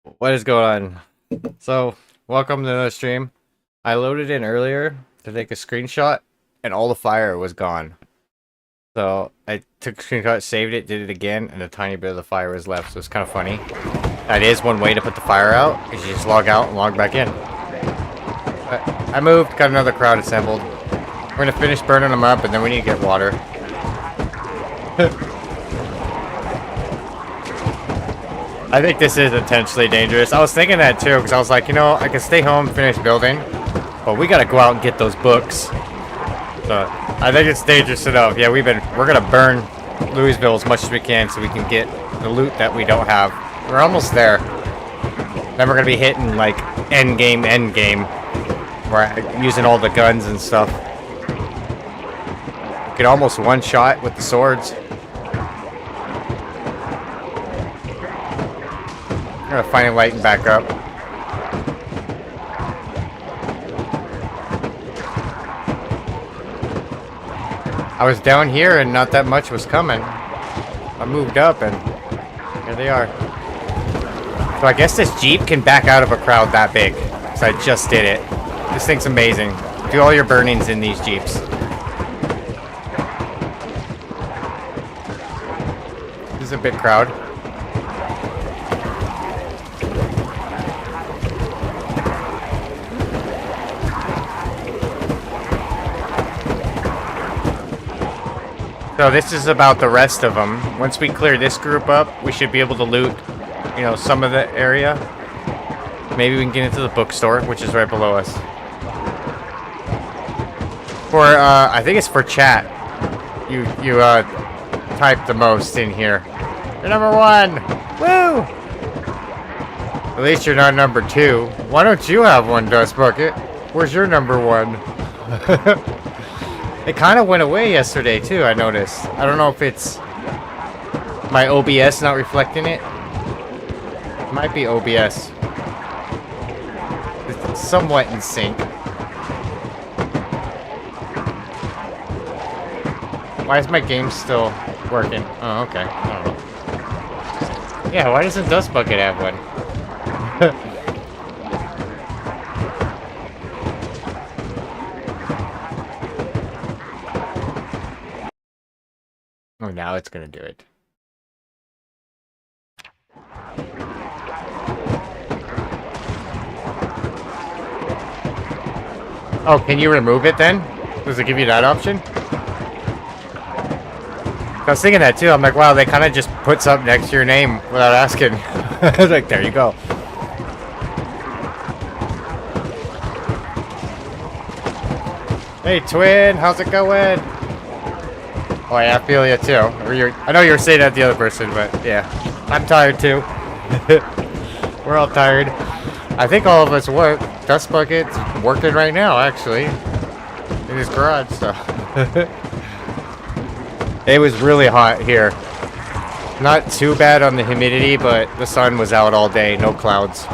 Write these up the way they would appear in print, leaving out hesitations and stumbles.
What is going on? So, welcome to another stream. I loaded in earlier to take a screenshot, and all the fire was gone. So, I took a screenshot, saved it, did it again, and a tiny bit of the fire was left, so it's kind of funny. That is one way to put the fire out, is you just log out and log back in. But I moved, got another crowd assembled. We're gonna finish burning them up, and then we need to get water. I think this is intentionally dangerous. I was thinking that too, because I was like, you know, I can stay home, finish building, but we gotta go out and get those books. So I think it's dangerous enough. Yeah, we're gonna burn Louisville as much as we can so we can get the loot that we don't have. We're almost there. Then we're gonna be hitting like end game. We're using all the guns and stuff. We could almost one shot with the swords. I'm gonna finally lighten back up. I was down here and not that much was coming. I moved up and here they are. So I guess this Jeep can back out of a crowd that big. So I just did it. This thing's amazing. Do all your burnings in these Jeeps. This is a big crowd. So this is about the rest of them. Once we clear this group up, we should be able to loot, you know, some of the area. Maybe we can get into the bookstore, which is right below us. For, I think it's for chat. You type the most in here. You're number one! Woo! At least you're not number two. Why don't you have one, Dust Bucket? Where's your number one? It kind of went away yesterday, too, I noticed. I don't know if it's my OBS not reflecting it. It might be OBS. It's somewhat in sync. Why is my game still working? Oh, okay. I don't know. Yeah, why doesn't Dust Bucket have one? Oh, now it's gonna do it. Oh, can you remove it then? Does it give you that option? I was thinking that too. I'm like, wow, they kind of just put something next to your name without asking. I was like, there you go. Hey, twin, how's it going? Oh yeah, I feel you too. I know you were saying that to the other person, but yeah. I'm tired too. We're all tired. I think all of us work. Dust Bucket's working right now, actually. In his garage, so. It was really hot here. Not too bad on the humidity, but the sun was out all day, no clouds.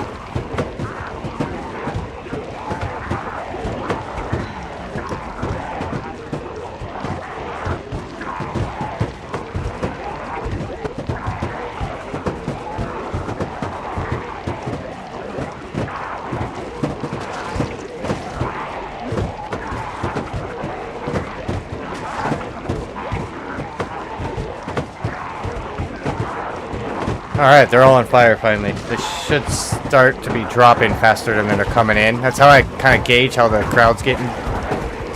Alright, they're all on fire finally. They should start to be dropping faster than they're coming in. That's how I kind of gauge how the crowd's getting.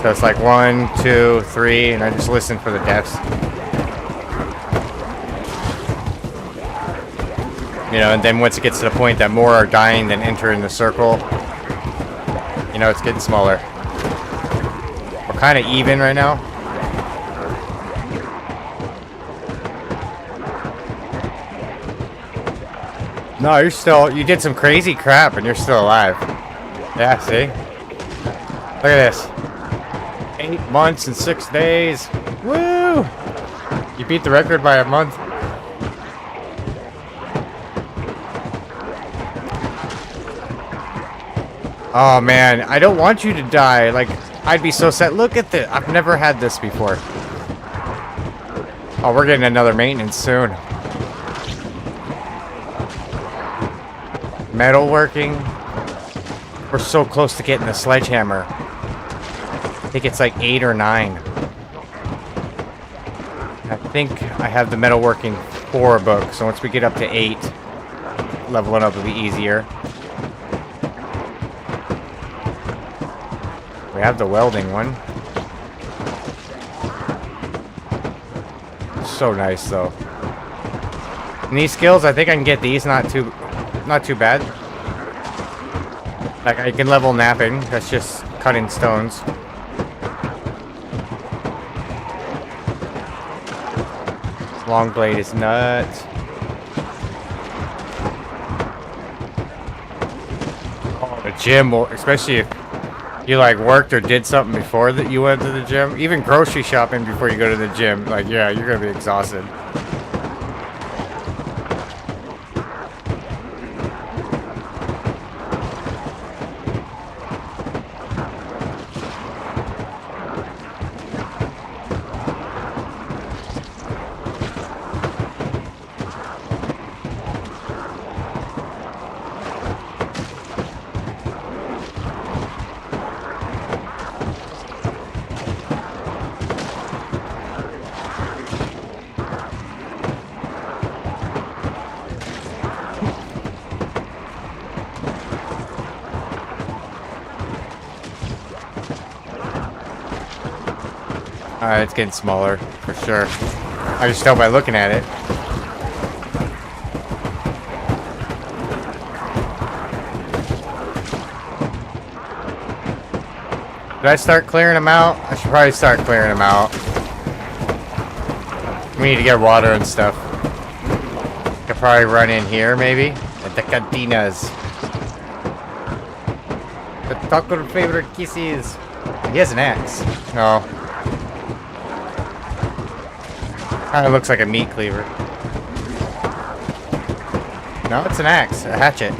So it's like 1, 2, 3, and I just listen for the deaths. You know, and then once it gets to the point that more are dying than entering the circle, you know, it's getting smaller. We're kind of even right now. No, you did some crazy crap and you're still alive. Yeah, see? Look at this. 8 months and 6 days. Woo! You beat the record by a month. Oh man, I don't want you to die. Like, I'd be so sad. Look at this. I've never had this before. Oh, we're getting another maintenance soon. Metalworking. We're so close to getting the sledgehammer. I think it's like 8 or 9. I think I have the metalworking 4 book, so once we get up to 8, leveling up will be easier. We have the welding one. So nice though. And these skills, I think I can get these not too bad. Like I can level napping, that's just cutting stones. Long blade is nuts. Oh, the gym will, especially if you like worked or did something before that you went to the gym. Even grocery shopping before you go to the gym. Like, yeah, you're gonna be exhausted. Alright, it's getting smaller, for sure. I just tell by looking at it. Did I start clearing them out? I should probably start clearing them out. We need to get water and stuff. Could probably run in here, maybe? At the cantinas. The taco favorite kisses. He has an axe. No. Kinda looks like a meat cleaver. No, it's an axe, a hatchet.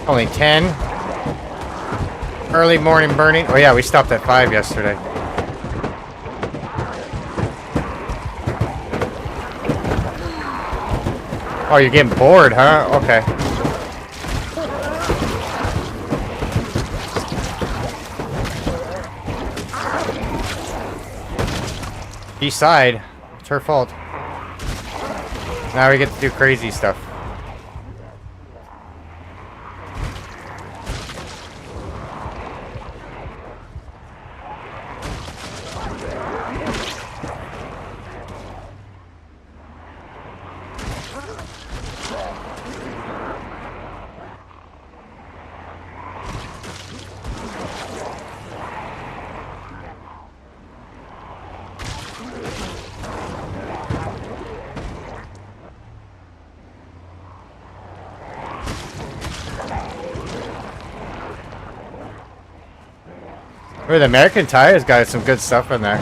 Only 10. Early morning burning. Oh yeah, we stopped at 5 yesterday. Oh, you're getting bored, huh? Okay. East side. It's her fault. Now we get to do crazy stuff. Ooh, the American Tire's got some good stuff in there.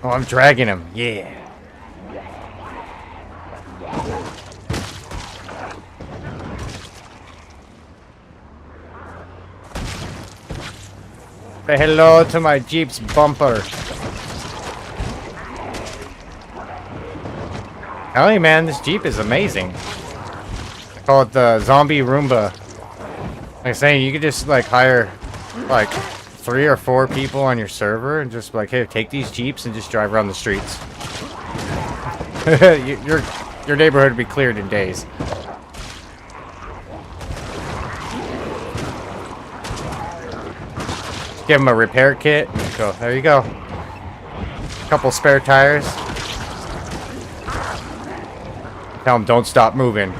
Oh, I'm dragging him. Yeah. Say hello to my Jeep's bumper. Tell you, man, this Jeep is amazing. Call it the Zombie Roomba. Like I'm saying, you could just like hire like 3 or 4 people on your server and just like, hey, take these Jeeps and just drive around the streets. your neighborhood would be cleared in days. Just give them a repair kit. Go. There you go. Couple spare tires. Tell them don't stop moving.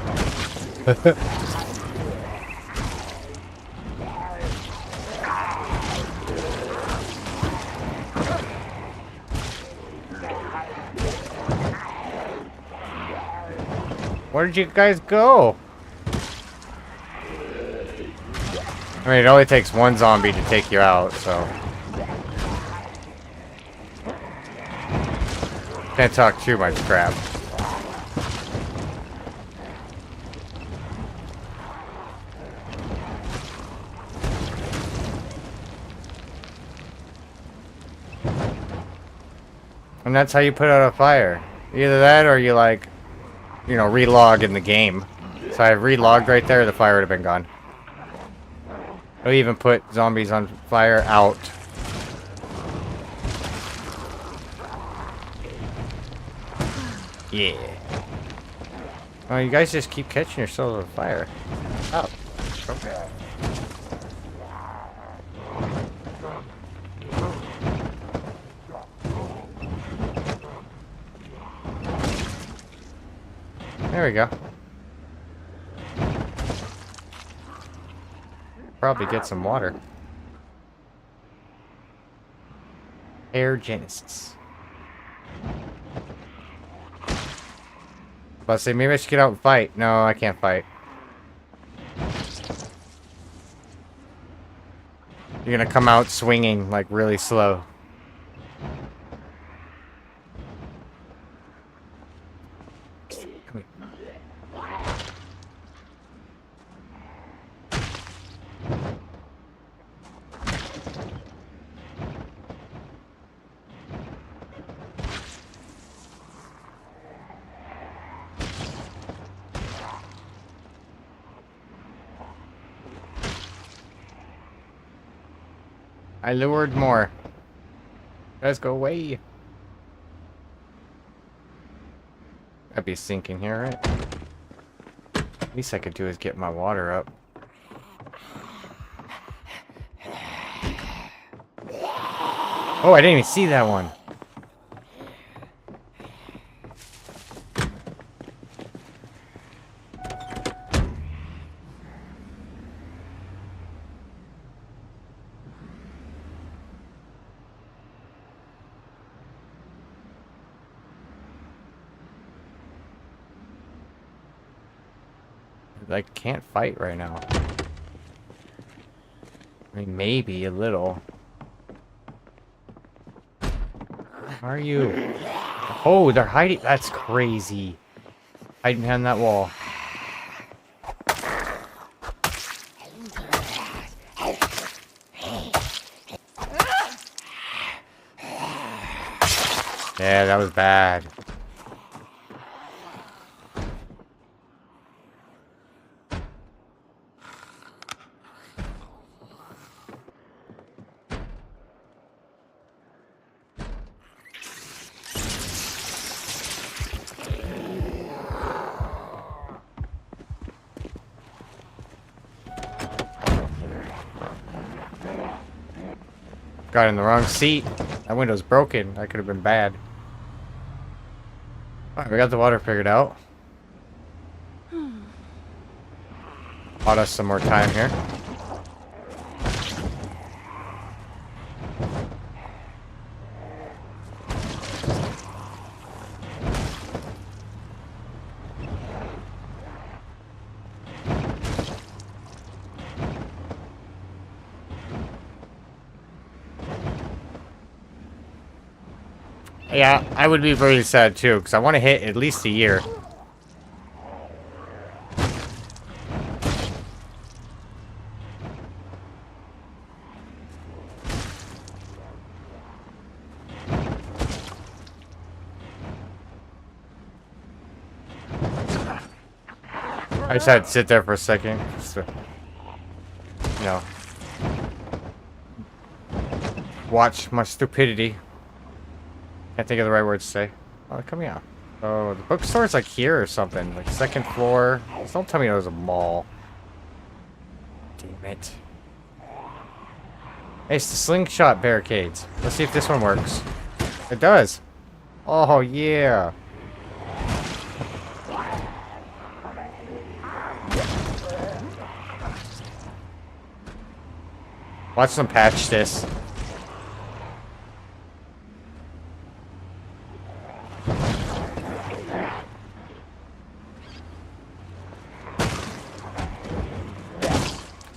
Where did you guys go? I mean, it only takes one zombie to take you out, so... Can't talk too much crap. And that's how you put out a fire. Either that or you, like, you know, relog in the game. So I relogged right there, the fire would have been gone. I'll even put zombies on fire out. Yeah. Oh, you guys just keep catching yourselves on fire. Oh. Okay. There we go. Probably get some water. Air Genesis. But I say maybe I should get out and fight. No, I can't fight. You're gonna come out swinging like really slow. I lured more. Let's go away. I'd be sinking here, right? Least I could do is get my water up. Oh, I didn't even see that one. Like, can't fight right now. I mean, maybe a little. Where are you? Oh, they're hiding. That's crazy. Hiding behind that wall. Yeah, that was bad. Got in the wrong seat. That window's broken. That could have been bad. Alright, we got the water figured out. Bought us some more time here. Yeah, I would be very sad too, because I want to hit at least a year. I just had to sit there for a second, just to, you know, watch my stupidity. Can't think of the right words to say. Oh, come here. Oh, the bookstore's like here or something. Like second floor. Just don't tell me it was a mall. Damn it. Hey, it's the slingshot barricades. Let's see if this one works. It does. Oh, yeah. Watch them patch this.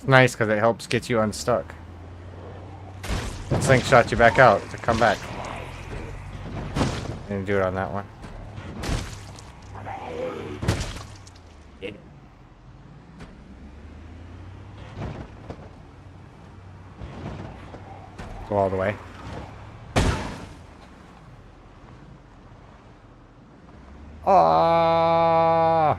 It's nice because it helps get you unstuck. This thing shot you back out to come back. Didn't do it on that one. Go all the way. Ah!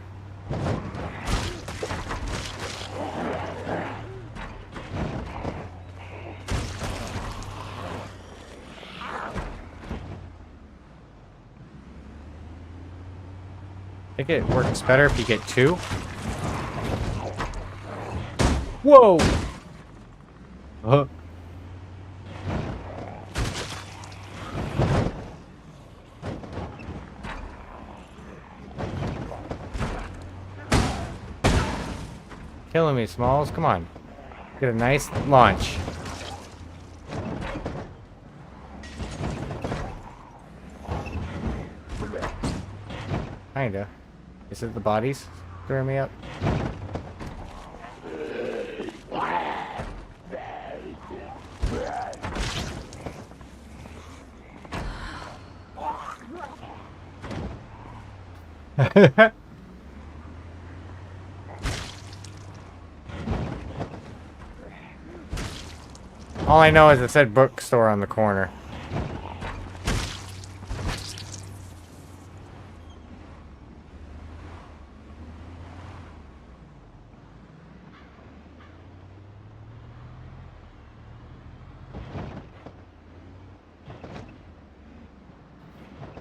I think it works better if you get two. Whoa! Killing me, Smalls. Come on. Get a nice launch. Kinda. Is it the bodies throwing me up? All I know is it said bookstore on the corner.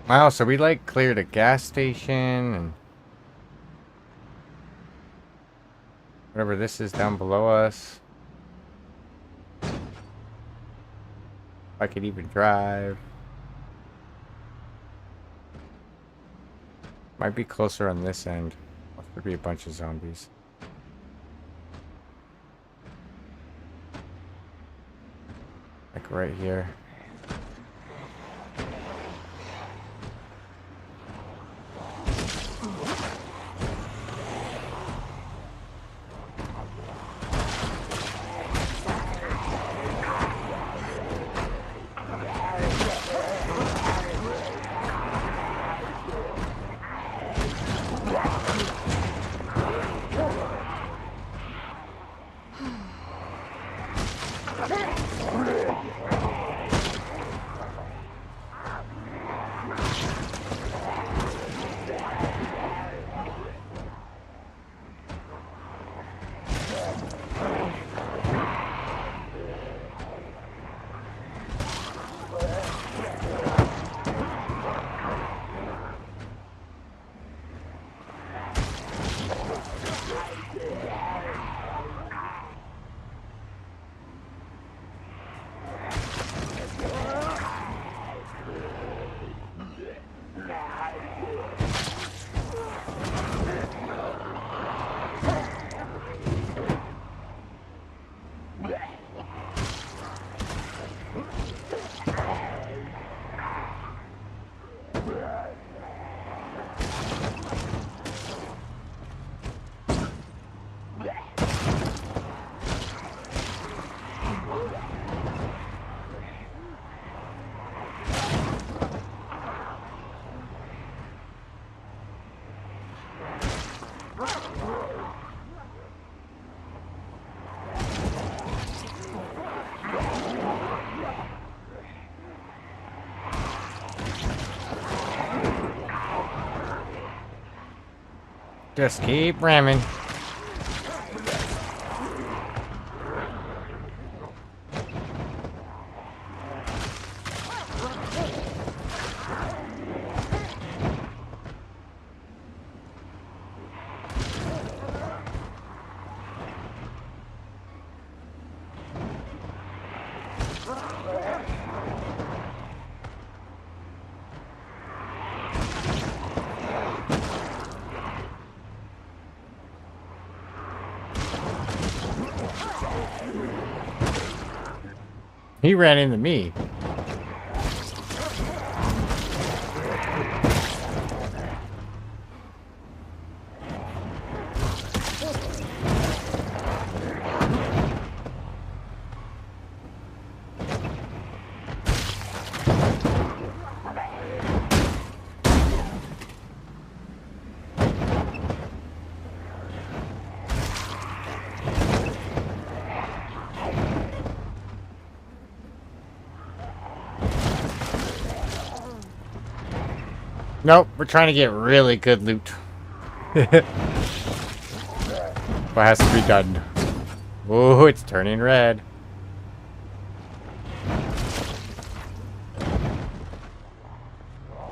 Wow, so we like cleared a gas station and whatever this is down below us. If I could even drive. Might be closer on this end. There'd be a bunch of zombies. Like right here. Just keep ramming. He ran into me. Nope, we're trying to get really good loot. What has to be done? Oh, it's turning red.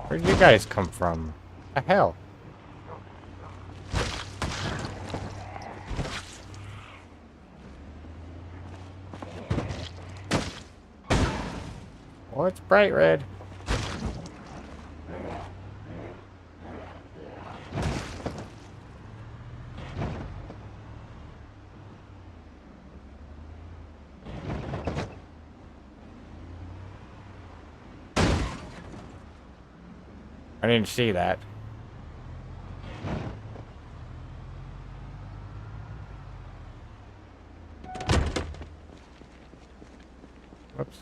Where'd you guys come from? The hell? Oh, it's bright red. I didn't see that. Whoops.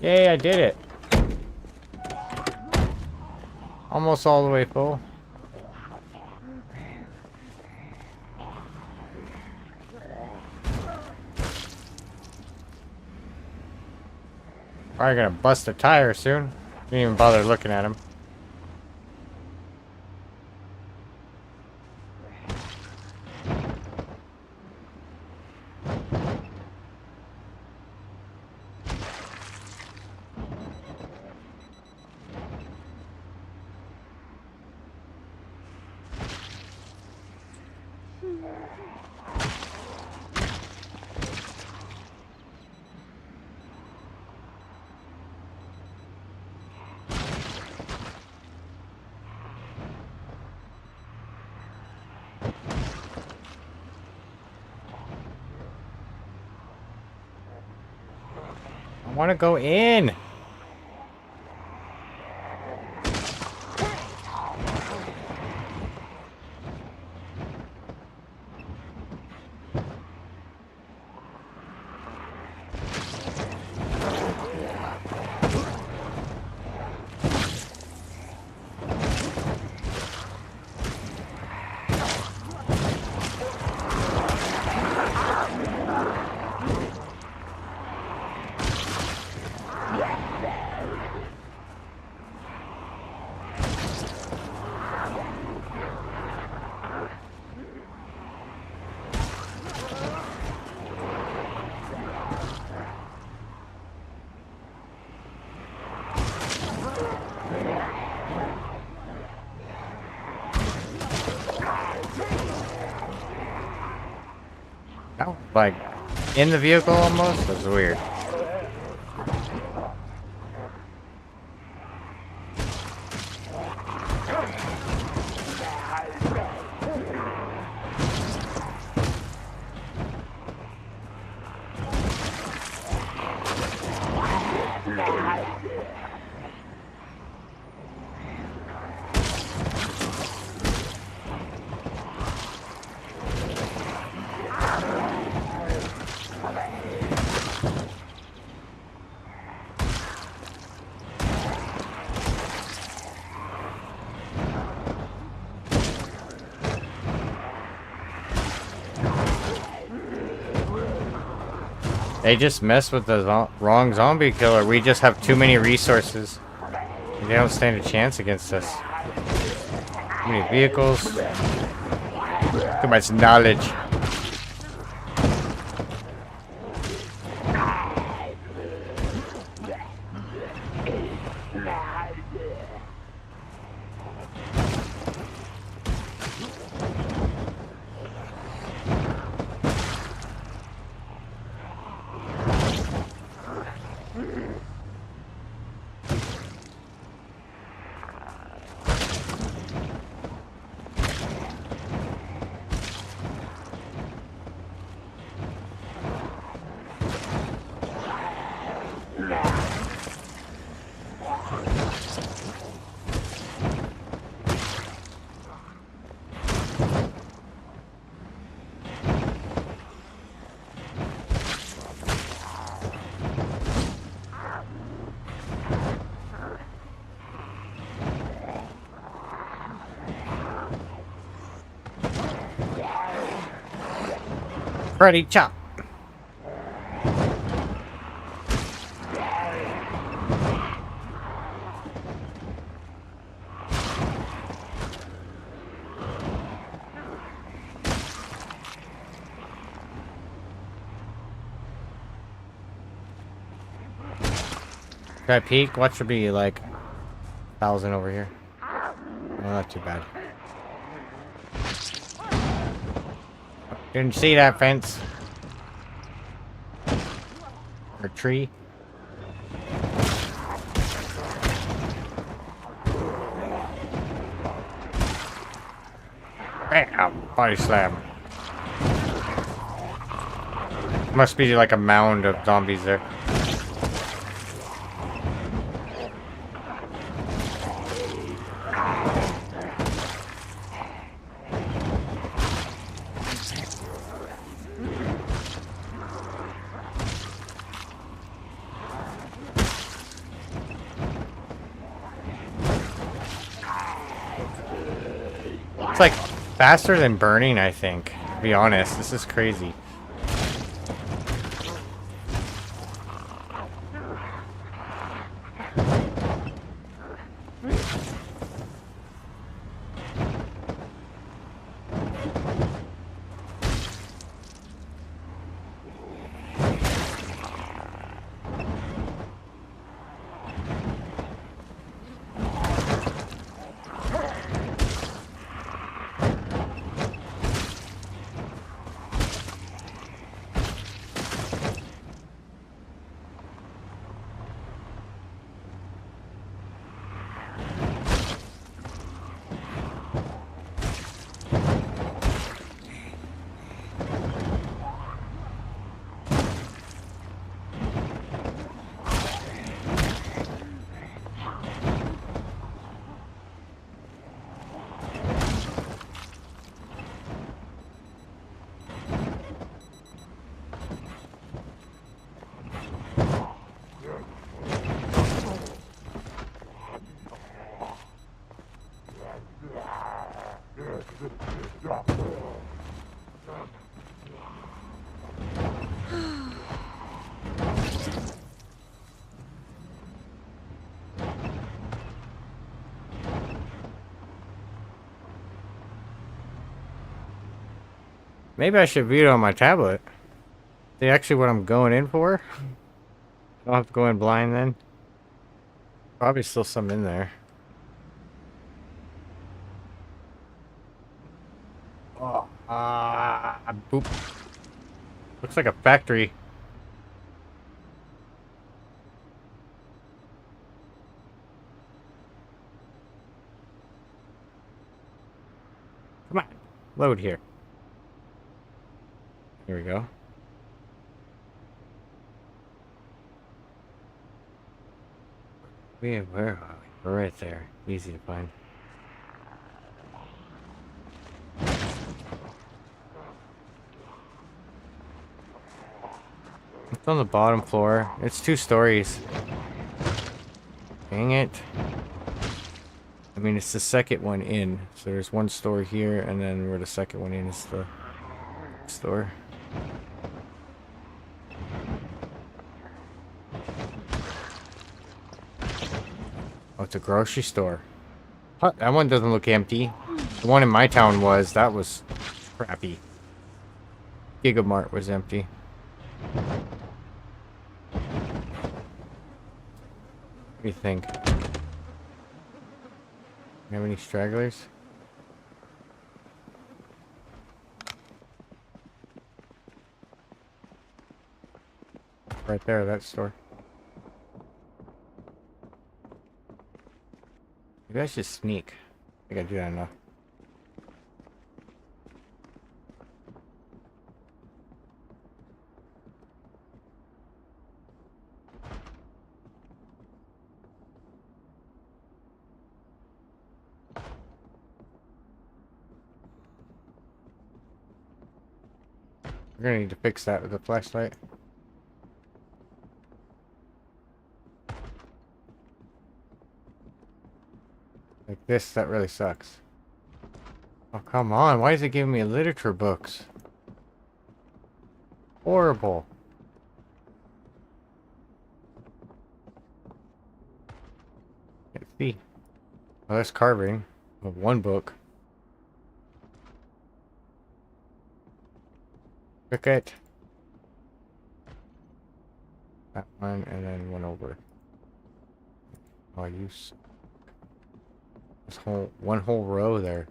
Yay, I did it. Almost all the way full. Probably gonna bust a tire soon. Didn't even bother looking at him. I want to go in. Oh, like in the vehicle almost? That's weird. They just mess with the wrong zombie killer. We just have too many resources. They don't stand a chance against us. Too many vehicles. Too much knowledge. Karate chop. Should I peek? What should be like 1,000 over here? Oh, not too bad. Didn't see that fence. Or tree. Bam! Body slam. Must be like a mound of zombies there. It's like faster than burning, I think. To be honest, this is crazy. Maybe I should read it on my tablet. See actually what I'm going in for? I don't have to go in blind then. Probably still some in there. Oh, boop. Looks like a factory. Come on, load here. Here we go. Where are we? We're right there. Easy to find. It's on the bottom floor. It's 2 stories. Dang it. I mean, it's the second one in. So there's 1 store here, and then where the second one in is the store. Oh, it's a grocery store. Huh, that one doesn't look empty. The one in my town was. That was crappy. Gigamart was empty. What do you think? You have any stragglers? Right there, that store. Maybe I should sneak. I think I do that enough. We're gonna need to fix that with a flashlight. Like this, that really sucks. Oh, come on. Why is it giving me literature books? horrible. Let's see. Oh, that's carving. One book. Cricket. That one, and then one over. Oh, you. This one whole row there.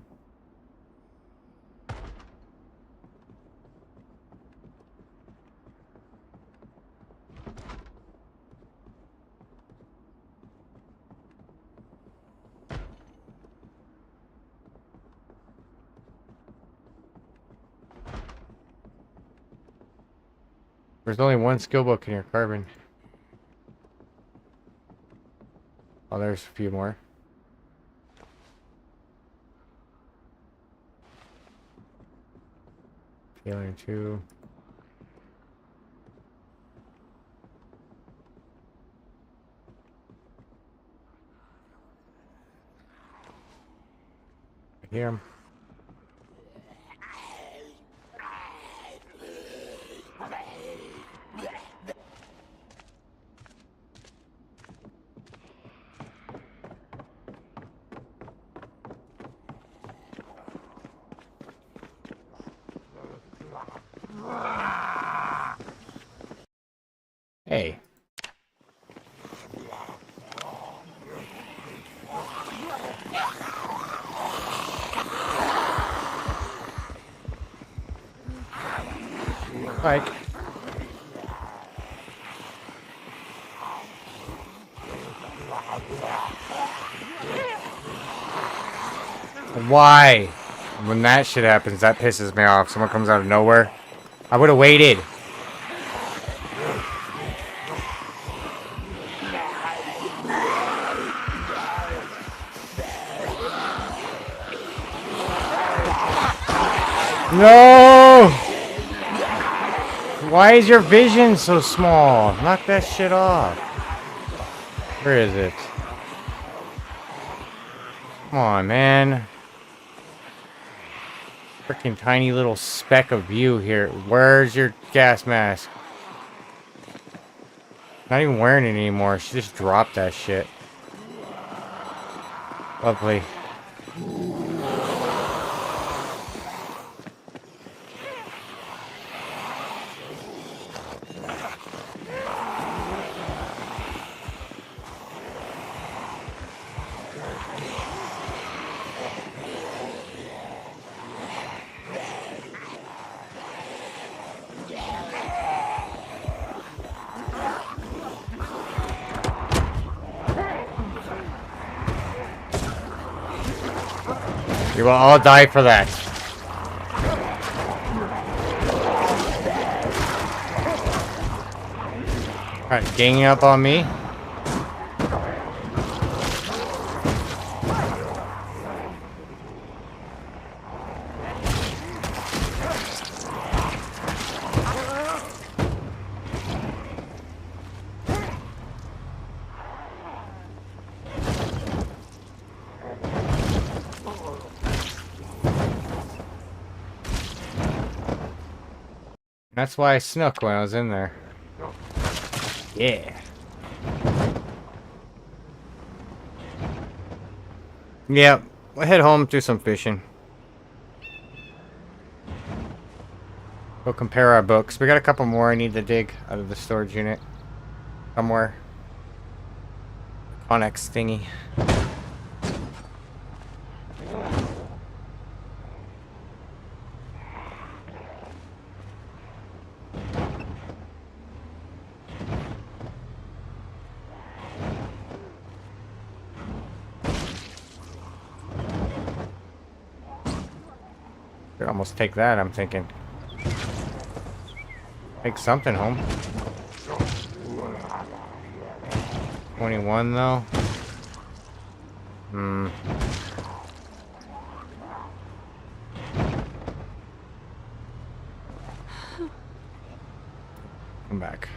There's only one skill book in your carbon. Oh, there's a few more. Feeling 2. I hear him. Hey. Like. Why? When that shit happens, that pisses me off. Someone comes out of nowhere. I would have waited. No! Why is your vision so small? Knock that shit off. Where is it? Come on, man. Freaking tiny little speck of view here. Where's your gas mask? Not even wearing it anymore. She just dropped that shit. Lovely. You will all die for that. Alright, ganging up on me. That's why I snuck when I was in there. Yeah. Yeah, we'll head home, do some fishing. We'll compare our books. We got a couple more I need to dig out of the storage unit. Somewhere. Pontiac thingy. Could almost take that, I'm thinking. Take something home. 21 though. Hmm. Come back.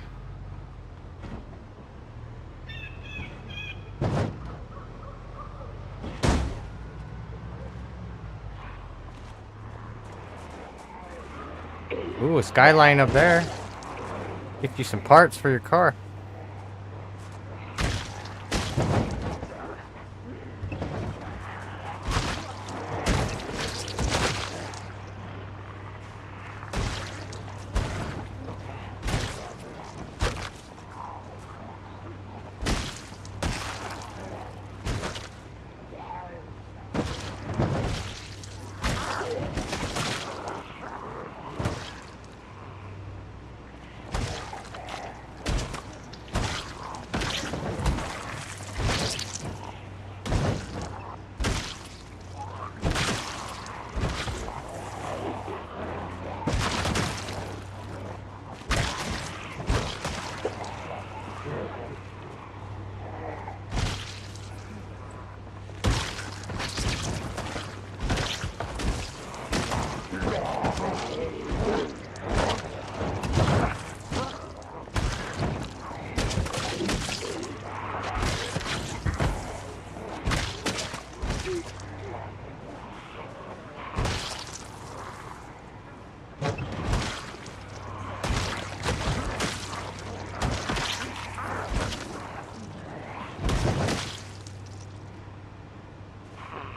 Ooh, a Skyline up there. Get you some parts for your car.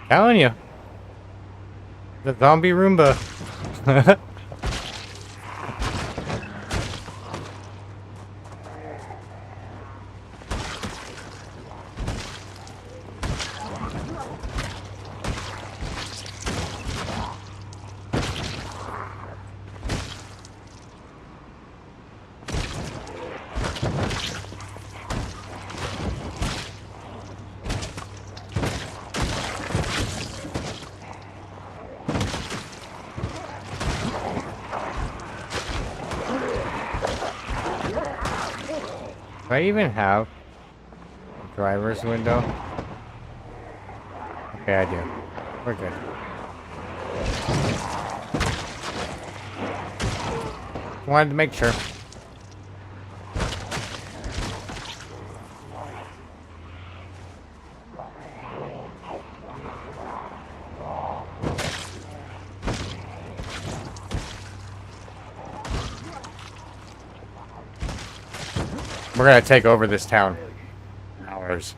Telling you. The zombie Roomba. Do I even have a driver's window? Okay, I do. We're good. Wanted to make sure. We're gonna take over this town. Ours.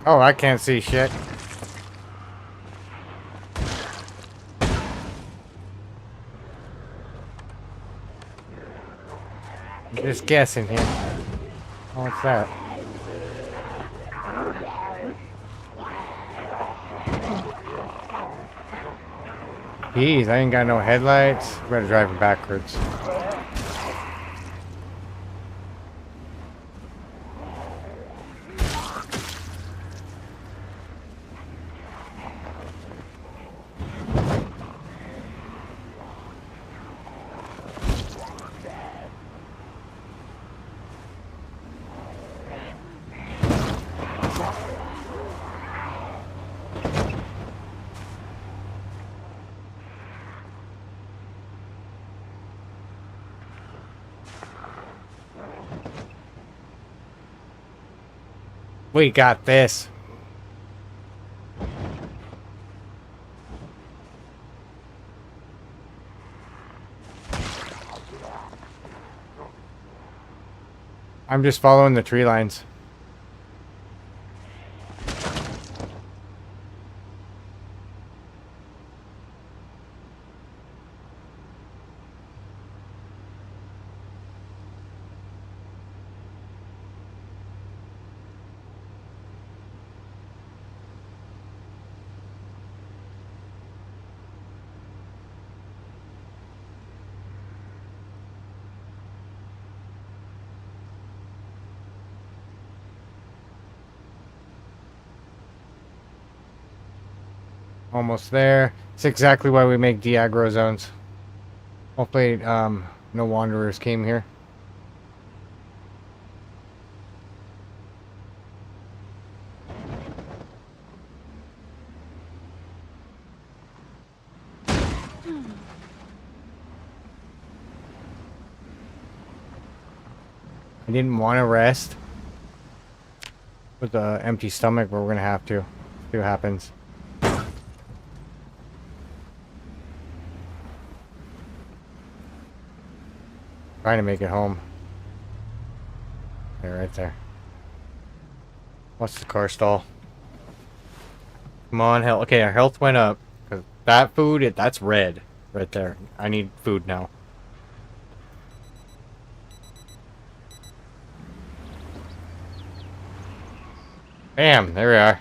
Oh, I can't see shit. I'm just guessing here. Oh, what's that? Jeez, I ain't got no headlights. Better drive it backwards. We got this. I'm just following the tree lines. Almost there. It's exactly why we make de-aggro zones. Hopefully, no wanderers came here. I didn't want to rest with an empty stomach, but we're gonna have to. See what happens. Trying to make it home. Okay, right there. What's the car stall? Come on, health. Okay, our health went up. 'Cause that food, that's red. Right there. I need food now. Bam, there we are.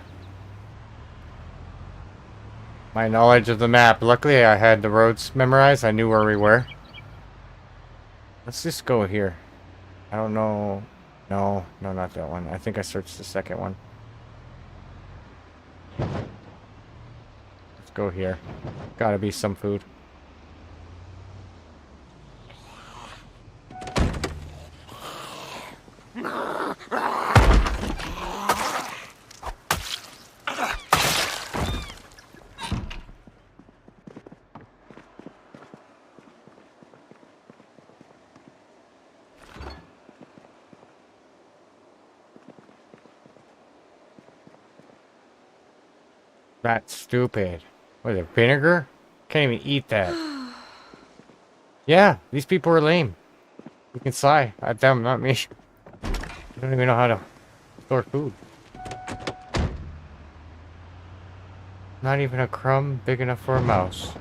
My knowledge of the map. Luckily, I had the roads memorized. I knew where we were. Let's just go here. I don't know. No, not that one. I think I searched the second one. Let's go here. Gotta be some food. That's stupid. What is it, vinegar? Can't even eat that. Yeah, these people are lame. You can sigh at them, not me. I don't even know how to store food. Not even a crumb big enough for a mouse.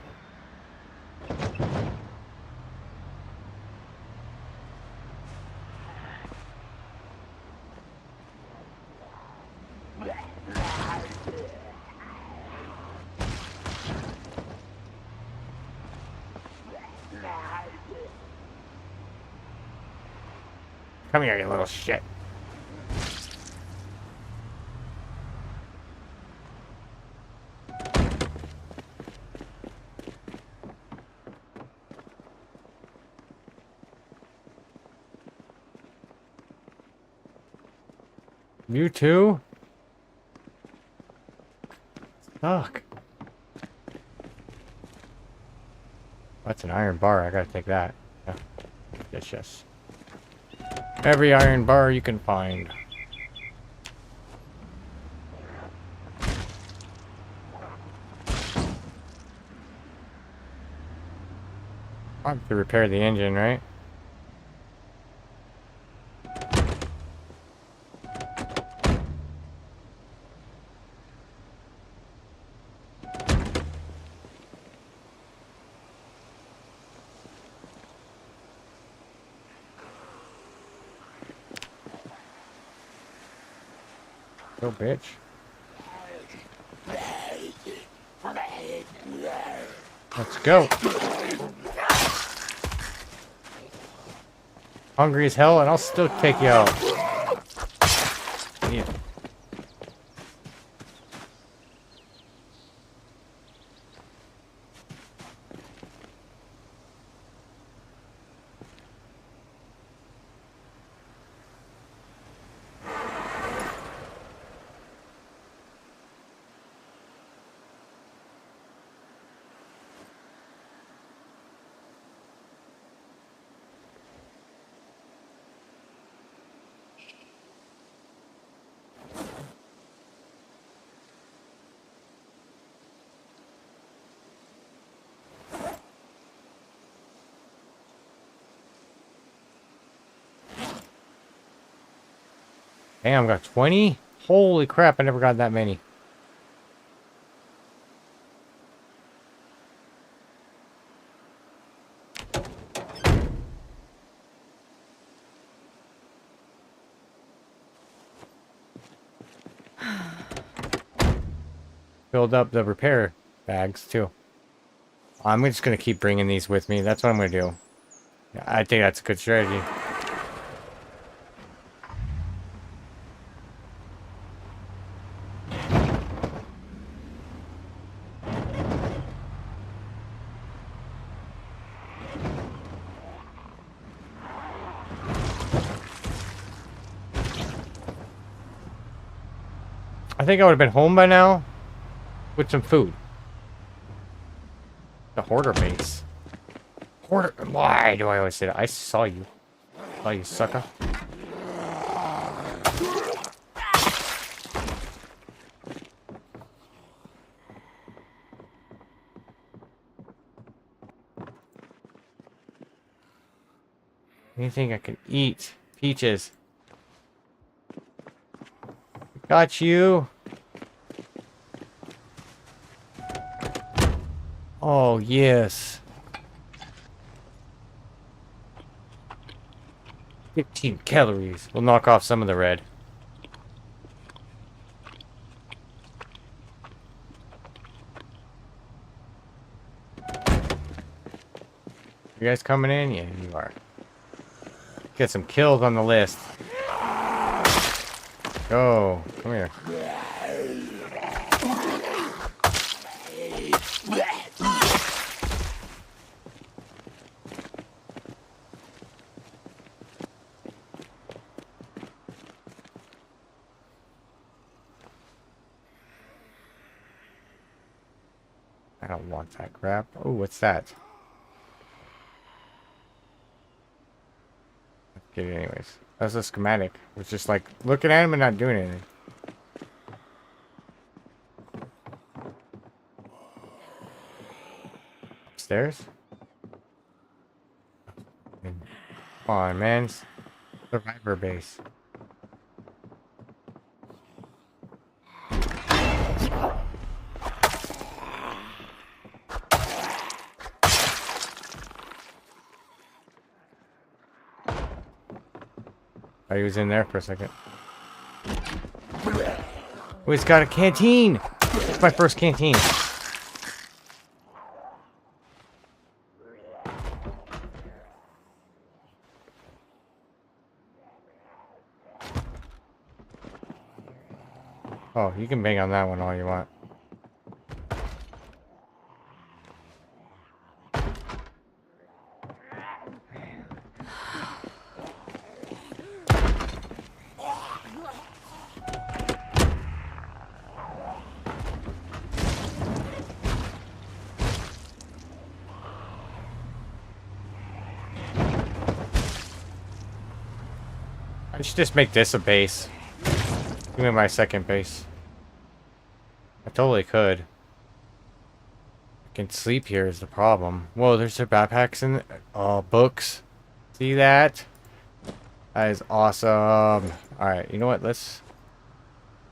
Come here, you little shit. You too? Fuck. That's an iron bar. I gotta take that. Yeah. Yes. Every iron bar you can find. I have to repair the engine, right? Go, bitch. Let's go. Hungry as hell, and I'll still take you out. Yeah. Damn, got 20? Holy crap, I never got that many. Filled up the repair bags, too. I'm just going to keep bringing these with me. That's what I'm going to do. Yeah, I think that's a good strategy. think I would have been home by now with some food. The hoarder base. Hoarder. Why do I always say that? I saw you. Saw you, sucker. Anything I can eat. Peaches. Got you. Oh, yes. 15 calories. We'll knock off some of the red. You guys coming in? Yeah, you are. Get some kills on the list. Go. Come here. I don't want that crap. Oh, what's that? Let's get it anyways. That's a schematic. It's just like looking at him and not doing anything. Upstairs? Come on, man. Survivor base. Oh, he was in there for a second. Oh, he's got a canteen! It's my first canteen. Oh, you can bang on that one all you want. I should just make this a base. Give me my second base. I totally could. I can sleep here is the problem. Whoa, there's their backpacks and books. See that? That is awesome. Alright, you know what? Let's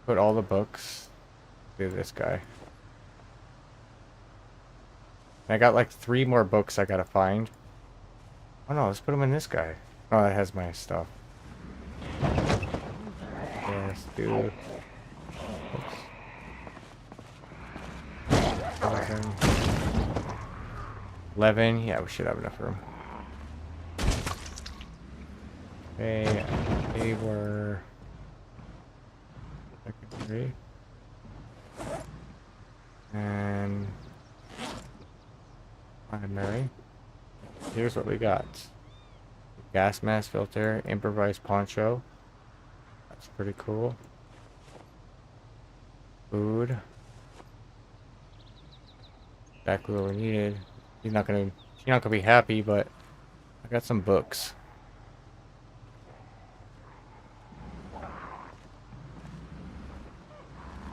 put all the books. Do this guy. I got like 3 more books I gotta find. Oh no, let's put them in this guy. Oh, that has my stuff. Yes, dude. Oops. 11. Yeah, we should have enough room. Okay, they were secondary. And primary. Here's what we got. Gas mask filter, improvised poncho. That's pretty cool. Food. Exactly what we needed. She's not gonna be happy, but I got some books.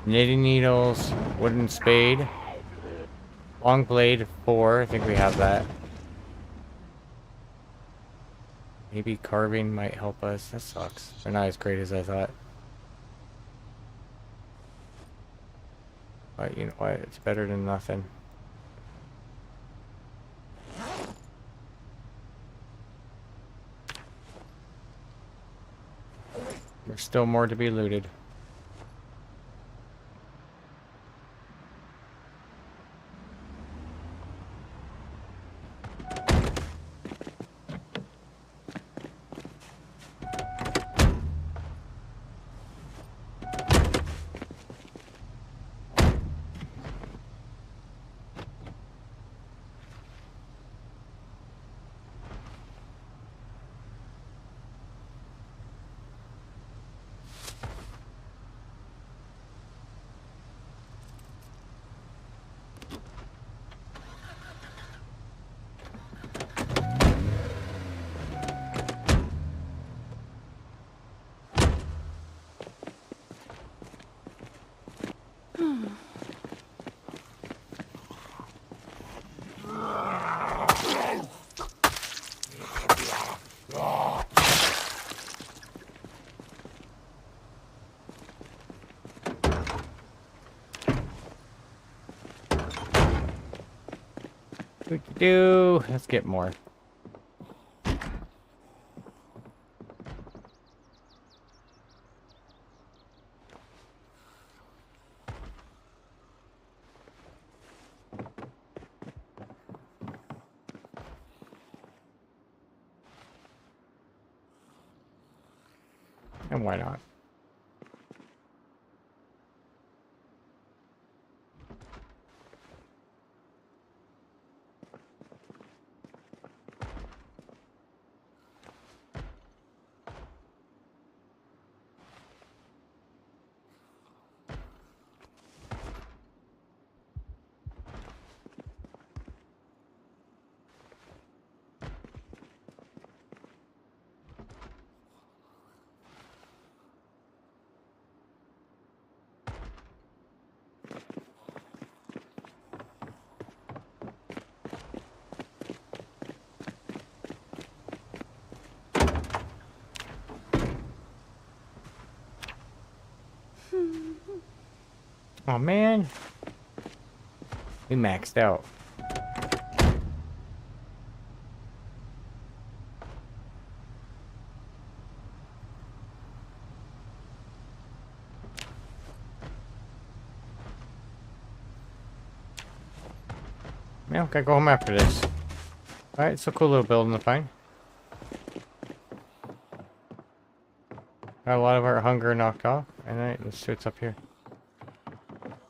Knitting needles, wooden spade, long blade 4. I think we have that. Maybe carving might help us. That sucks. They're not as great as I thought. But you know what? It's better than nothing. There's still more to be looted. Do. Let's get more. And why not? Oh man, we maxed out. Man, gotta go home after this. Alright, it's a cool little building to find. Got a lot of our hunger knocked off. Alright, let's see what's up here.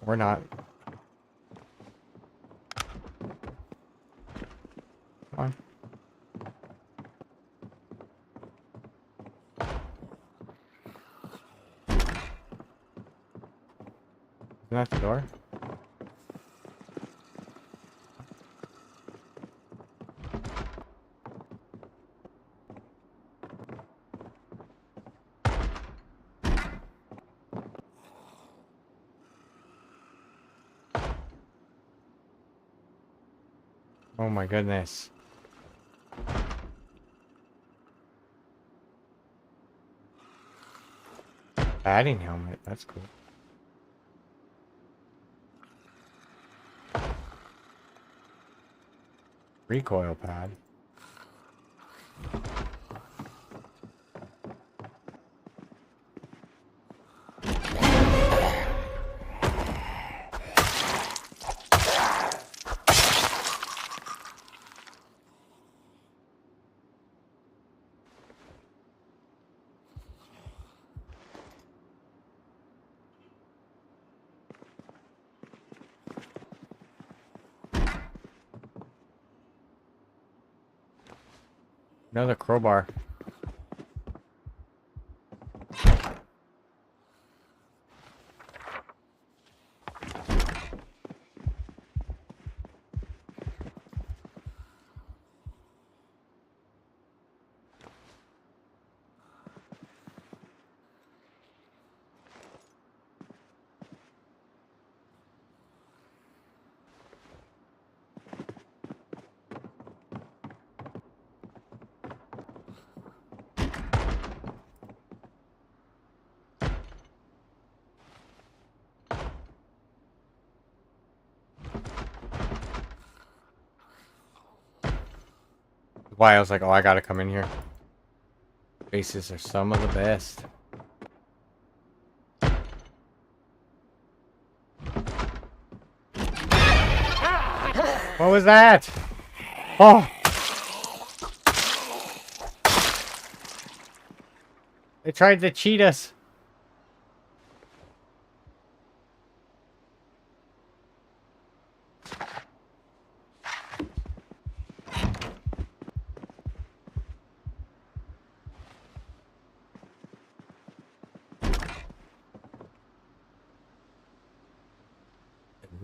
Or not. Come on. Isn't that the door? Oh my goodness. Batting helmet, that's cool. Recoil pad. Another crowbar. Why I was like, oh, I gotta come in here. Faces are some of the best. What was that? Oh! They tried to cheat us.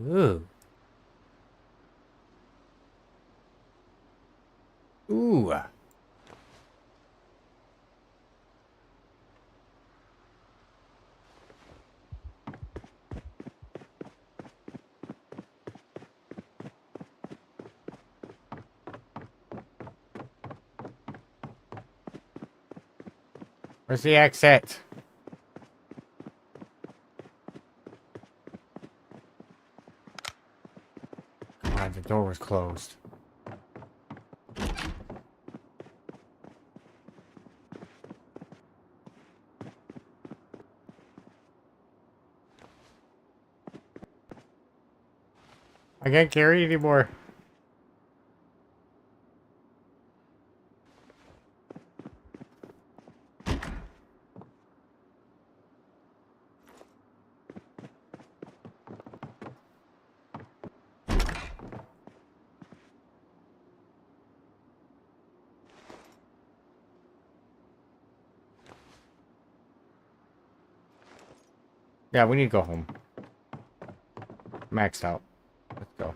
Ooh. Ooh. Where's the exit? God, the door was closed. I can't carry anymore. Yeah, we need to go home. Maxed out. Let's go.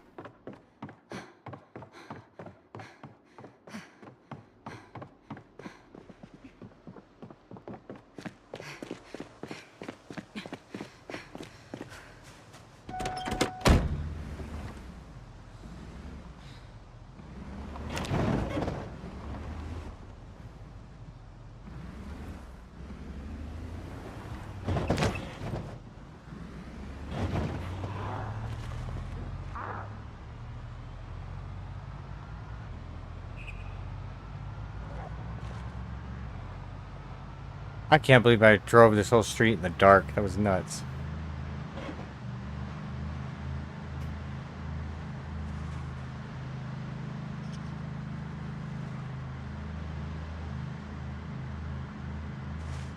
I can't believe I drove this whole street in the dark. That was nuts.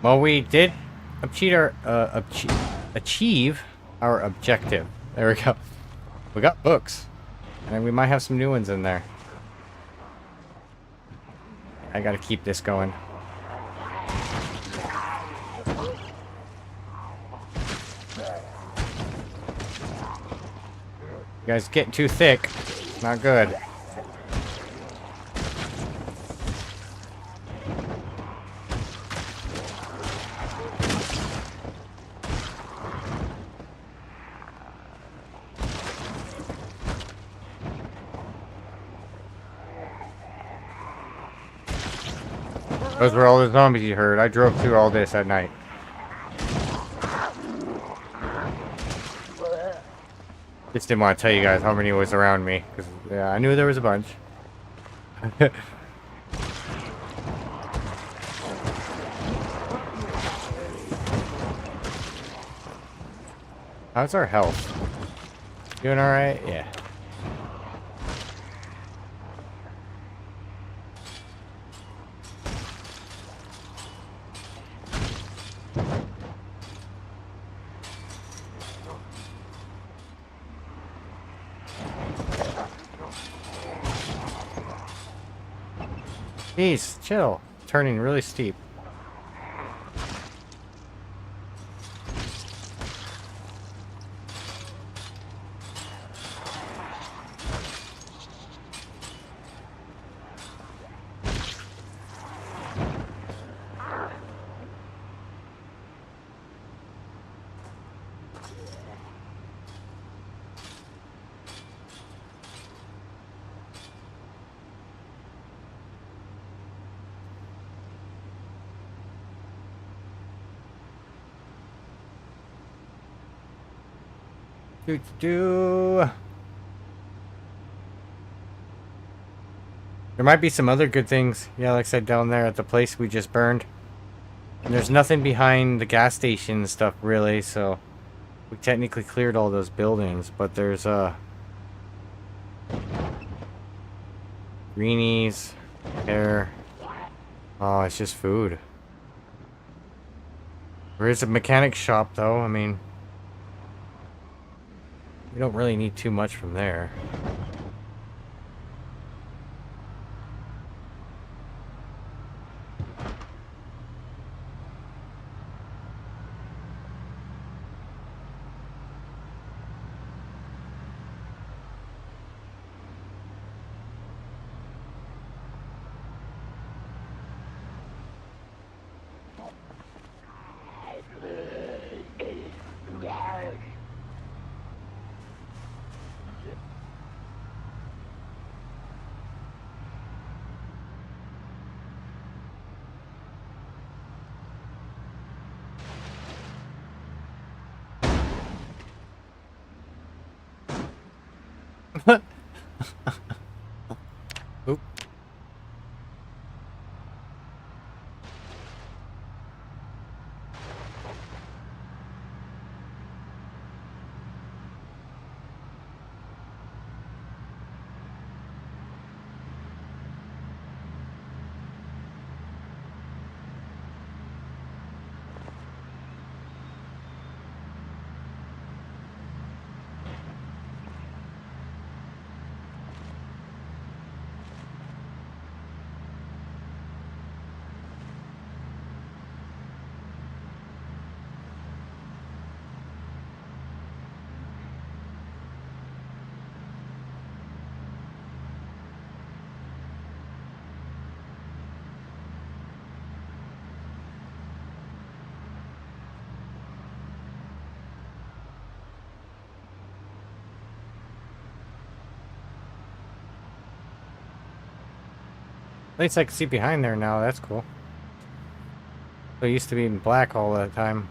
Well, we did achieve our objective. There we go. We got books. And we might have some new ones in there. I gotta keep this going. You guys getting too thick. Not good. Those were all the zombies you heard. I drove through all this at night. Just didn't want to tell you guys how many was around me. Because, yeah, I knew there was a bunch. How's our health? Doing alright? Yeah. Jeez, chill. Turning really steep. There might be some other good things. Yeah, like I said, down there at the place we just burned. And there's nothing behind the gas station and stuff, really, so... We technically cleared all those buildings, but there's, greenies, hair. Oh, it's just food. There is a mechanic shop, though, I mean... We don't really need too much from there. Oop. At least I can see behind there now. That's cool. So it used to be in black all the time.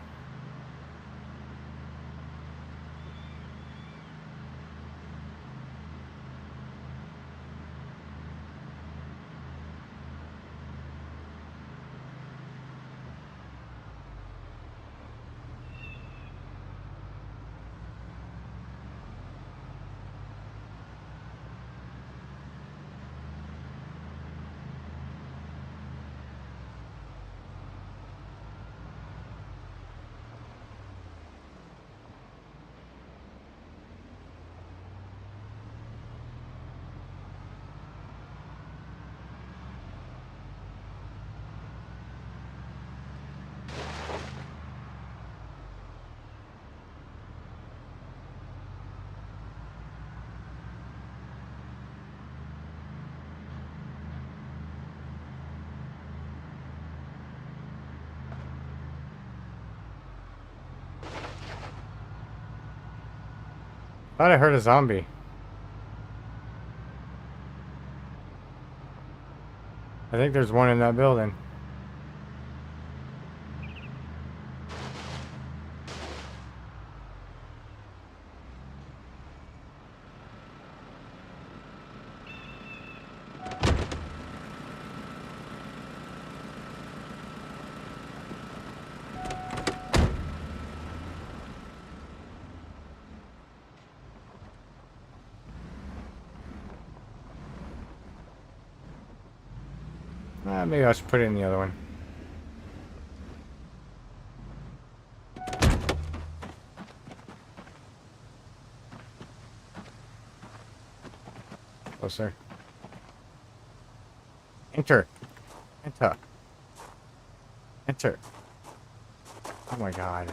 Thought I heard a zombie. I think there's one in that building. Maybe I should put it in the other one. Closer. Enter. Enter. Enter. Oh my god.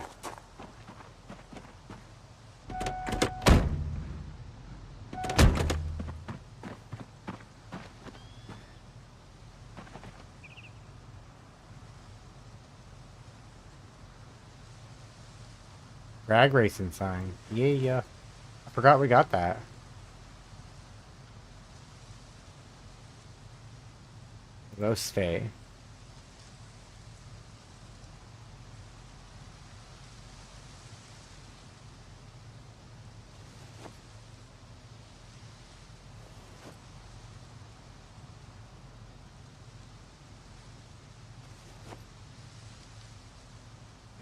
Drag racing sign. Yeah. I forgot we got that. Those stay.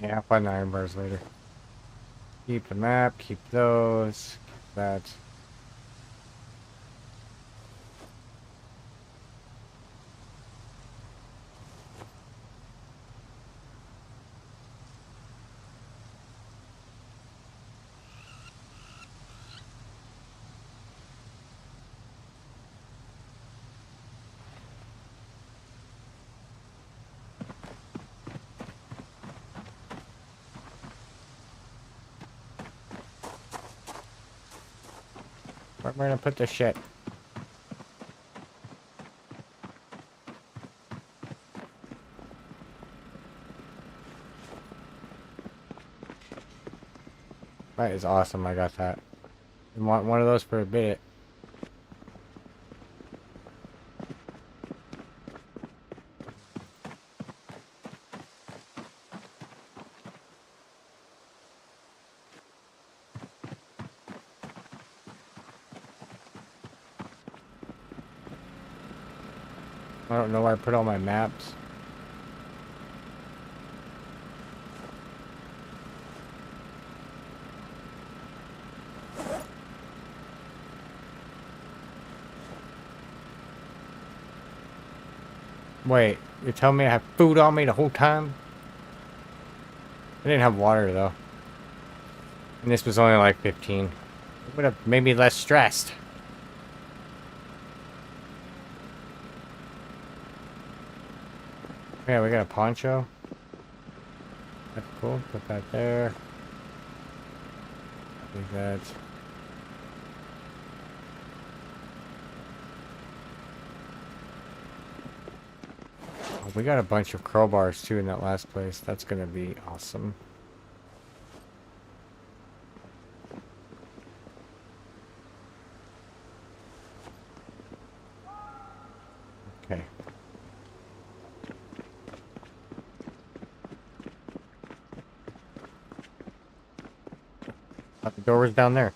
Yeah, I'll find the iron bars later. Keep the map, keep those, keep that. Where am I gonna put this shit? That is awesome, I got that. I want one of those for a bit. I don't know where I put all my maps. Wait, you're telling me I have food on me the whole time? I didn't have water though. And this was only like 15. It would have made me less stressed. Yeah, we got a poncho. That's cool. Put that there. Leave that. Oh, we got a bunch of crowbars too in that last place. That's gonna be awesome. Okay. The door was down there.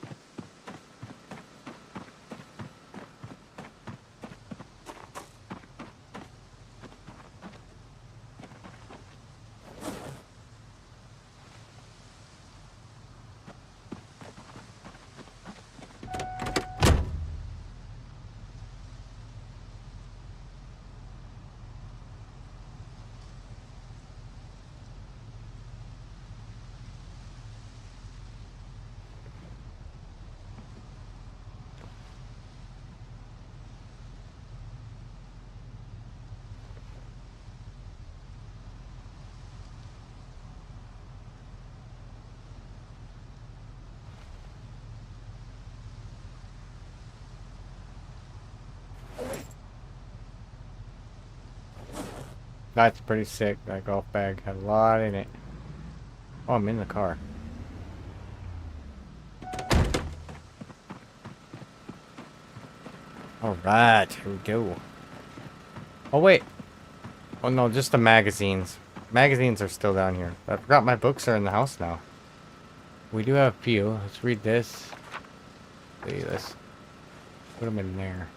That's pretty sick. That golf bag had a lot in it. Oh, I'm in the car. Alright, here we go. Oh, wait. Oh, no, just the magazines. Magazines are still down here. I forgot my books are in the house now. We do have a few. Let's read this. Let's put them in there.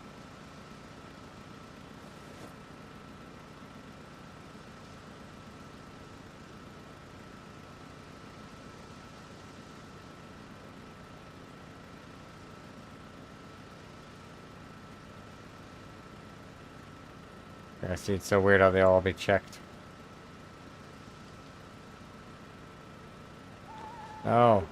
I see, it's so weird how they all be checked. Oh.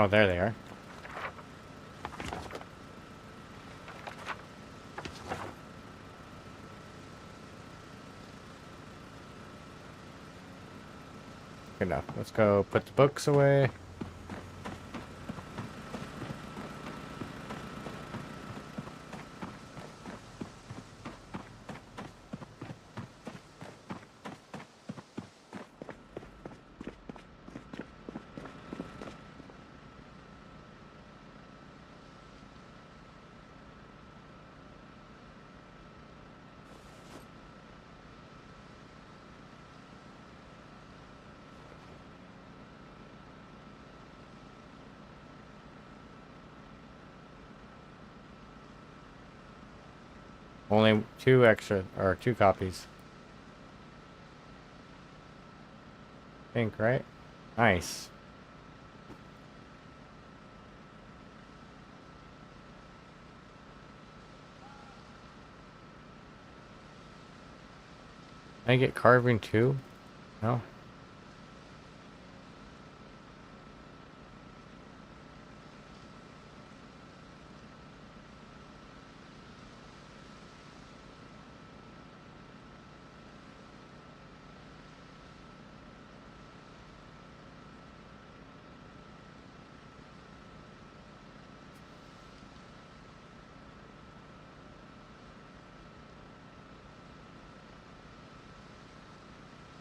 Oh, there they are. Good enough. Let's go put the books away. Only two extra, or two copies. I think, right? Nice. Can I get carving too? No?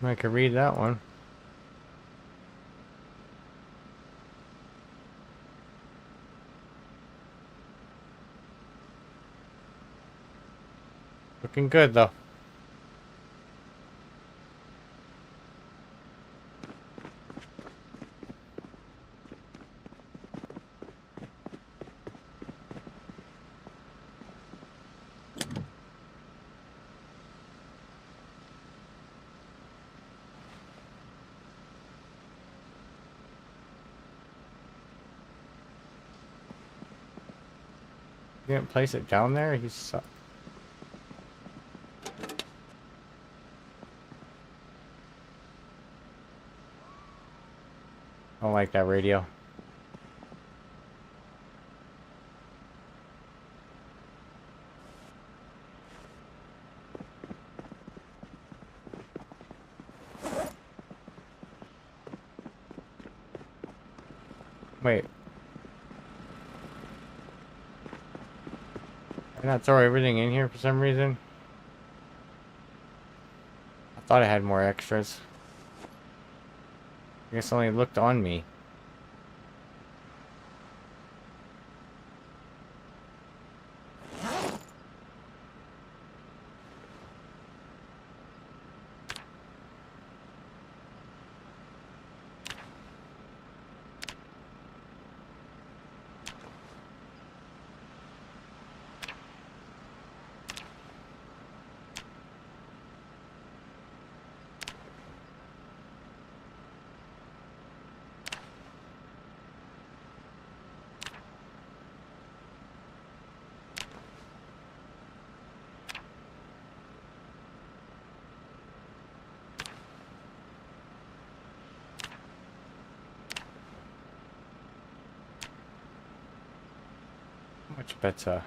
I could read that one. Looking good though. You didn't place it down there? He's so... I don't like that radio. Wait. Did I not throw everything in here for some reason? Thought I had more extras. I guess it only looked on me. Much better.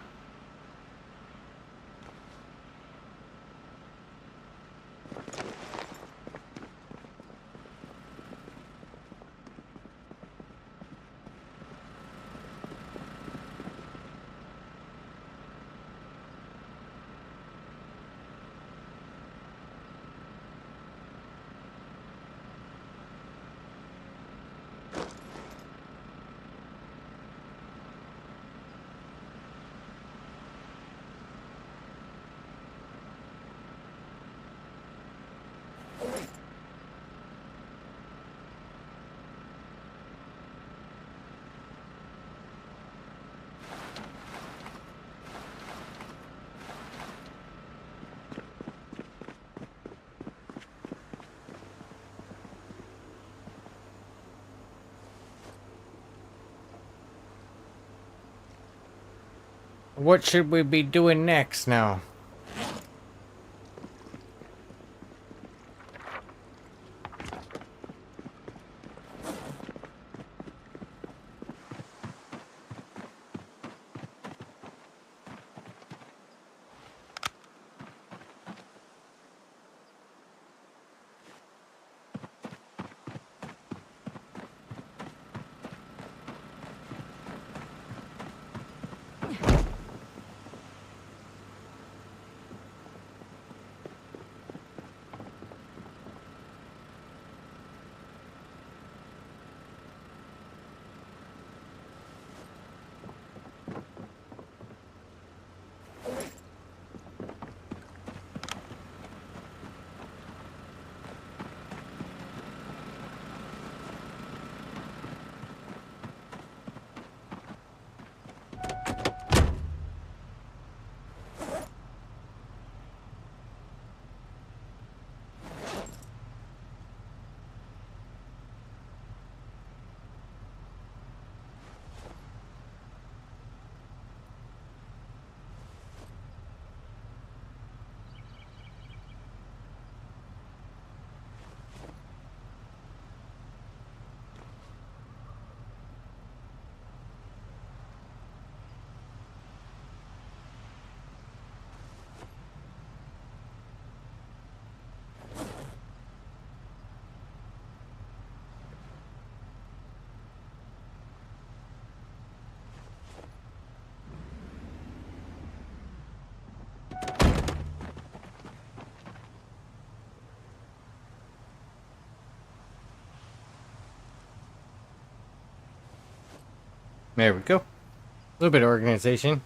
What should we be doing next now? There we go. A little bit of organization.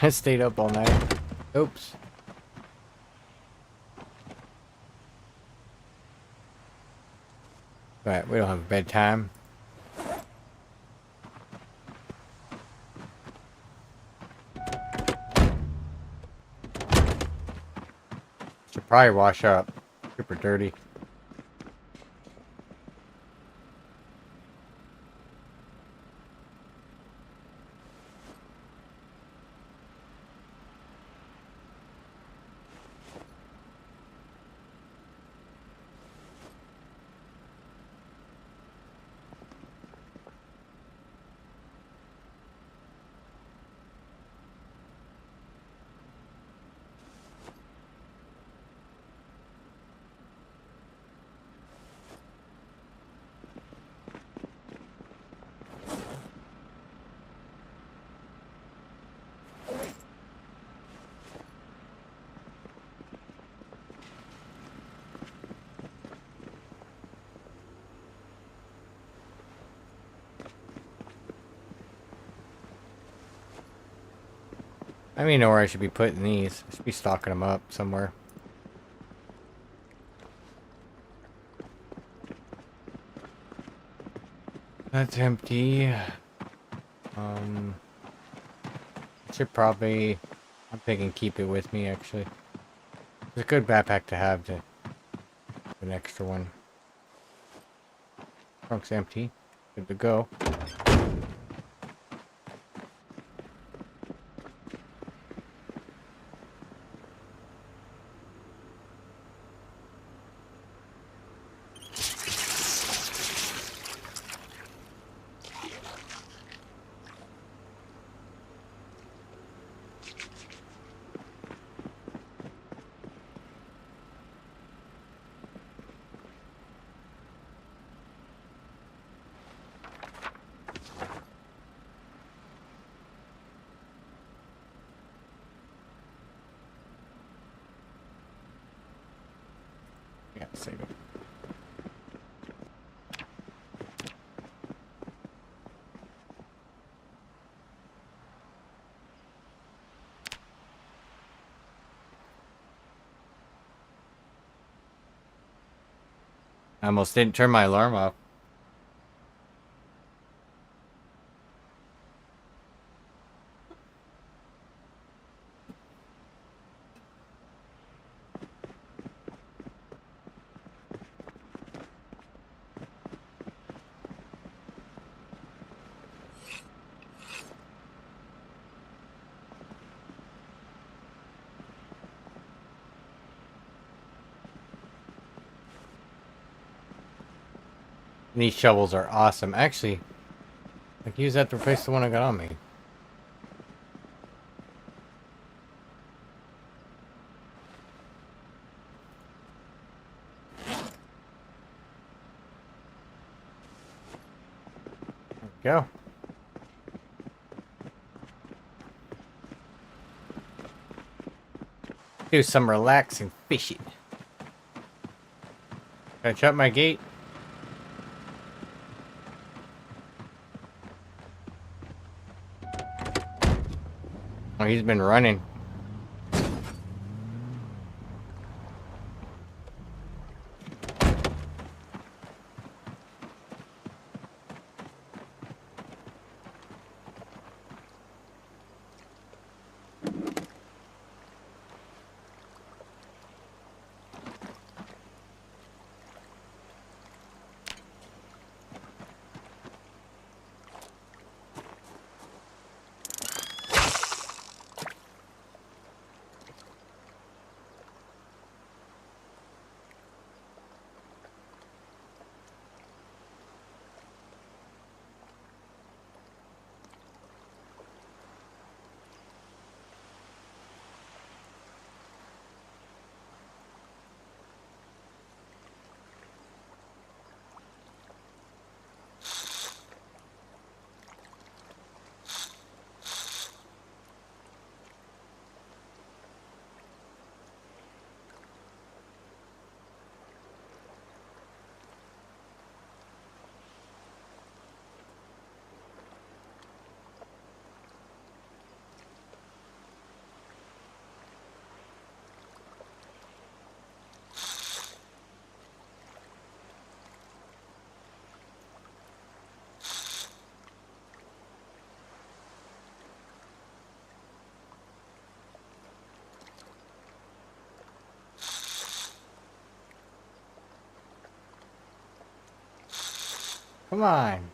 I stayed up all night. Oops. but we don't have bedtime. Should probably wash up. Super dirty. I don't even know where I should be putting these. I should be stocking them up somewhere. That's empty. Should probably... I'm thinking keep it with me, actually. It's a good backpack to have, to an extra one. Trunk's empty. Good to go. Yeah, save it. I almost didn't turn my alarm off. These shovels are awesome. Actually, I can use that to replace the one I got on me. There we go. Do some relaxing fishing. Can I shut my gate? Oh, he's been running. Come on.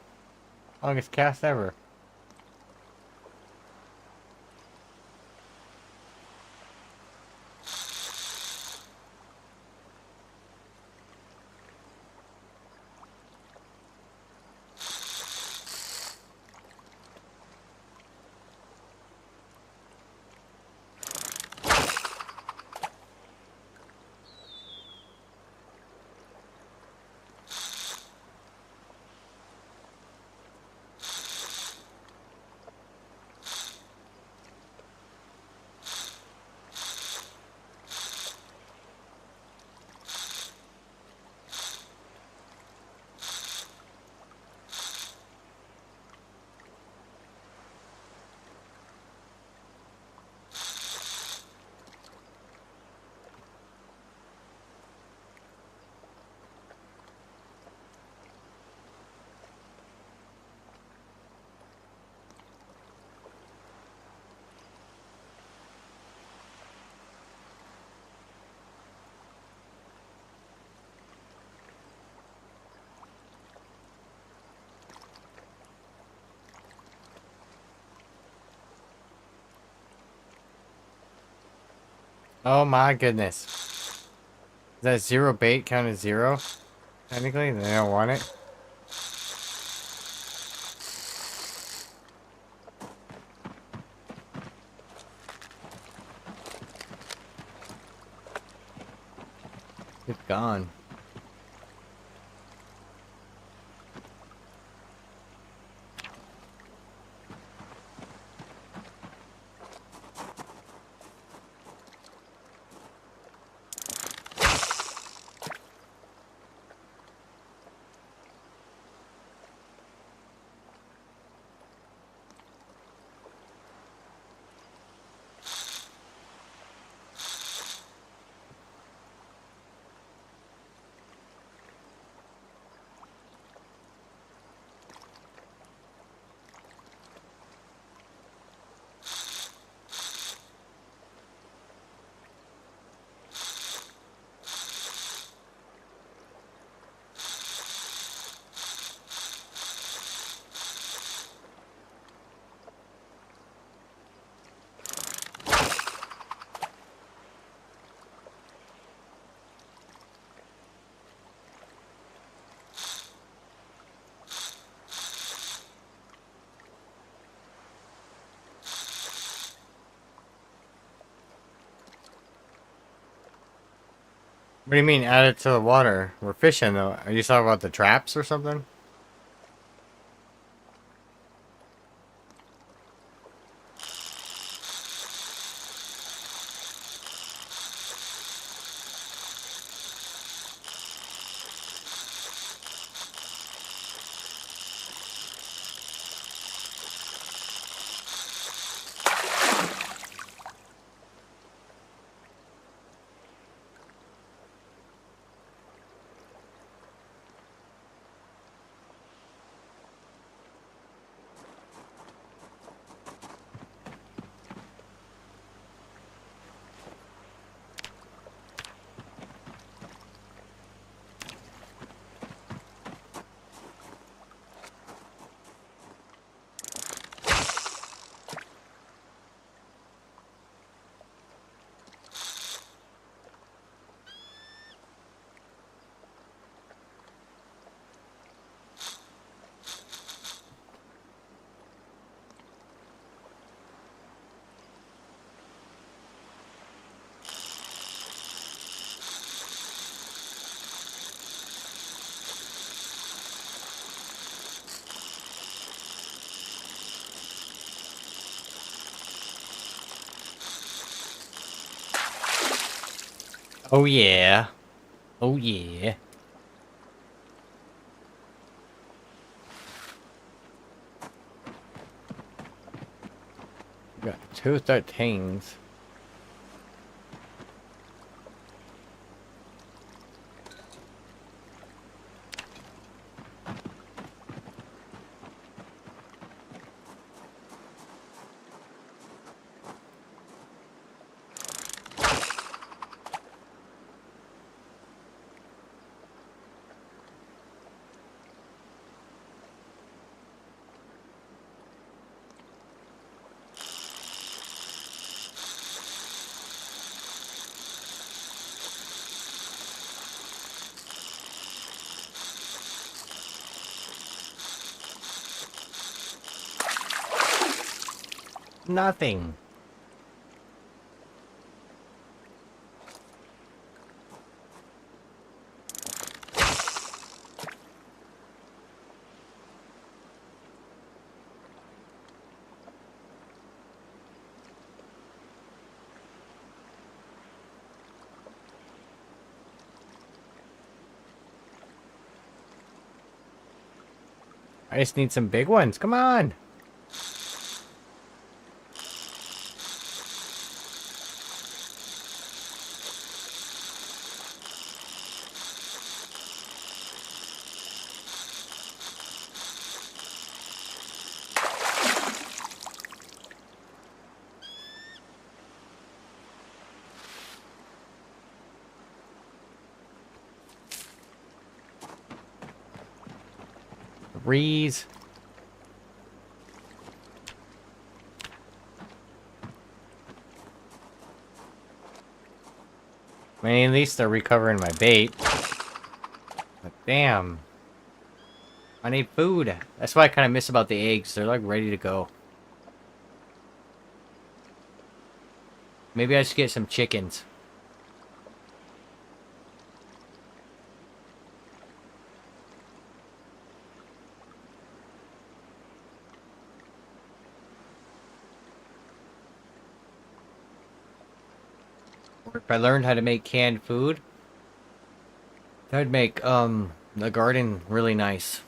Longest cast ever. Oh my goodness. Does that zero bait count as zero? Technically, they don't want it. It's gone. What do you mean add it to the water? We're fishing though. Are you talking about the traps or something? Oh yeah. Oh yeah. We got 213s. Nothing. I just need some big ones. Come on. Breeze. I mean, at least they're recovering my bait. But damn. I need food. That's what I kind of miss about the eggs. They're like ready to go. Maybe I should get some chickens. Or if I learned how to make canned food, that would make the garden really nice.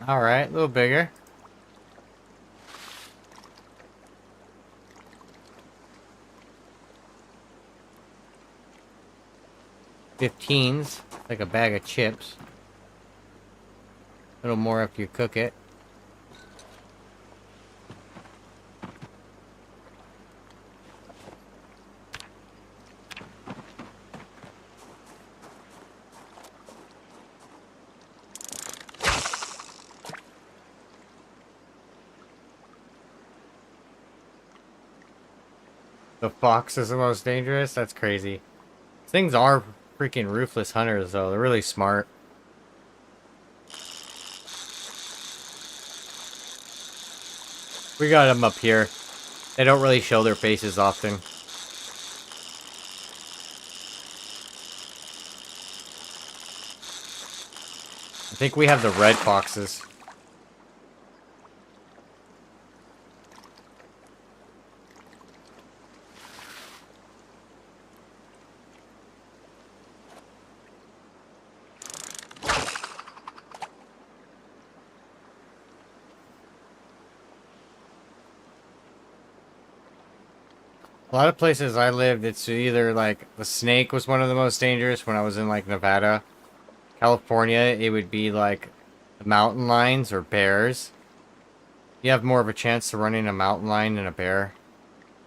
Alright, a little bigger. $15s, like a bag of chips. A little more if you cook it. The fox is the most dangerous? That's crazy. Things are freaking ruthless hunters, though. They're really smart. We got them up here. They don't really show their faces often. I think we have the red foxes. A lot of places I lived, it's either like the snake was one of the most dangerous when I was in like Nevada. California, it would be like mountain lions or bears. You have more of a chance to run in a mountain lion than a bear.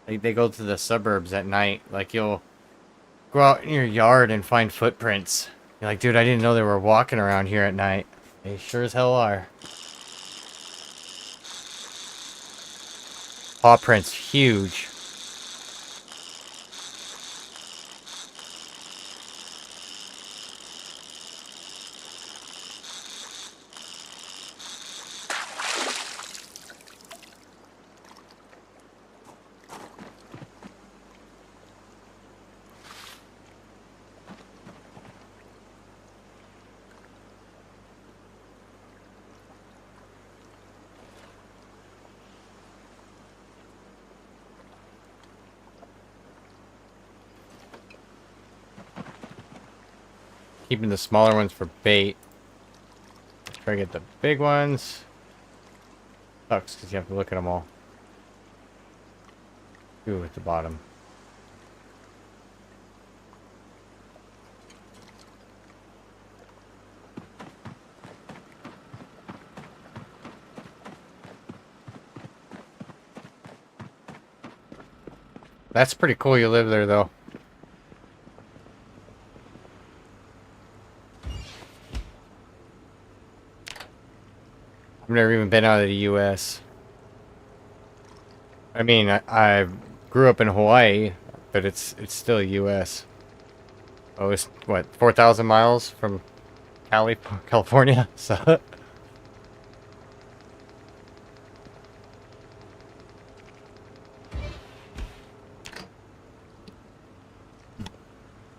They go to the suburbs at night. Like you'll go out in your yard and find footprints. You're like, dude, I didn't know they were walking around here at night. They sure as hell are. Paw prints, huge. keeping the smaller ones for bait. Try to get the big ones. Sucks because you have to look at them all. Ooh, at the bottom. That's pretty cool you live there, though. I've never even been out of the U.S. I mean, I grew up in Hawaii, but it's still U.S. Oh, it's, what, 4,000 miles from California? So...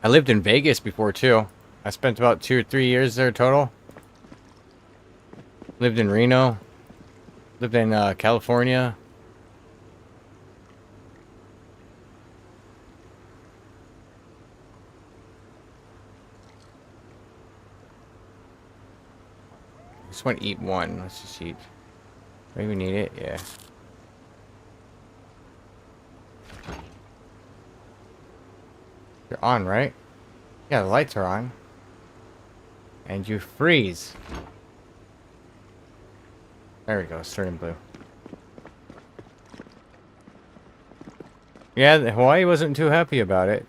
I lived in Vegas before, too. I spent about 2 or 3 years there total. Lived in Reno. Lived in California. Just want to eat one. Let's just eat. Maybe we need it? Yeah. You're on, right? Yeah, the lights are on. And you freeze. There we go, it's turning blue. Yeah, Hawaii wasn't too happy about it.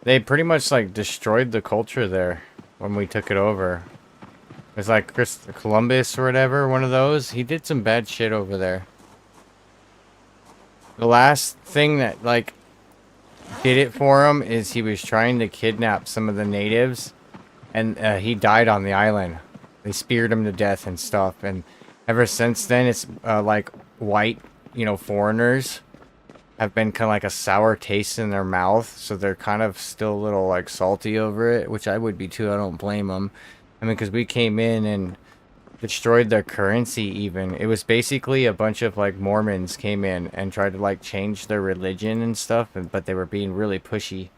They pretty much like destroyed the culture there when we took it over. It was like Columbus or whatever, one of those. He did some bad shit over there. The last thing that like did it for him is he was trying to kidnap some of the natives, and he died on the island. They speared him to death and stuff, and ever since then it's like white, you know, foreigners have been kind of like a sour taste in their mouth, so they're kind of still a little like salty over it, which I would be too. I don't blame them. I mean, because we came in and destroyed their currency even. It was basically a bunch of like Mormons came in and tried to like change their religion and stuff, but they were being really pushy.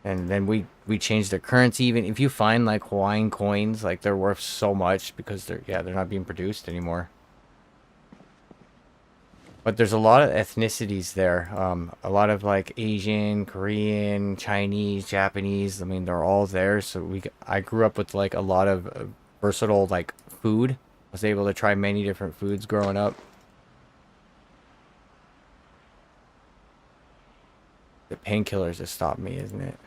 And then we changed their currency. Even if you find like Hawaiian coins, like they're worth so much because they're not being produced anymore. But there's a lot of ethnicities there. A lot of like Asian, Korean, Chinese, Japanese. I mean, they're all there. So I grew up with like a lot of versatile like food. I was able to try many different foods growing up. The painkillers have stopped me, isn't it?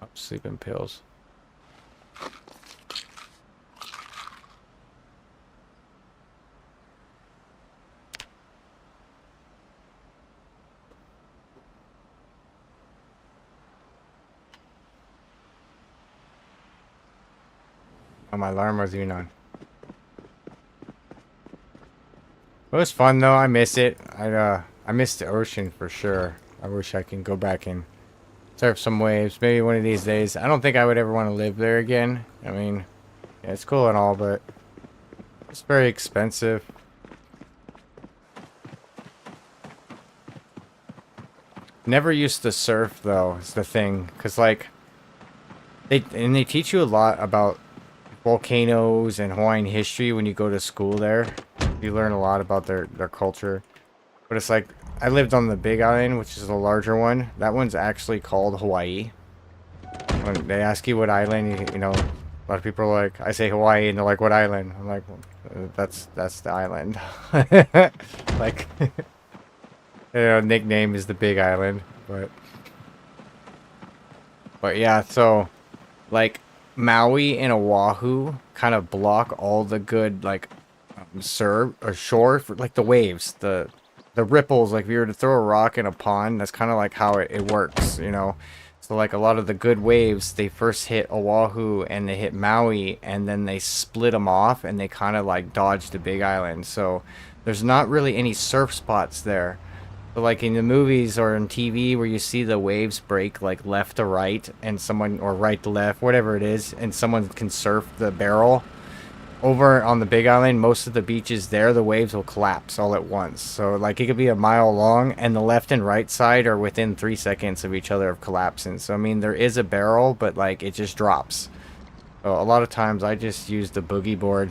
Oh, sleeping pills. Oh, my alarm wasn't even on. It was fun though. I miss it. I miss the ocean for sure. I wish I can go back and surf some waves. Maybe one of these days. I don't think I would ever want to live there again. I mean, yeah, it's cool and all, but it's very expensive. Never used to surf though, is the thing, cause like they teach you a lot about volcanoes and Hawaiian history when you go to school there. You learn a lot about their culture. But it's like, I lived on the Big Island, which is the larger one. That one's actually called Hawaii. When they ask you what island, you know, a lot of people are like, I say Hawaii, and they're like, what island? I'm like, well, that's the island. Like, you know, nickname is the Big Island, but yeah, so, like, Maui and Oahu kind of block all the good, like, shore for, like, the waves, the ripples. Like if you were to throw a rock in a pond, that's kind of like how it works, you know. So like a lot of the good waves, they first hit Oahu and they hit Maui, and then they split them off and they kind of like dodge the Big Island. So there's not really any surf spots there. But like in the movies or on TV where you see the waves break like left to right and someone, or right to left, whatever it is, and someone can surf the barrel. Over on the Big Island, most of the beaches there, the waves will collapse all at once. So like it could be a mile long and the left and right side are within 3 seconds of each other of collapsing. So I mean there is a barrel, but like it just drops. So a lot of times I just use the boogie board.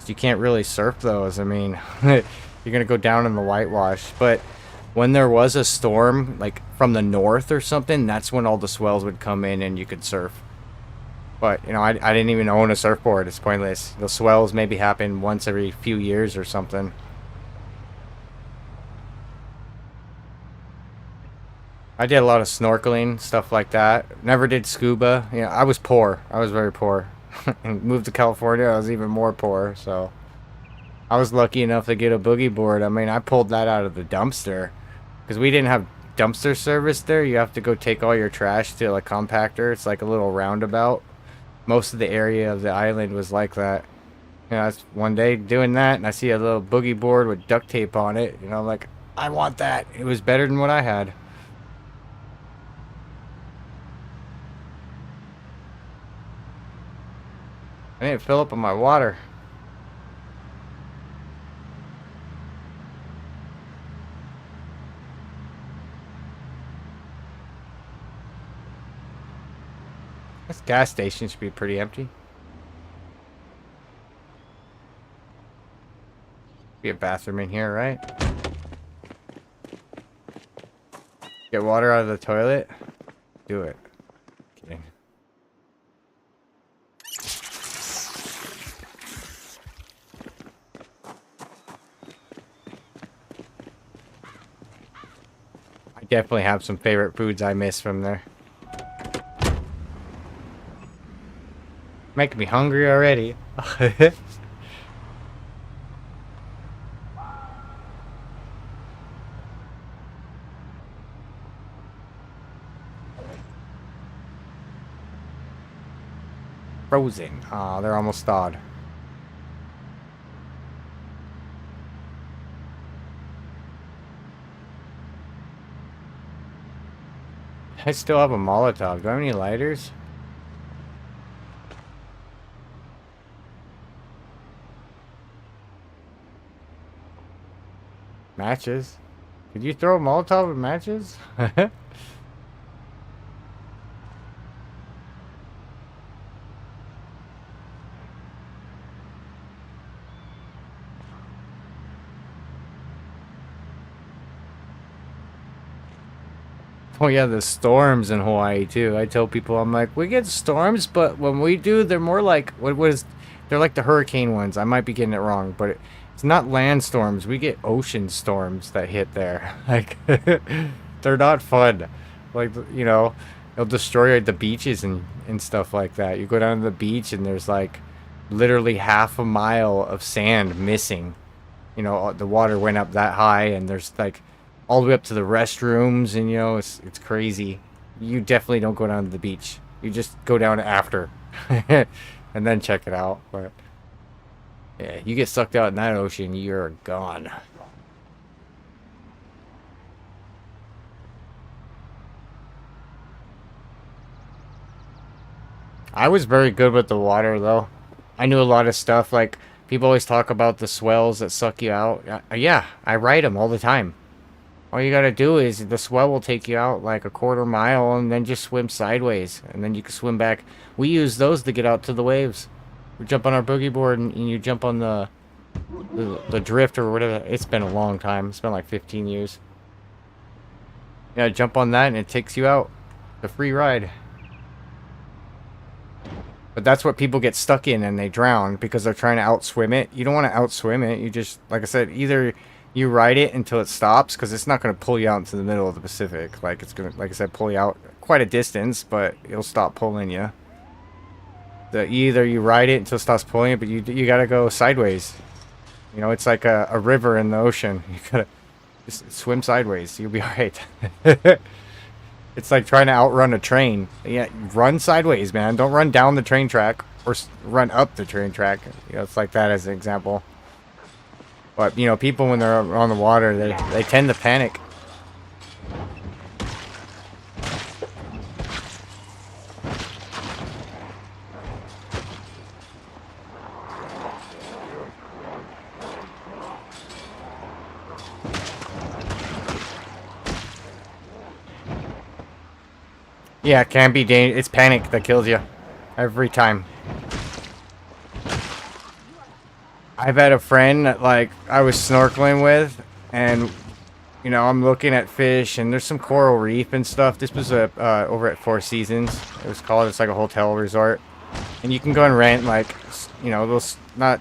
You can't really surf those. I mean, you're gonna go down in the whitewash. But when there was a storm, like from the north or something, that's when all the swells would come in and you could surf. But, you know, I didn't even own a surfboard. It's pointless. The swells maybe happen once every few years or something. I did a lot of snorkeling, stuff like that. Never did scuba. You know, I was poor. I was very poor. And moved to California, I was even more poor, so I was lucky enough to get a boogie board. I mean, I pulled that out of the dumpster because we didn't have dumpster service there. You have to go take all your trash to a compactor. It's like a little roundabout. Most of the area of the island was like that. You know, I was one day doing that, and I see a little boogie board with duct tape on it. You know, I'm like, I want that. It was better than what I had. I didn't fill up on my water. This gas station should be pretty empty. Be a bathroom in here, right? Get water out of the toilet? Do it. Kidding. I definitely have some favorite foods I miss from there. Making me hungry already. Frozen. Aw, they're almost thawed. I still have a Molotov. Do I have any lighters? Matches? Could you throw a Molotov with matches? Oh yeah, the storms in Hawaii too. I tell people, I'm like, we get storms, but when we do, they're more like, they're like the hurricane ones. I might be getting it wrong, but it's not land storms. We get ocean storms that hit there. Like, they're not fun. Like, you know, they'll destroy the beaches and stuff like that. You go down to the beach and there's like literally half a mile of sand missing. You know, the water went up that high and there's like all the way up to the restrooms, and you know, it's crazy. You definitely don't go down to the beach. You just go down after and then check it out. But yeah, you get sucked out in that ocean, you're gone. I was very good with the water though. I knew a lot of stuff. Like, people always talk about the swells that suck you out. Yeah, I ride them all the time. All you gotta do is the swell will take you out like a quarter mile and then just swim sideways. And then you can swim back. We use those to get out to the waves. We jump on our boogie board and you jump on the drift or whatever. It's been a long time. It's been like 15 years. Yeah, jump on that and it takes you out. The free ride. But that's what people get stuck in and they drown because they're trying to outswim it. You don't want to outswim it. You just, like I said, either you ride it until it stops, because it's not going to pull you out into the middle of the Pacific. Like, it's going to, like I said, pull you out quite a distance, but it'll stop pulling you. Either you ride it until it stops pulling you, but you got to go sideways. You know, it's like a river in the ocean. You got to just swim sideways. You'll be all right. It's like trying to outrun a train. Yeah, run sideways, man. Don't run down the train track or run up the train track. You know, it's like that as an example. But, you know, people when they're on the water, they tend to panic. Yeah, it can be dangerous. It's panic that kills you. Every time. I've had a friend that, like, I was snorkeling with, and, you know, I'm looking at fish, and there's some coral reef and stuff. This was over at Four Seasons. It was called, it's like a hotel resort. And you can go and rent, like, you know, those, not,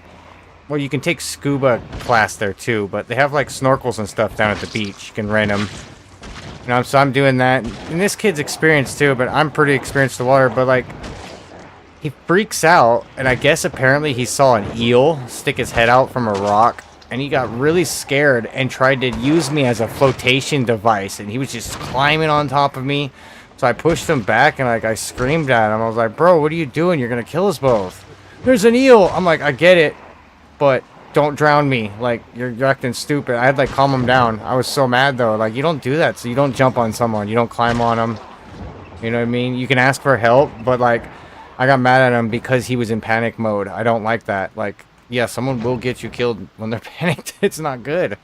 well, you can take scuba class there, too, but they have, like, snorkels and stuff down at the beach. You can rent them. You know, so I'm doing that. And this kid's experienced, too, but I'm pretty experienced in the water, but, like, he freaks out, and I guess apparently he saw an eel stick his head out from a rock, and he got really scared and tried to use me as a flotation device, and he was just climbing on top of me. So I pushed him back, and like I screamed at him. I was like, bro, what are you doing? You're gonna kill us both. There's an eel. I'm like, I get it, but don't drown me. Like, you're acting stupid. I had like calm him down. I was so mad though. Like, you don't do that. So you don't jump on someone. You don't climb on them. You know what I mean? You can ask for help, but like, I got mad at him because he was in panic mode. I don't like that. Like, yeah, someone will get you killed when they're panicked. It's not good,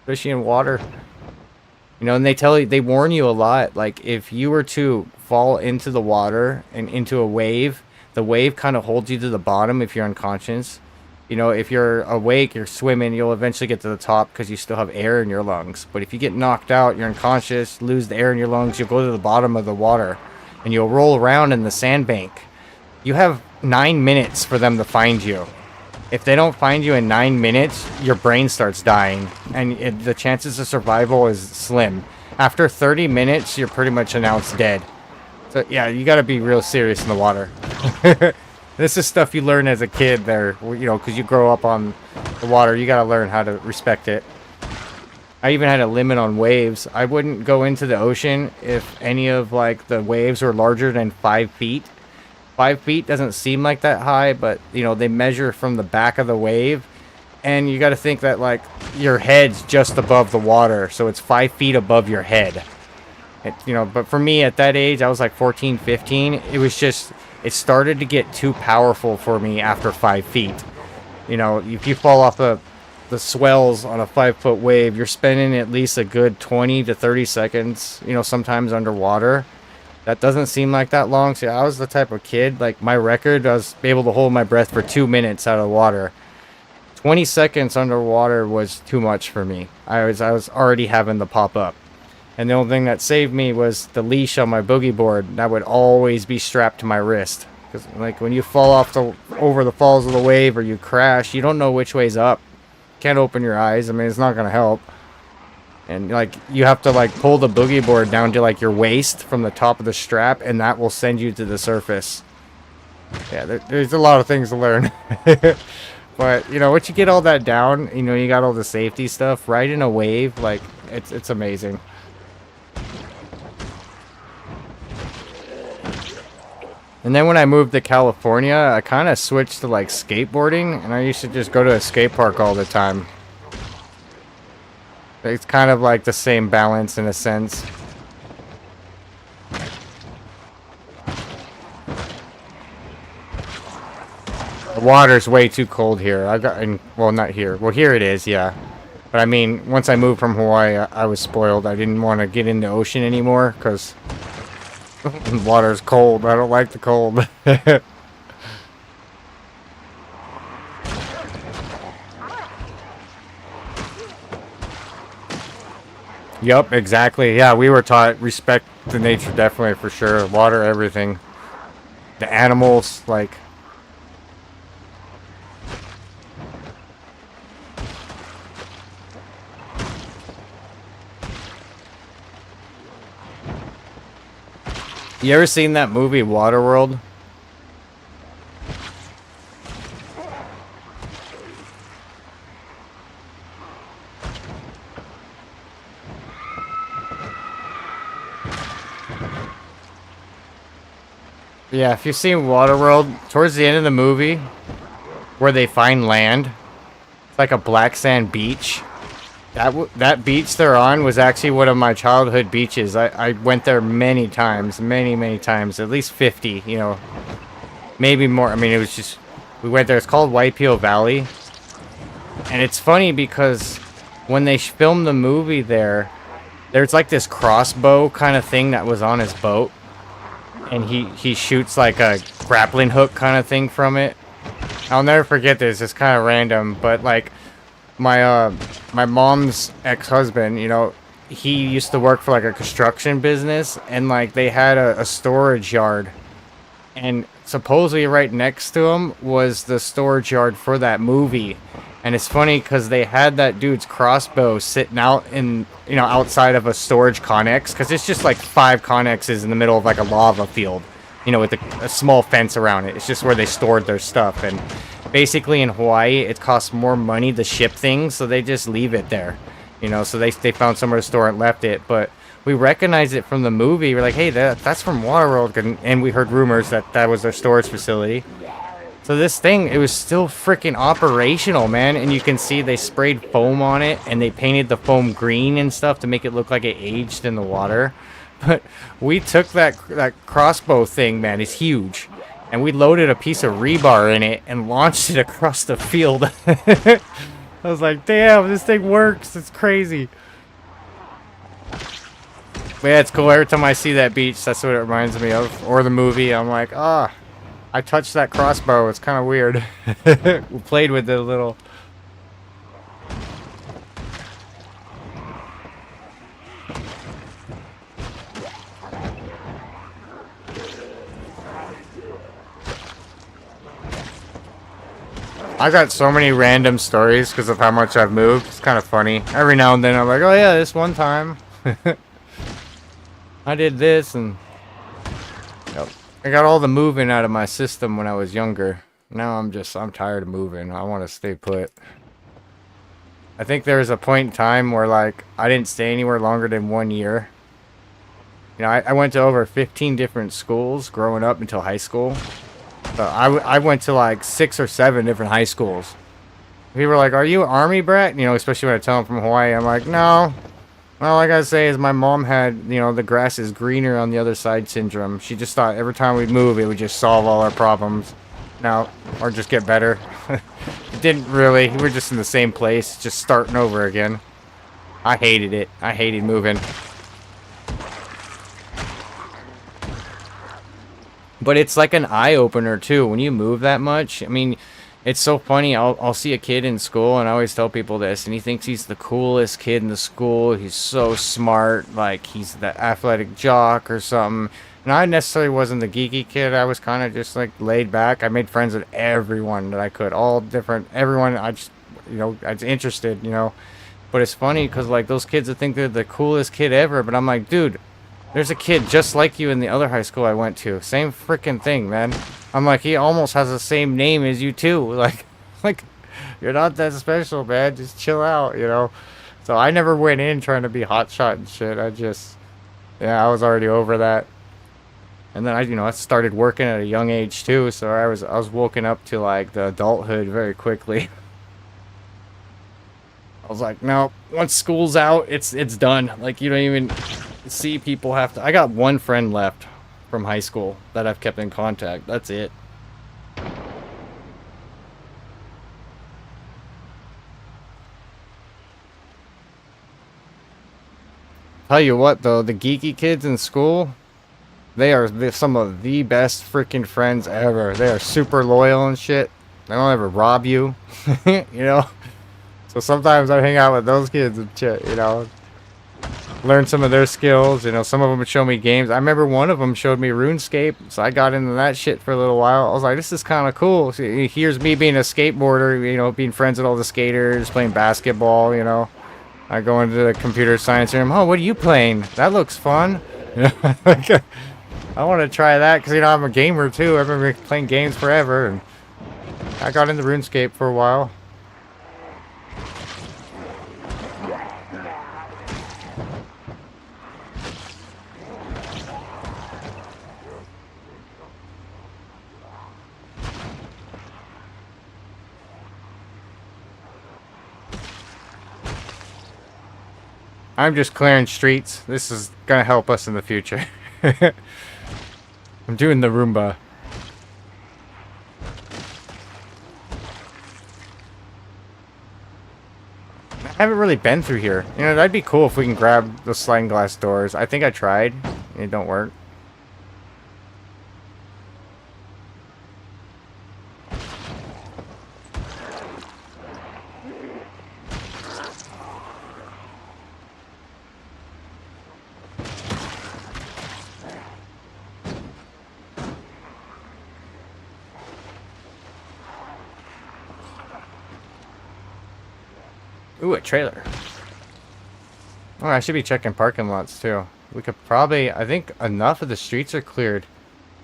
especially in water. You know, and they warn you a lot. Like, if you were to fall into the water and into a wave, the wave kind of holds you to the bottom if you're unconscious. You know, if you're awake, you're swimming, you'll eventually get to the top because you still have air in your lungs. But if you get knocked out, you're unconscious, lose the air in your lungs, you'll go to the bottom of the water and you'll roll around in the sandbank. You have 9 minutes for them to find you. If they don't find you in 9 minutes, your brain starts dying, and the chances of survival is slim. After 30 minutes, you're pretty much announced dead. So yeah, you gotta be real serious in the water. This is stuff you learn as a kid there, you know, because you grow up on the water. You gotta learn how to respect it. I even had a limit on waves. I wouldn't go into the ocean if any of, like, the waves were larger than 5 feet. 5 feet doesn't seem like that high, but, you know, they measure from the back of the wave, and you got to think that, like, your head's just above the water, so it's 5 feet above your head. You know, but for me at that age, I was like 14, 15, it was just, it started to get too powerful for me after 5 feet. You know, if you fall off the swells on a 5-foot wave, you're spending at least a good 20 to 30 seconds, you know, sometimes underwater. That doesn't seem like that long. See, I was the type of kid, like, my record, I was able to hold my breath for 2 minutes out of the water. 20 seconds underwater was too much for me. I was already having to pop up. And the only thing that saved me was the leash on my boogie board. That would always be strapped to my wrist. Because, like, when you fall off over the falls of the wave or you crash, you don't know which way's up. Can't open your eyes. I mean, it's not going to help. And, like, you have to, like, pull the boogie board down to, like, your waist from the top of the strap, and that will send you to the surface. Yeah, there's a lot of things to learn. But, you know, once you get all that down, you know, you got all the safety stuff, riding a wave, like, it's amazing. And then when I moved to California, I kind of switched to, like, skateboarding, and I used to just go to a skate park all the time. It's kind of like the same balance in a sense. The water's way too cold here. Well, not here. Well, here it is, yeah. But I mean, once I moved from Hawaii, I was spoiled. I didn't want to get in the ocean anymore because the water's cold. I don't like the cold. Yup, exactly. Yeah, we were taught respect the nature, definitely, for sure. Water, everything. The animals, like... You ever seen that movie, Waterworld? Yeah, if you've seen Waterworld, towards the end of the movie, where they find land, it's like a black sand beach. That beach they're on was actually one of my childhood beaches. I went there many times, many times, at least 50, you know, maybe more. I mean, it was just, we went there. It's called Waipio Valley. And it's funny because when they filmed the movie there's like this crossbow kind of thing that was on his boat. and he shoots like a grappling hook kind of thing from it. I'll never forget this. It's kind of random, but like my mom's ex-husband, you know, he used to work for like a construction business, and like they had a storage yard, and supposedly right next to him was the storage yard for that movie. And it's funny because they had that dude's crossbow sitting out in, you know, outside of a storage connex, because it's just like 5 connexes in the middle of like a lava field, you know, with a small fence around it. It's just where they stored their stuff. And basically in Hawaii, it costs more money to ship things, so they just leave it there, you know. So they found somewhere to store it and left it. But we recognized it from the movie. We're like, hey, that's from Waterworld, and we heard rumors that that was their storage facility. So this thing, it was still freaking operational, man. And you can see they sprayed foam on it, and they painted the foam green and stuff to make it look like it aged in the water. But we took that crossbow thing, man. It's huge. And we loaded a piece of rebar in it and launched it across the field. I was like, damn, this thing works. It's crazy. But yeah, it's cool. Every time I see that beach, that's what it reminds me of. Or the movie. I'm like, ah. I touched that crossbow. It's kind of weird. We played with it a little. I got so many random stories because of how much I've moved. It's kind of funny. Every now and then I'm like, oh yeah, this one time I did this, and yep. I got all the moving out of my system when I was younger. Now I'm tired of moving. I want to stay put. I think there was a point in time where like I didn't stay anywhere longer than 1 year. You know, I went to over 15 different schools growing up until high school. So I went to like 6 or 7 different high schools. People were like, are you an Army brat? You know, especially when I tell them from Hawaii. I'm like, no. All I gotta say is my mom had, you know, the grass is greener on the other side syndrome. She just thought every time we'd move, it would just solve all our problems. Now, or just get better. It didn't really. We were just in the same place, just starting over again. I hated it. I hated moving. But it's like an eye-opener, too, when you move that much. I mean, it's so funny. I'll see a kid in school, and I always tell people this, and he thinks he's the coolest kid in the school. He's so smart, like he's the athletic jock or something. And I necessarily wasn't the geeky kid. I was kind of just like laid back. I made friends with everyone that I could, all different, everyone. I just, you know, I was interested, you know. But it's funny because like those kids that think they're the coolest kid ever, but I'm like, dude, there's a kid just like you in the other high school I went to. Same freaking thing, man. I'm like, he almost has the same name as you too. Like, you're not that special, man. Just chill out, you know. So I never went in trying to be hotshot and shit. I was already over that. And then I started working at a young age too. So I was woken up to like the adulthood very quickly. I was like, no, once school's out, it's done. Like, you don't even see people have to. I got one friend left from high school that I've kept in contact. That's it. Tell you what though, the geeky kids in school, they are some of the best freaking friends ever. They are super loyal and shit. They don't ever rob you. You know? So sometimes I hang out with those kids and shit, you know. Learn some of their skills, you know. Some of them would show me games. I remember one of them showed me RuneScape, so I got into that shit for a little while. I was like, this is kind of cool. So here's me being a skateboarder, you know, being friends with all the skaters, playing basketball, you know. I go into the computer science room. Oh, what are you playing? That looks fun. I want to try that because, you know, I'm a gamer too. I've been playing games forever, and I got into RuneScape for a while. I'm just clearing streets. This is gonna help us in the future. I'm doing the Roomba. I haven't really been through here. You know, that'd be cool if we can grab the sliding glass doors. I think I tried. It don't work. Ooh, a trailer. Oh, I should be checking parking lots too. We could probably, I think enough of the streets are cleared.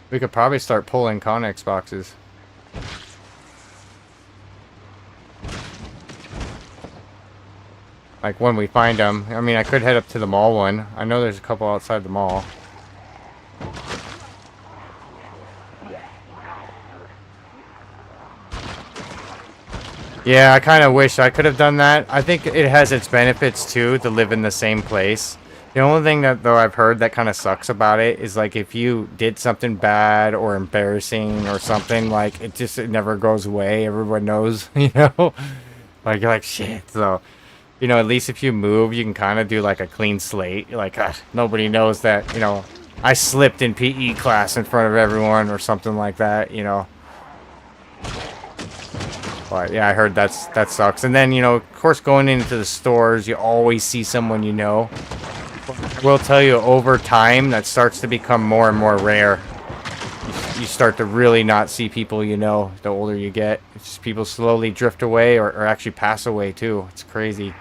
We could probably start pulling Connex boxes. Like when we find them. I mean, I could head up to the mall one. I know there's a couple outside the mall. Yeah, I kind of wish I could have done that. I think it has its benefits too to live in the same place. The only thing that though I've heard that kind of sucks about it is like if you did something bad or embarrassing or something, like it never goes away. Everyone knows, you know? Like you're like shit. So, you know, at least if you move, you can kind of do like a clean slate. You're like, nobody knows that, you know, I slipped in PE class in front of everyone or something like that, you know. But yeah, I heard that sucks. And then, you know, of course, going into the stores, you always see someone you know. I will tell you, over time, that starts to become more and more rare. You start to really not see people you know the older you get. It's just people slowly drift away or actually pass away, too. It's crazy.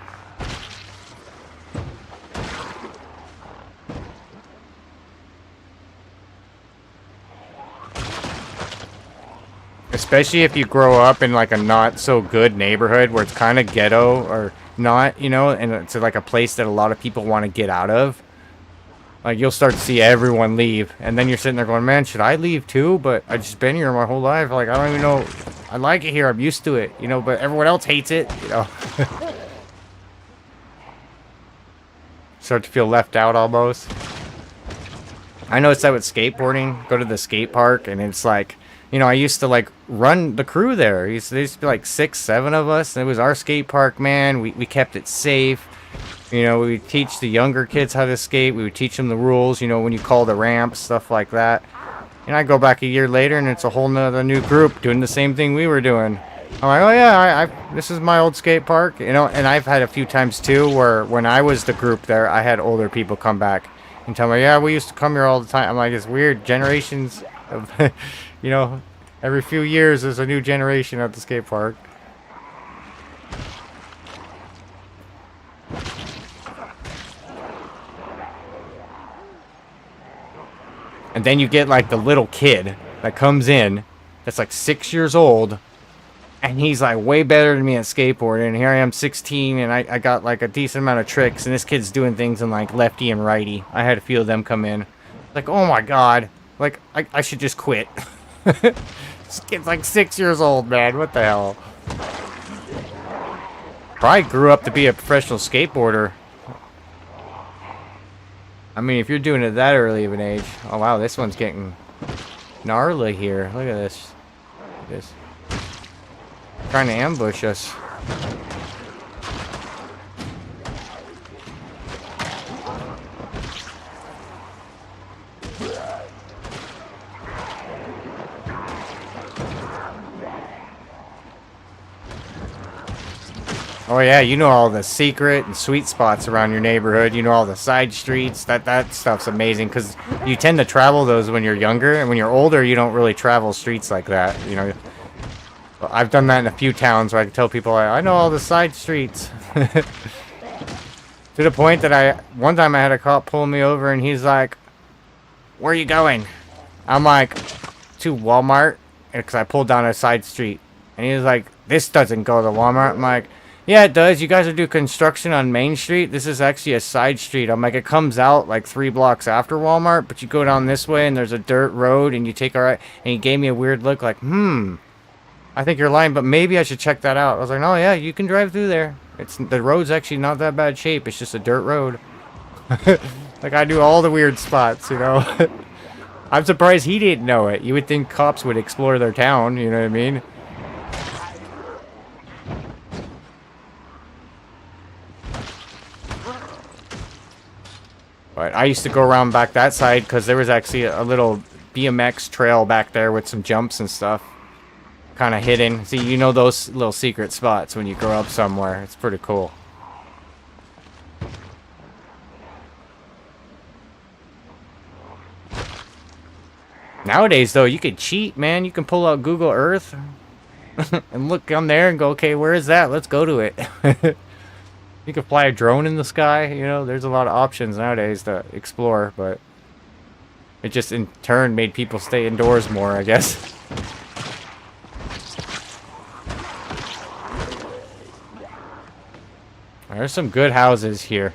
Especially if you grow up in like a not so good neighborhood where it's kind of ghetto or not, you know, and it's like a place that a lot of people want to get out of. Like you'll start to see everyone leave, and then you're sitting there going, man, should I leave too? But I've just been here my whole life. Like I don't even know. I like it here. I'm used to it, you know, but everyone else hates it, you know. Start to feel left out almost. I noticed that with skateboarding. Go to the skate park, and it's like, you know, I used to like run the crew there. There used to be like 6, 7 of us. And it was our skate park, man. We kept it safe. You know, we would teach the younger kids how to skate. We would teach them the rules, you know, when you call the ramps, stuff like that. And I go back a year later, and it's a whole nother new group doing the same thing we were doing. I'm like, oh yeah, this is my old skate park, you know. And I've had a few times too where when I was the group there, I had older people come back and tell me, yeah, we used to come here all the time. I'm like, it's weird. Generations of, you know, every few years there's a new generation at the skate park. And then you get like the little kid that comes in that's like 6 years old, and he's like way better than me at skateboarding. And here I am 16, and I got like a decent amount of tricks, and this kid's doing things in like lefty and righty. I had a few of them come in. Like, oh my god. Like, I should just quit. This kid's like 6 years old, man. What the hell? Probably grew up to be a professional skateboarder. I mean, if you're doing it that early of an age. Oh, wow, this one's getting gnarly here. Look at this. Look at this. Trying to ambush us. Oh yeah, you know all the secret and sweet spots around your neighborhood. You know all the side streets. That stuff's amazing because you tend to travel those when you're younger, and when you're older, you don't really travel streets like that. You know, I've done that in a few towns where I can tell people I know all the side streets. To the point that one time I had a cop pull me over, and he's like, "Where are you going?" I'm like, "To Walmart," because I pulled down a side street, and he was like, "This doesn't go to Walmart." I'm like, yeah, it does. You guys are doing construction on Main Street. This is actually a side street. I'm like, it comes out like 3 blocks after Walmart, but you go down this way and there's a dirt road and you take a right. And he gave me a weird look like, I think you're lying, but maybe I should check that out. I was like, oh yeah, you can drive through there. The road's actually not that bad shape. It's just a dirt road. Like I do all the weird spots, you know. I'm surprised he didn't know it. You would think cops would explore their town, you know what I mean? But I used to go around back that side because there was actually a little BMX trail back there with some jumps and stuff. Kind of hidden. See, you know those little secret spots when you grow up somewhere. It's pretty cool. Nowadays, though, you could cheat, man. You can pull out Google Earth and look on there and go, okay, where is that? Let's go to it. You could fly a drone in the sky, you know, there's a lot of options nowadays to explore, but it just in turn made people stay indoors more, I guess. There's some good houses here.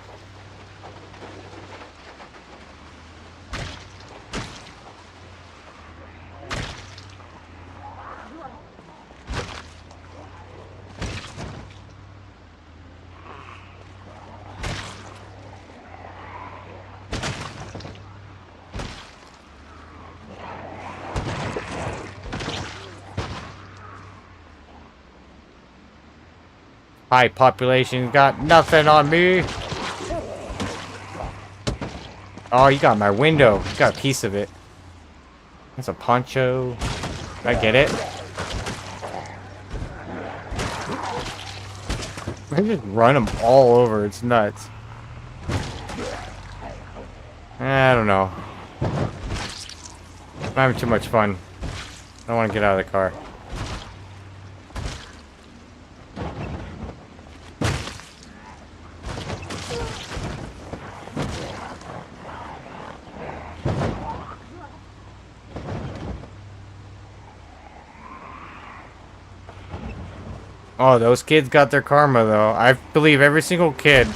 High population got nothing on me. Oh, you got my window. You got a piece of it. That's a poncho. Did I get it? I just run them all over. It's nuts. I don't know. I'm having too much fun. I don't want to get out of the car. Oh, those kids got their karma, though. I believe every single kid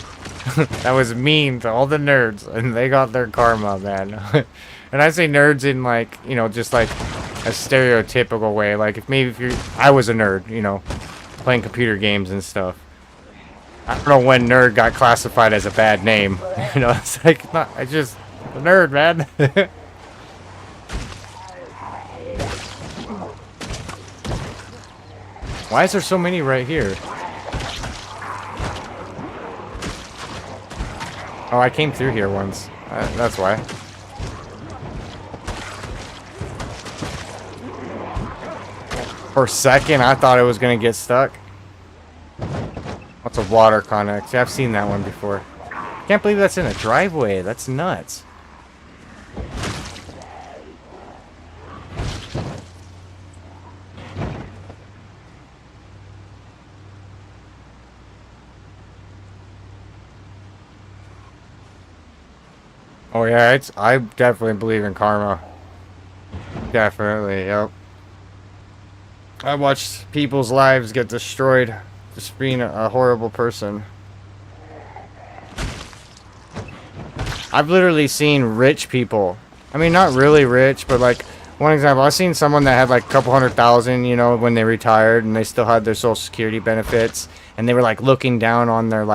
that was mean to all the nerds, and they got their karma, man. And I say nerds in, like, you know, just like a stereotypical way. Like, I was a nerd, you know, playing computer games and stuff. I don't know when nerd got classified as a bad name. You know, it's like, not, I just, a nerd, man. Why is there so many right here? Oh, I came through here once. That's why. For a second, I thought it was gonna get stuck. What's a water connect? Yeah, I've seen that one before. Can't believe that's in a driveway. That's nuts. Oh yeah, I definitely believe in karma. Definitely, yep. I watched people's lives get destroyed just being a horrible person. I've literally seen rich people. I mean, not really rich, but like, one example, I've seen someone that had like a couple $100,000, you know, when they retired and they still had their Social Security benefits, and they were like looking down on their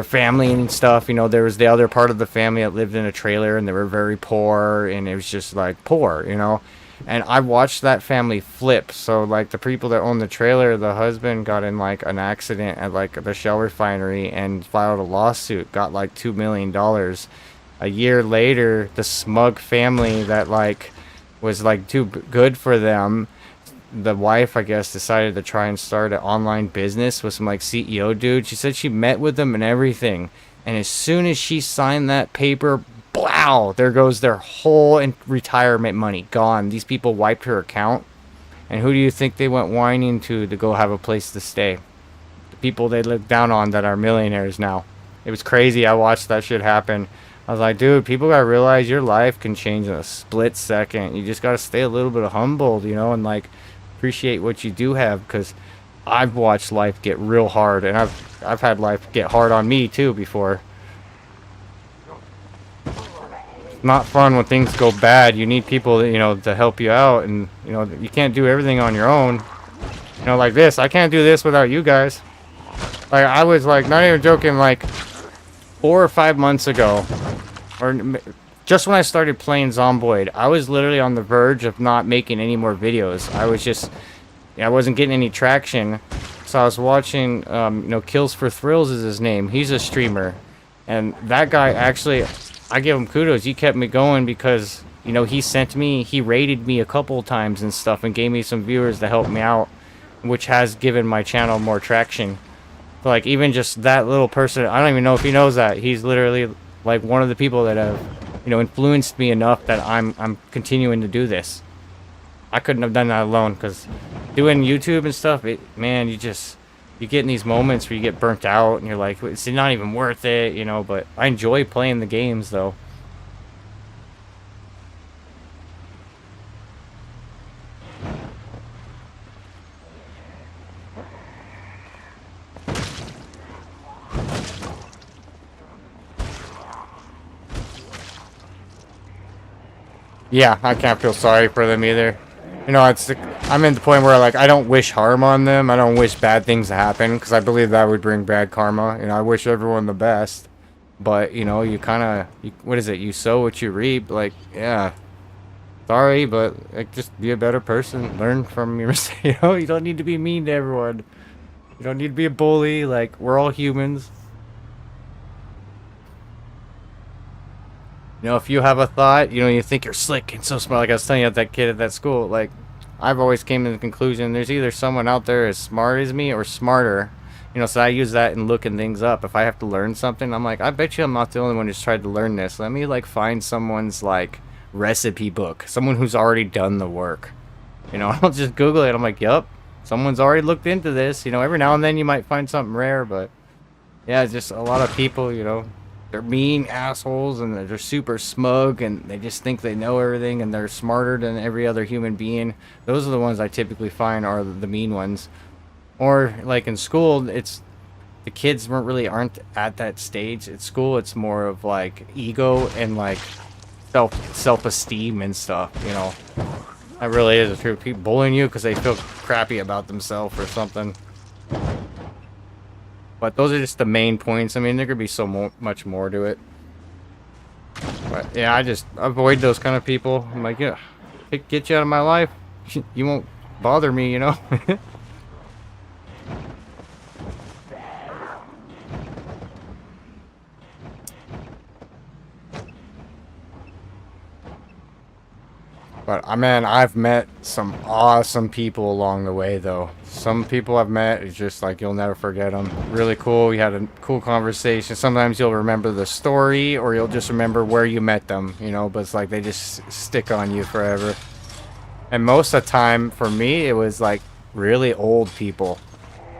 family and stuff. You know, there was the other part of the family that lived in a trailer, and they were very poor, and it was just like poor, you know. And I watched that family flip. So like the people that owned the trailer, the husband got in like an accident at like the Shell refinery and filed a lawsuit, got like $2 million. A year later, the smug family that like was like too good for them, the wife, I guess, decided to try and start an online business with some like CEO dude. She said she met with them and everything, and as soon as she signed that paper, wow, there goes their whole retirement money gone. These people wiped her account, and who do you think they went whining to go have a place to stay? The people they look down on that are millionaires now. It was crazy. I watched that shit happen. I was like, dude, people gotta realize your life can change in a split second. You just gotta stay a little bit humbled, you know, and like appreciate what you do have, because I've watched life get real hard, and I've had life get hard on me too before. It's not fun when things go bad. You need people, you know, to help you out, and you know, you can't do everything on your own. You know, like this, I can't do this without you guys. Like, I was like, not even joking, like 4 or 5 months ago, or just when I started playing Zomboid, I was literally on the verge of not making any more videos. I was just, I wasn't getting any traction. So I was watching, you know, Kills for Thrills is his name. He's a streamer. And that guy actually, I give him kudos. He kept me going because, you know, he rated me a couple times and stuff and gave me some viewers to help me out, which has given my channel more traction. But like, even just that little person, I don't even know if he knows that. He's literally like one of the people that have, you know, influenced me enough that I'm continuing to do this. I couldn't have done that alone, because doing YouTube and stuff, man, you you get in these moments where you get burnt out and you're like, it's not even worth it, you know. But I enjoy playing the games though. Yeah, I can't feel sorry for them either. You know, I'm in the point where like I don't wish harm on them. I don't wish bad things to happen because I believe that would bring bad karma. You know, I wish everyone the best, but you know, you kind of what is it? You sow what you reap. Like, yeah, sorry, but like just be a better person. Learn from your mistakes. You know, you don't need to be mean to everyone. You don't need to be a bully. Like, we're all humans. You know, if you have a thought, you know, you think you're slick and so smart, like I was telling you about that kid at that school, like, I've always came to the conclusion there's either someone out there as smart as me or smarter. You know, so I use that in looking things up. If I have to learn something, I'm like, I bet you I'm not the only one who's tried to learn this. Let me, like, find someone's, like, recipe book. Someone who's already done the work. You know, I'll just Google it. I'm like, yup, someone's already looked into this. You know, every now and then you might find something rare, but, yeah, just a lot of people, you know, they're mean assholes and they're super smug and they just think they know everything and they're smarter than every other human being. Those are the ones I typically find are the mean ones. Or like in school, it's the kids aren't at that stage. At school, it's more of like ego and like self-esteem and stuff, you know. That really is true. People bullying you because they feel crappy about themselves or something. But those are just the main points. I mean, there could be much more to it. But yeah, I just avoid those kind of people. I'm like, yeah, get you out of my life. You won't bother me, you know? But, man, I've met some awesome people along the way, though. Some people I've met, it's just like, you'll never forget them. Really cool. We had a cool conversation. Sometimes you'll remember the story, or you'll just remember where you met them, you know, but it's like they just stick on you forever. And most of the time, for me, it was like really old people.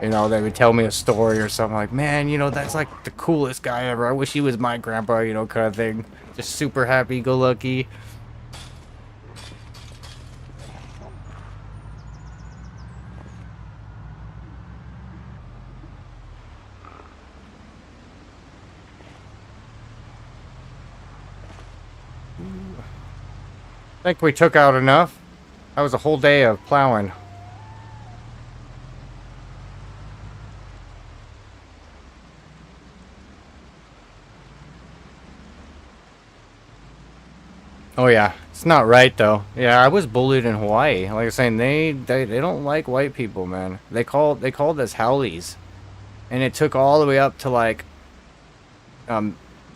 You know, they would tell me a story or something like, man, you know, that's like the coolest guy ever. I wish he was my grandpa, you know, kind of thing. Just super happy-go-lucky. I think we took out enough. That was a whole day of plowing. Oh yeah, it's not right though. Yeah, I was bullied in Hawaii. Like I was saying, they don't like white people, man. They called us howlies, and it took all the way up to like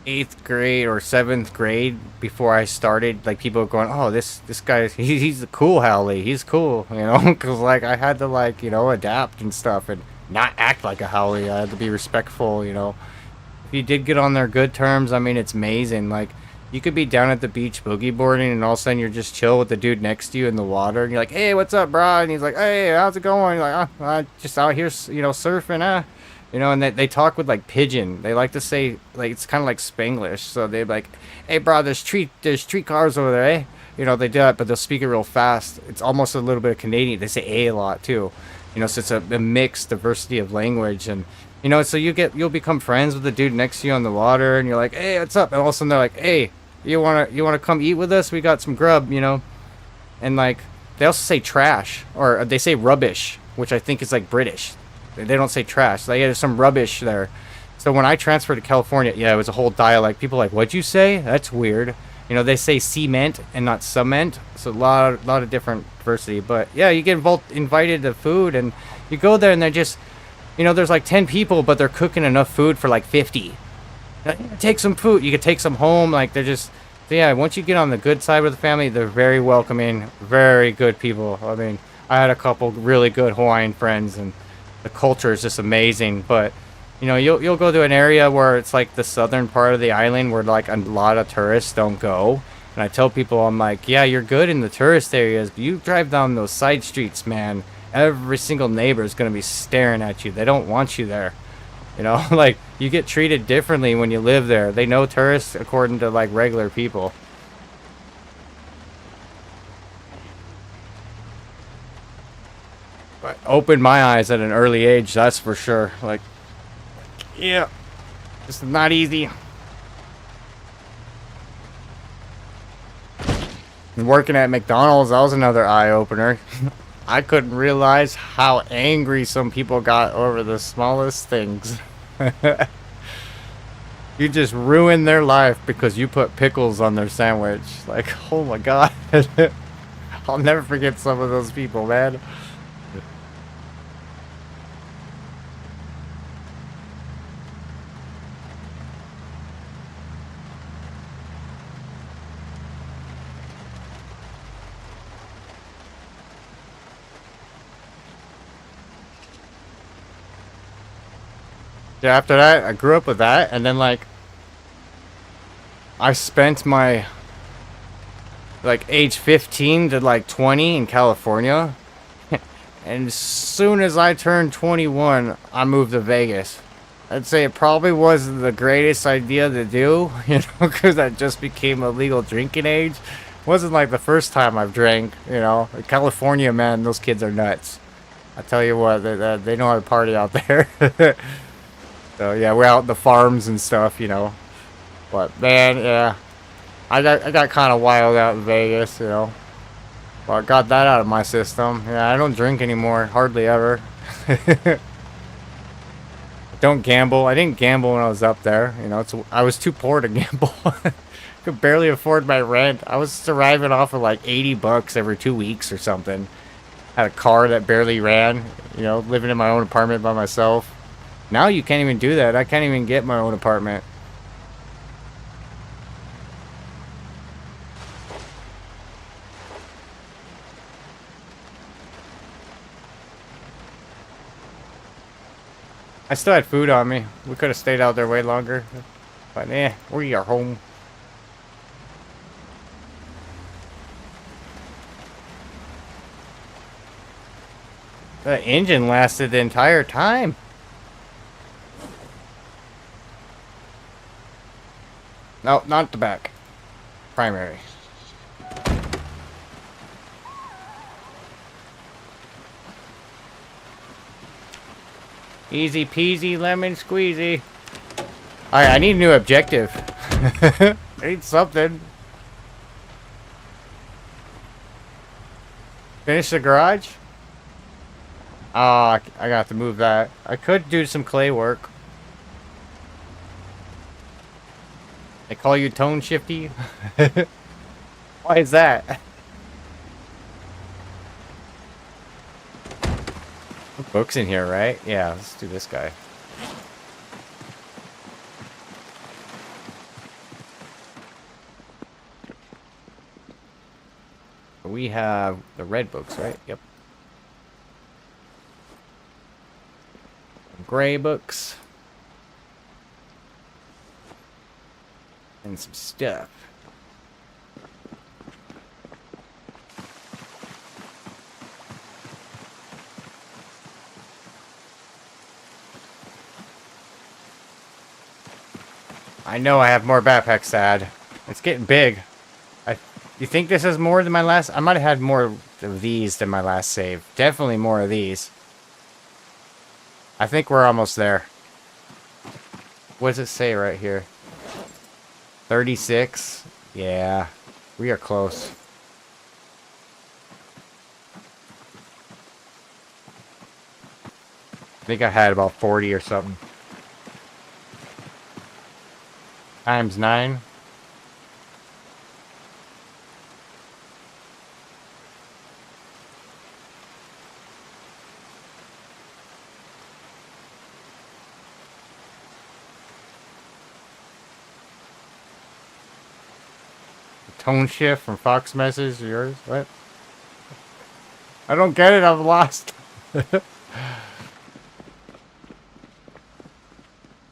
8th grade or 7th grade before I started, like people were going, oh, this guy, he's the cool Howley, he's cool, you know, because like I had to like, you know, adapt and stuff and not act like a Howley. I had to be respectful, you know. If you did get on their good terms, I mean, it's amazing. Like, you could be down at the beach boogie boarding and all of a sudden you're just chill with the dude next to you in the water and you're like, hey, what's up, bro? And he's like, hey, how's it going? You're like, I'm just out here, you know, surfing, You know, and they talk with, like, pidgin. They like to say, like, it's kind of like Spanglish. So they're like, hey, bro, there's three cars over there, eh? You know, they do that, but they'll speak it real fast. It's almost a little bit of Canadian. They say a lot, too. You know, so it's a mixed diversity of language. And, you know, so you'll become friends with the dude next to you on the water. And you're like, hey, what's up? And all of a sudden they're like, hey, you wanna come eat with us? We got some grub, you know? And, like, they also say trash. Or they say rubbish, which I think is, like, British. They don't say trash. Like, there's some rubbish there. So when I transferred to California, yeah, it was a whole dialect. People are like, what'd you say? That's weird. You know, they say cement and not cement. So a lot of different diversity. But yeah, you get invited to food and you go there and they're just, you know, there's like 10 people, but they're cooking enough food for like 50. Take some food. You could take some home. Like, they're just, yeah, once you get on the good side with the family, they're very welcoming, very good people. I mean, I had a couple really good Hawaiian friends and the culture is just amazing. But you know, you'll go to an area where it's like the southern part of the island where like a lot of tourists don't go, and I tell people, I'm like, yeah, you're good in the tourist areas, but you drive down those side streets, man, every single neighbor is going to be staring at you. They don't want you there. You know, like, you get treated differently when you live there. They know tourists according to, like, regular people. But opened my eyes at an early age, that's for sure. Like, yeah, it's not easy. And working at McDonald's, that was another eye-opener. I couldn't realize how angry some people got over the smallest things. You just ruined their life because you put pickles on their sandwich. Like, oh my god. I'll never forget some of those people, man. Yeah, after that, I grew up with that, and then, like, I spent my, like, age 15 to, like, 20 in California, and as soon as I turned 21, I moved to Vegas. I'd say it probably wasn't the greatest idea to do, you know, because I just became a legal drinking age. It wasn't like the first time I've drank, you know. California, man, those kids are nuts. I tell you what, they know how to party out there. So yeah, we're out in the farms and stuff, you know. But man, yeah, I got kind of wild out in Vegas, you know. Well, I got that out of my system. Yeah, I don't drink anymore, hardly ever. Don't gamble. I didn't gamble when I was up there, you know. I was too poor to gamble. Could barely afford my rent. I was surviving off of like $80 every 2 weeks or something. Had a car that barely ran, you know, living in my own apartment by myself. Now you can't even do that. I can't even get my own apartment. I still had food on me. We could have stayed out there way longer. But we are home. The engine lasted the entire time. No, not the back. Primary. Easy peasy lemon squeezy. Alright, I need a new objective. I need something. Finish the garage? Ah, I got to move that. I could do some clay work. They call you tone shifty? Why is that? Books in here, right? Yeah, let's do this guy. We have the red books, right? Yep. Gray books. And some stuff. I know I have more backpacks to add. It's getting big. You think this is more than my last? I might have had more of these than my last save. Definitely more of these. I think we're almost there. What does it say right here? 36? Yeah. We are close. I think I had about 40 or something. Times 9. Tone shift from Fox Message, yours? What? I don't get it, I'm lost.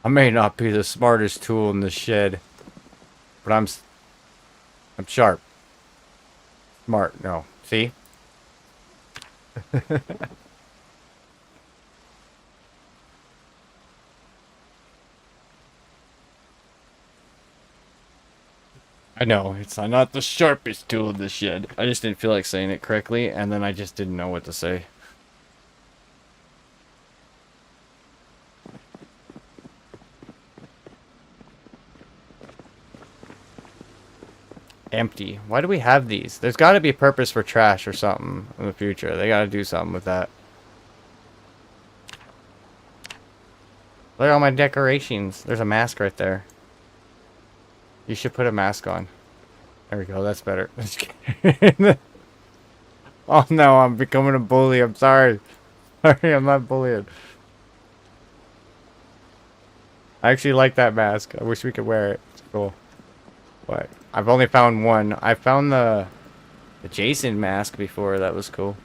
I may not be the smartest tool in the shed, but I'm sharp. Smart, no. See? I know, it's not the sharpest tool in the shed. I just didn't feel like saying it correctly, and then I just didn't know what to say. Empty. Why do we have these? There's got to be a purpose for trash or something in the future. They got to do something with that. Look at all my decorations. There's a mask right there. You should put a mask on. There we go. That's better. Oh no, I'm becoming a bully. I'm sorry. Sorry, I'm not bullying. I actually like that mask. I wish we could wear it. It's cool. But I've only found one. I found the Jason mask before. That was cool.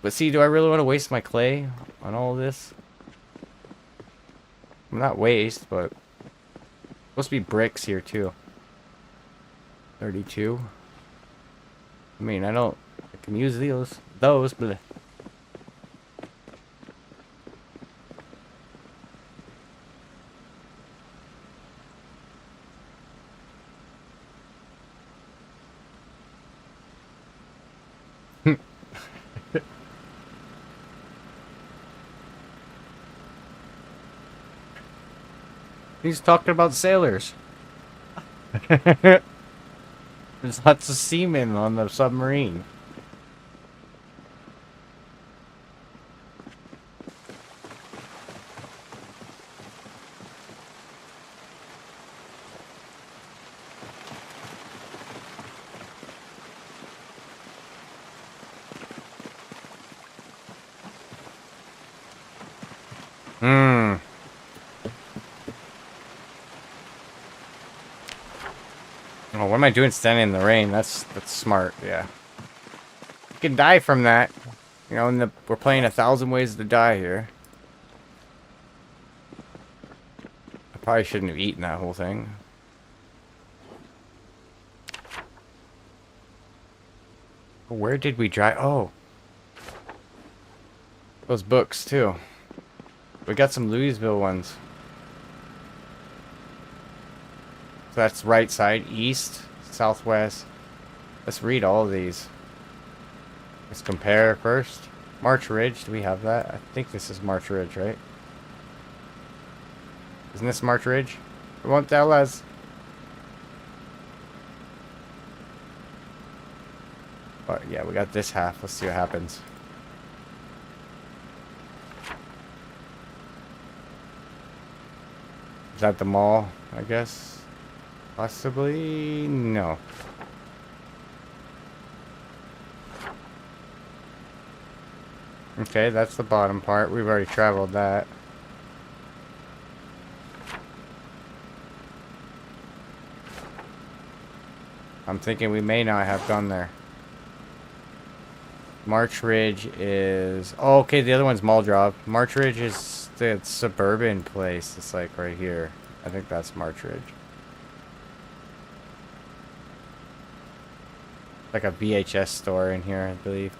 But see, do I really want to waste my clay on all this? Well, not waste, but supposed to be bricks here too. 32. I mean, I can use those, but he's talking about sailors. There's lots of seamen on the submarine. Hmm. Oh, what am I doing standing in the rain? That's smart, yeah. You can die from that. You know, we're playing 1,000 Ways to Die here. I probably shouldn't have eaten that whole thing. Where did we drive? Oh. Those books, too. We got some Louisville ones. So that's right side, east, southwest. Let's read all of these. Let's compare first. March Ridge, do we have that? I think this is March Ridge, right? Isn't this March Ridge? It won't tell us. But yeah, we got this half. Let's see what happens. Is that the mall, I guess? Possibly no. Okay, that's the bottom part. We've already traveled that. I'm thinking we may not have gone there. March Ridge is... Oh, okay, the other one's Mall Drop. March Ridge is the suburban place. It's like right here. I think that's March Ridge. Like a VHS store in here, I believe.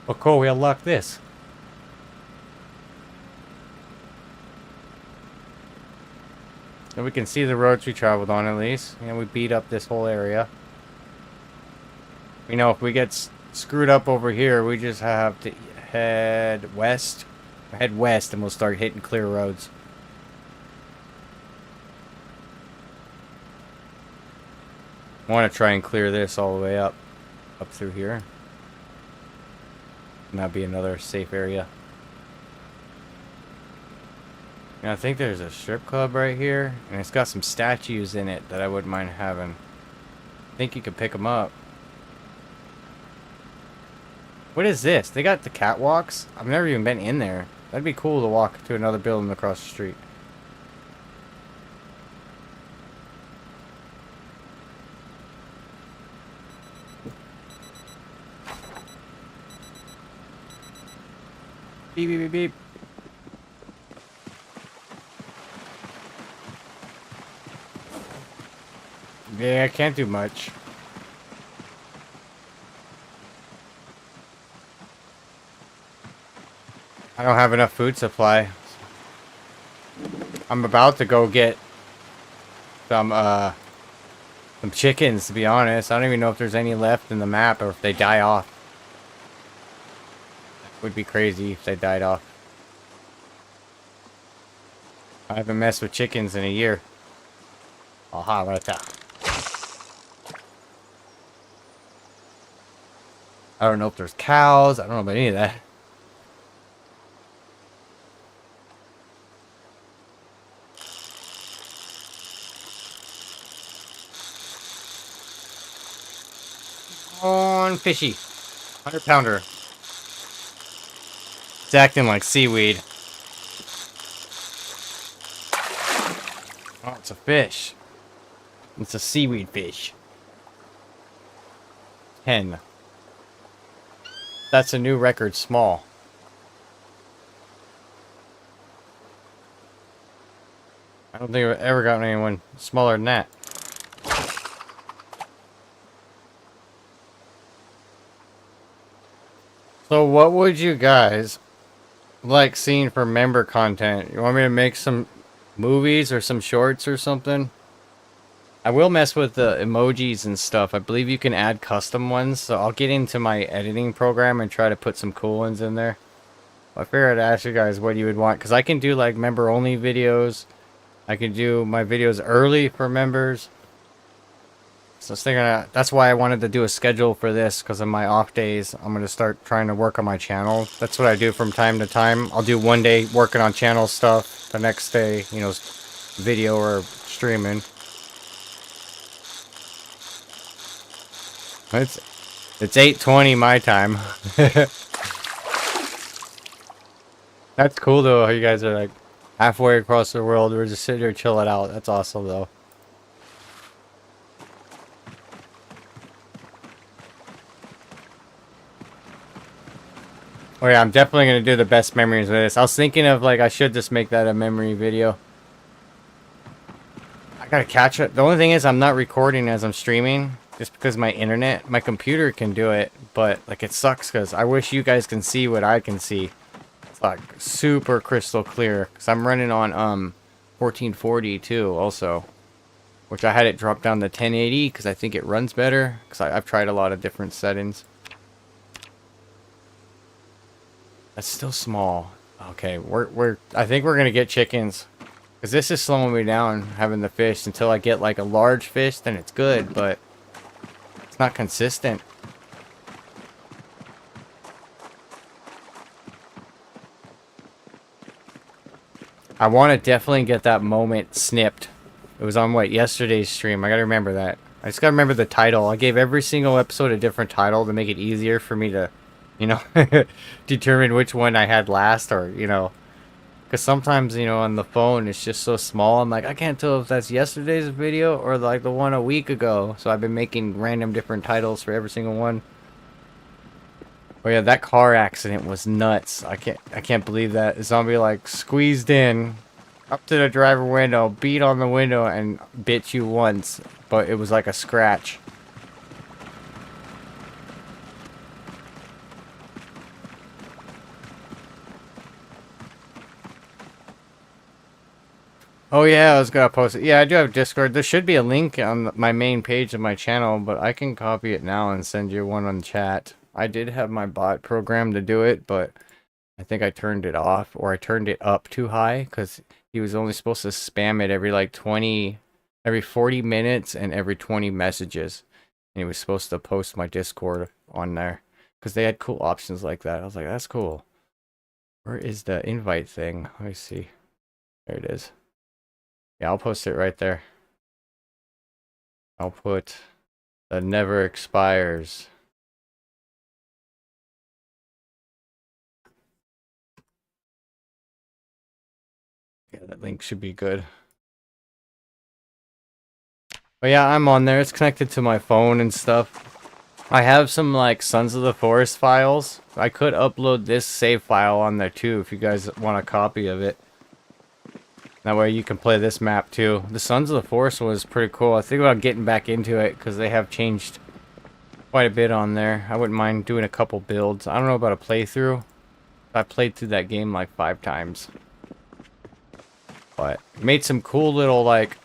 Oh, cool, we unlocked this. And we can see the roads we traveled on at least. And we beat up this whole area. You know, if we get screwed up over here, we just have to head west. Head west and we'll start hitting clear roads. I want to try and clear this all the way up through here. And that'd be another safe area. And I think there's a strip club right here, and it's got some statues in it that I wouldn't mind having. I think you could pick them up. What is this? They got the catwalks? I've never even been in there. That'd be cool to walk to another building across the street. Beep, beep, beep, beep. Yeah, I can't do much. I don't have enough food supply. I'm about to go get some chickens, to be honest. I don't even know if there's any left in the map or if they die off. It would be crazy if they died off. I haven't messed with chickens in a year. Aha, right there. I don't know if there's cows. I don't know about any of that. On fishy. 100-pounder. It's acting like seaweed. Oh, it's a fish. It's a seaweed fish. 10. That's a new record, small. I don't think I've ever gotten anyone smaller than that. So what would you guys like seeing for member content? You want me to make some movies or some shorts or something? I will mess with the emojis and stuff. I believe you can add custom ones, so I'll get into my editing program and try to put some cool ones in there. I figured I'd ask you guys what you would want, because I can do like member only videos. I can do my videos early for members. So I was thinking that's why I wanted to do a schedule for this, because on my off days, I'm going to start trying to work on my channel. That's what I do from time to time. I'll do one day working on channel stuff, the next day, you know, video or streaming. It's 8:20 my time. That's cool though, how you guys are like halfway across the world. We're just sitting here chilling out. That's awesome though. Oh yeah, I'm definitely going to do the best memories of this. I was thinking of like I should just make that a memory video. I gotta catch it. The only thing is I'm not recording as I'm streaming. Just because my computer can do it. But like it sucks because I wish you guys can see what I can see. It's like super crystal clear. Because I'm running on 1440 too also. Which I had it drop down to 1080 because I think it runs better. Because I've tried a lot of different settings. That's still small. Okay, I think we're gonna get chickens. Because this is slowing me down, having the fish. Until I get like a large fish, then it's good, but it's not consistent. I want to definitely get that moment snipped. It was on, what, yesterday's stream. I gotta remember that. I just gotta remember the title. I gave every single episode a different title to make it easier for me to, you know, determine which one I had last, or, you know. Because sometimes, you know, on the phone, it's just so small. I'm like, I can't tell if that's yesterday's video or like the one a week ago. So I've been making random different titles for every single one. Oh yeah, that car accident was nuts. I can't believe that. Zombie like squeezed in up to the driver window, beat on the window, and bit you once. But it was like a scratch. Oh yeah, I was gonna post it. Yeah, I do have Discord. There should be a link on my main page of my channel, but I can copy it now and send you one on chat. I did have my bot program to do it, but I think I turned it off, or I turned it up too high, because he was only supposed to spam it every like 40 minutes and every 20 messages. And he was supposed to post my Discord on there, because they had cool options like that. I was like, that's cool. Where is the invite thing? Let me see. There it is. Yeah, I'll post it right there. I'll put the never expires. Yeah, that link should be good. But yeah, I'm on there. It's connected to my phone and stuff. I have some like Sons of the Forest files. I could upload this save file on there too if you guys want a copy of it. That way you can play this map too. The Sons of the Forest was pretty cool. I think about getting back into it because they have changed quite a bit on there. I wouldn't mind doing a couple builds. I don't know about a playthrough. I played through that game like 5 times. But made some cool little, like,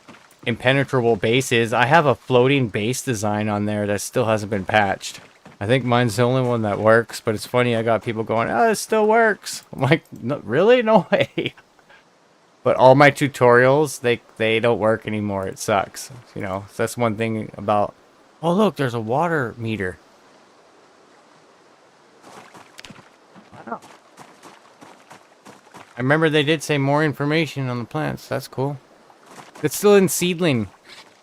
impenetrable bases. I have a floating base design on there that still hasn't been patched. I think mine's the only one that works, but it's funny, I got people going, oh, it still works. I'm like, no, really? No way. But all my tutorials, they don't work anymore. It sucks. You know, so that's one thing about... Oh, look, there's a water meter. Wow. I remember they did say more information on the plants. That's cool. It's still in seedling.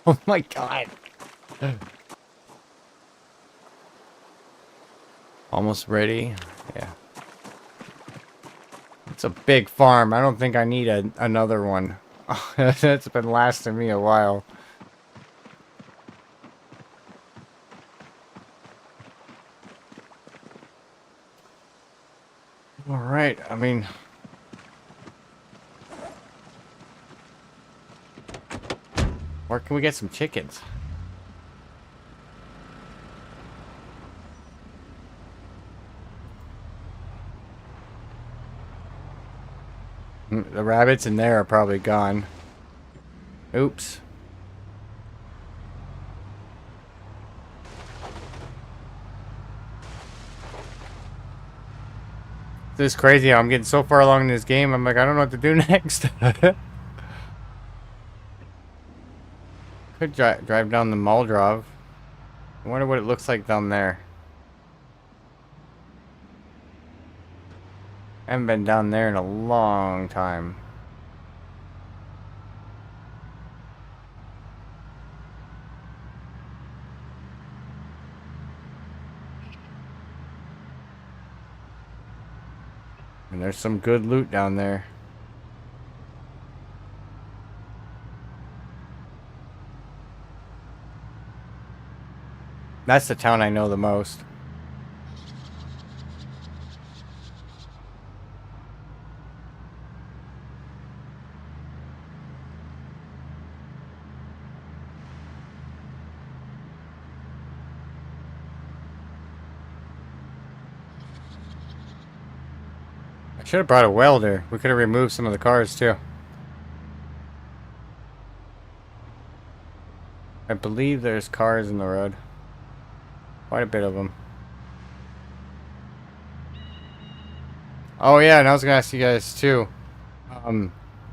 Oh my god. Almost ready. Yeah. It's a big farm. I don't think I need another one. That's been lasting me a while. Alright, I mean... Where can we get some chickens? The rabbits in there are probably gone. Oops. This is crazy how I'm getting so far along in this game, I'm like, I don't know what to do next. Could drive down the Muldrov. I wonder what it looks like down there. I haven't been down there in a long time. And there's some good loot down there. That's the town I know the most. I should have brought a welder. We could have removed some of the cars too. I believe there's cars in the road. Quite a bit of them. Oh yeah, and I was gonna ask you guys too.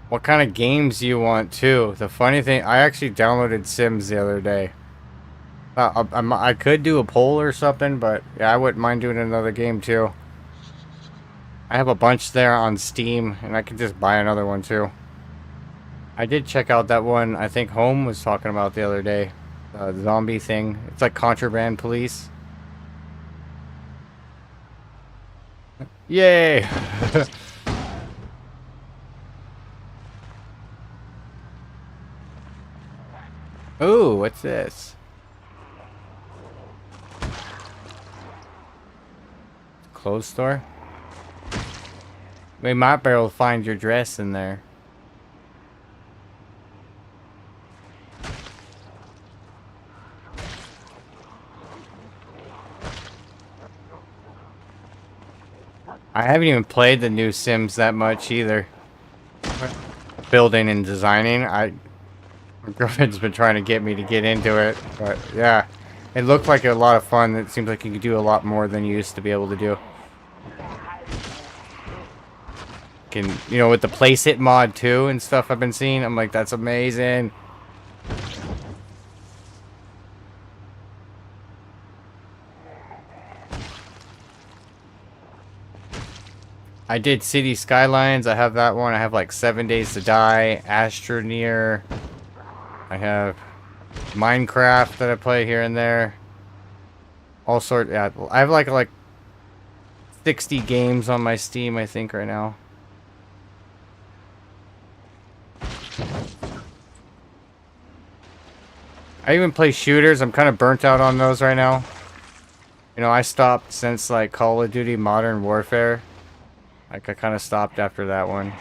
What kind of games do you want too? The funny thing, I actually downloaded Sims the other day. I could do a poll or something, but yeah, I wouldn't mind doing another game too. I have a bunch there on Steam, and I could just buy another one too. I did check out that one I think Home was talking about the other day. Zombie thing. It's like contraband police. Yay! Ooh, what's this? Clothes store? We might be able to find your dress in there. I haven't even played the new Sims that much either. Building and designing, my girlfriend's been trying to get me to get into it, but yeah, it looked like a lot of fun. It seems like you could do a lot more than you used to be able to do. You know, with the place it mod too and stuff I've been seeing, I'm like, that's amazing. I did City Skylines. I have that one. I have like 7 Days to Die, Astroneer. I have Minecraft that I play here and there. All sorts. Yeah, I have like 60 games on my Steam, I think, right now. I even play shooters. I'm kind of burnt out on those right now. You know, I stopped since like Call of Duty Modern Warfare. Like, I kind of stopped after that one.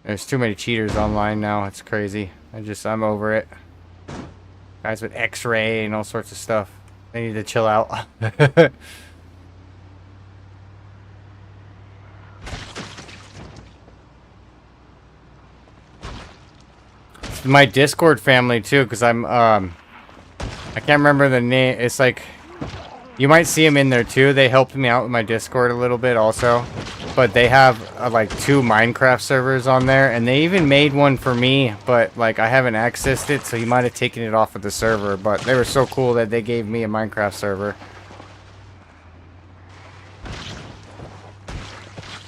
There's too many cheaters online now. It's crazy. I'm over it. Guys with X-ray and all sorts of stuff. They need to chill out. It's my Discord family too, because I'm I can't remember the name. It's like you might see them in there too. They helped me out with my Discord a little bit also, but they have like 2 Minecraft servers on there, and they even made one for me, but like I haven't accessed it, so he might have taken it off of the server. But they were so cool that they gave me a Minecraft server.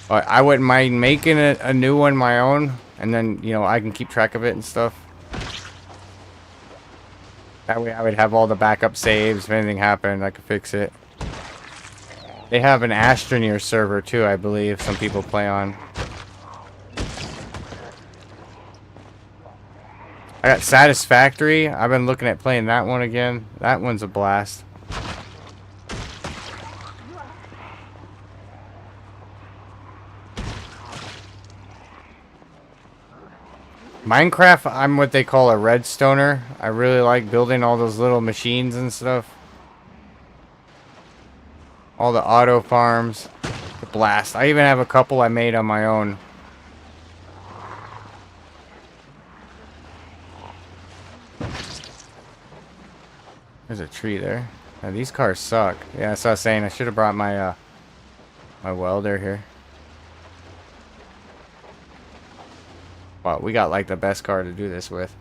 But I wouldn't mind making a new one my own, and then, you know, I can keep track of it and stuff. That way I would have all the backup saves. If anything happened, I could fix it. They have an Astroneer server too, I believe, some people play on. I got Satisfactory. I've been looking at playing that one again. That one's a blast. Minecraft, I'm what they call a redstoner. I really like building all those little machines and stuff. All the auto farms. The blast. I even have a couple I made on my own. There's a tree there. Now, these cars suck. Yeah, that's what I was saying. I should have brought my my welder here. Wow, we got like the best car to do this with.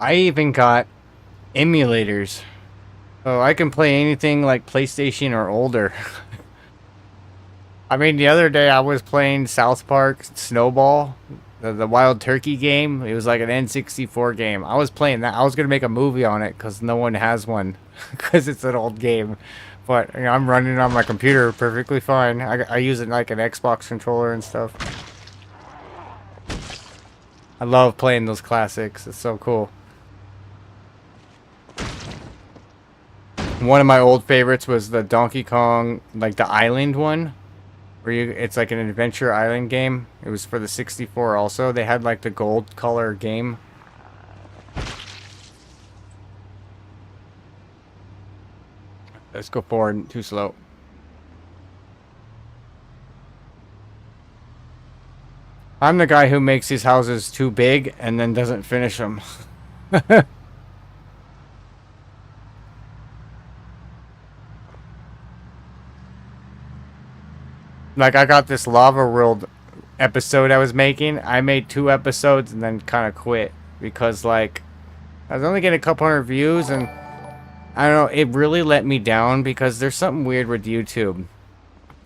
I even got emulators. So I can play anything like PlayStation or older. I mean, the other day I was playing South Park Snowball, the Wild Turkey game. It was like an N64 game. I was playing that. I was going to make a movie on it because no one has one because it's an old game. But you know, I'm running it on my computer perfectly fine. I use it like an Xbox controller and stuff. I love playing those classics. It's so cool. One of my old favorites was the Donkey Kong, like the island one. Where you, it's like an adventure island game. It was for the 64 also. They had like the gold color game. Let's go forward, too slow. I'm the guy who makes these houses too big and then doesn't finish them. Like, I got this Lava World episode I was making. I made 2 episodes and then kind of quit. Because, like, I was only getting a couple hundred views and, I don't know, it really let me down because there's something weird with YouTube.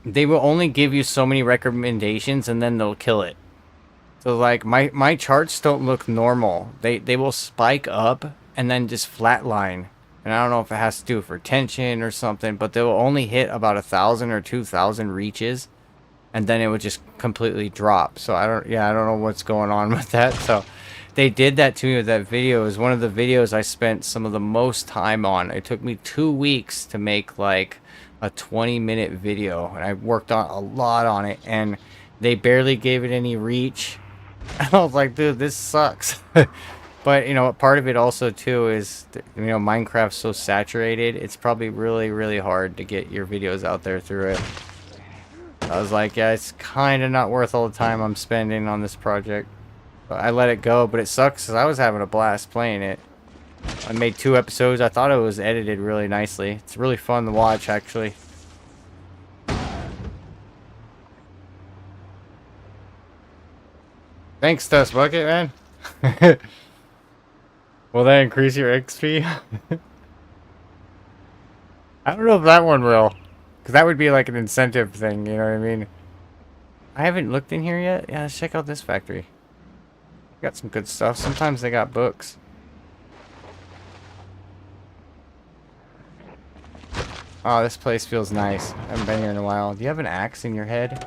They will only give you so many recommendations and then they'll kill it. So, like, my charts don't look normal. They will spike up and then just flatline. And I don't know if it has to do with retention or something, but they will only hit about 1,000 or 2,000 reaches. And then it would just completely drop. So I don't know what's going on with that. So they did that to me with that video. It was one of the videos I spent some of the most time on. It took me 2 weeks to make like a 20-minute video. And I worked on a lot on it. And they barely gave it any reach. And I was like, dude, this sucks. But, you know, part of it also, too, is, you know, Minecraft's so saturated. It's probably really, really hard to get your videos out there through it. I was like, yeah, it's kind of not worth all the time I'm spending on this project. But I let it go, but it sucks because I was having a blast playing it. I made 2 episodes. I thought it was edited really nicely. It's really fun to watch, actually. Thanks, Dust Bucket, man. Will that increase your XP? I don't know if that one will. Because that would be like an incentive thing, you know what I mean? I haven't looked in here yet. Yeah, let's check out this factory. Got some good stuff. Sometimes they got books. Oh, this place feels nice. I haven't been here in a while. Do you have an axe in your head?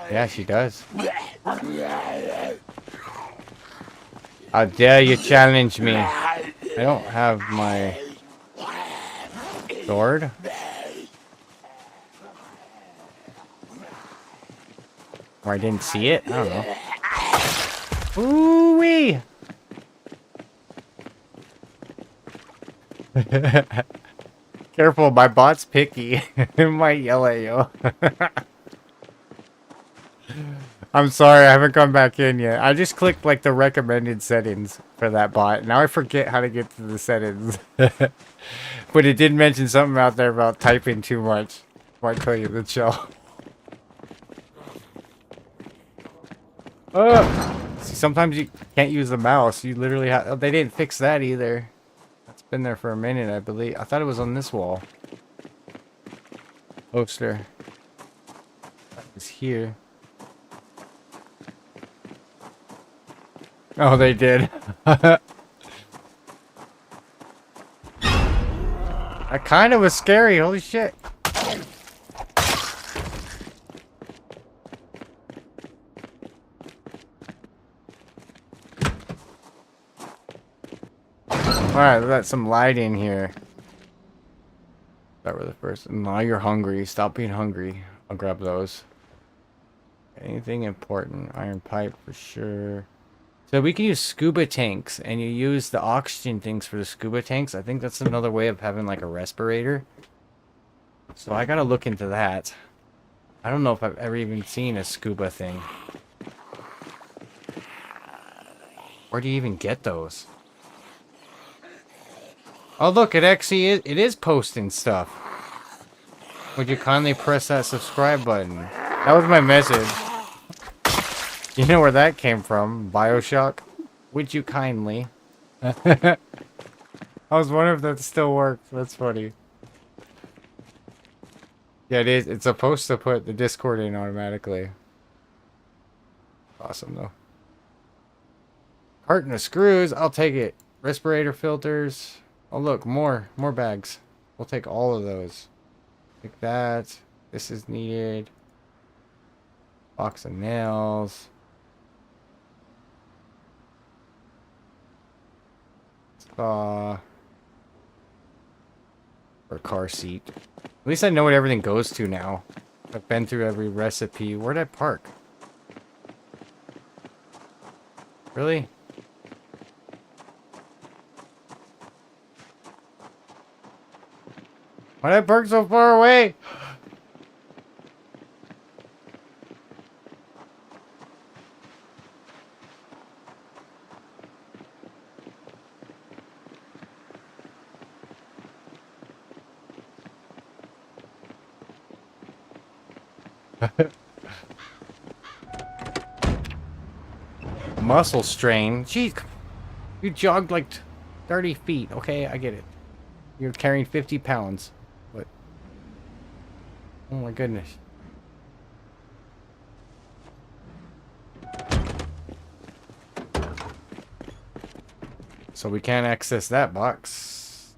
Yeah, she does. How dare you challenge me? I don't have my sword. Or I didn't see it? I don't know. Ooh-wee! Careful, my bot's picky. It might yell at you. I'm sorry, I haven't come back in yet. I just clicked like the recommended settings for that bot. Now I forget how to get to the settings. But it did mention something out there about typing too much. Might tell you the chill. See, sometimes you can't use the mouse. You literally have. Oh, they didn't fix that either. That's been there for a minute, I believe. I thought it was on this wall. Poster. It's here. Oh, they did. That kind of was scary. Holy shit. Alright, we got some light in here. That were the first. Now you're hungry. Stop being hungry. I'll grab those. Anything important? Iron pipe for sure. So we can use scuba tanks, and you use the oxygen things for the scuba tanks. I think that's another way of having like a respirator. So I gotta look into that. I don't know if I've ever even seen a scuba thing. Where do you even get those? Oh look, it actually is, it is posting stuff. Would you kindly press that subscribe button? That was my message. You know where that came from, BioShock? Would you kindly? I was wondering if that still works. That's funny. Yeah, it is. It's supposed to put the Discord in automatically. Awesome, though. Carton of screws. I'll take it. Respirator filters. Oh, look. More bags. We'll take all of those. Take that. This is needed. Box of nails. For a car seat. At least I know what everything goes to now. I've been through every recipe. Where'd I park? Really? Why'd I park so far away? Muscle strain. Jeez, you jogged like 30 feet. Okay, I get it. You're carrying 50 pounds. But oh my goodness. So we can't access that box.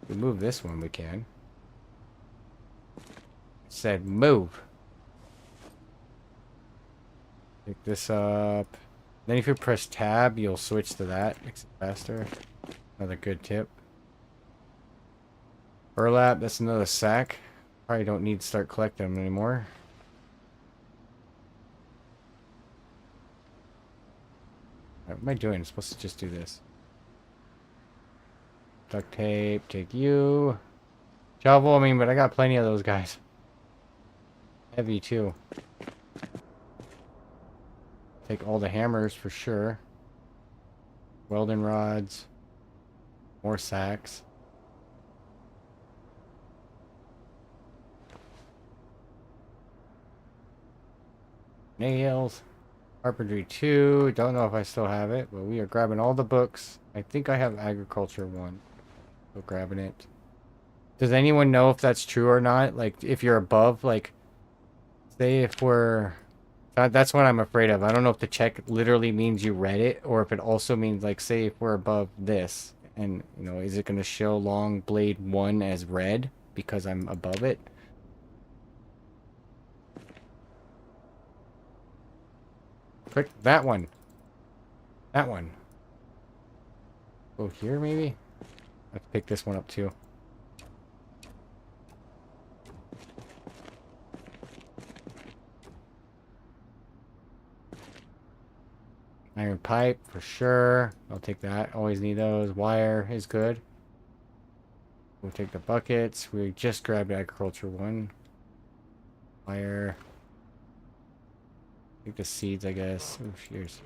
We move this one, we can. It said move. Pick this up. Then if you press tab, you'll switch to that. Makes it faster. Another good tip. Burlap, that's another sack. Probably don't need to start collecting them anymore. What am I doing? I'm supposed to just do this. Duct tape, take you. Shovel, I mean, but I got plenty of those guys. Heavy too. Take all the hammers for sure. Welding rods. More sacks. Nails. Carpentry 2. Don't know if I still have it, but we are grabbing all the books. I think I have Agriculture 1. So grabbing it. Does anyone know if that's true or not? Like, if you're above, like, say if we're... That's what I'm afraid of. I don't know if the check literally means you read it, or if it also means, like, say if we're above this, and, you know, is it going to show long blade 1 as red because I'm above it? Click that one. That one. Go here, maybe? Let's pick this one up, too. Iron pipe for sure. I'll take that. Always need those. Wire is good. We'll take the buckets. We just grabbed agriculture one. Wire. Take the seeds, I guess. Oh, cheers.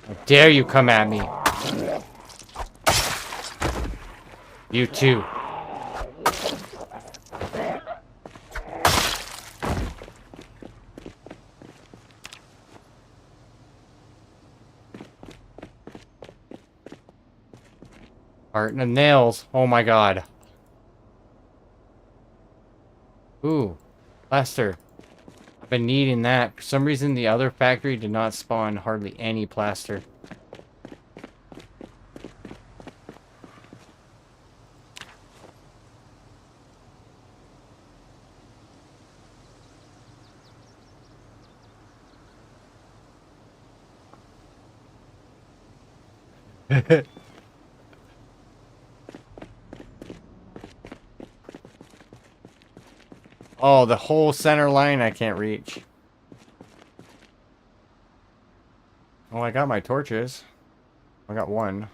How dare you come at me? You too. Heart and nails. Oh my god. Ooh. Plaster. I've been needing that. For some reason, the other factory did not spawn hardly any plaster. Oh, the whole center line I can't reach. Oh, I got my torches. I got one.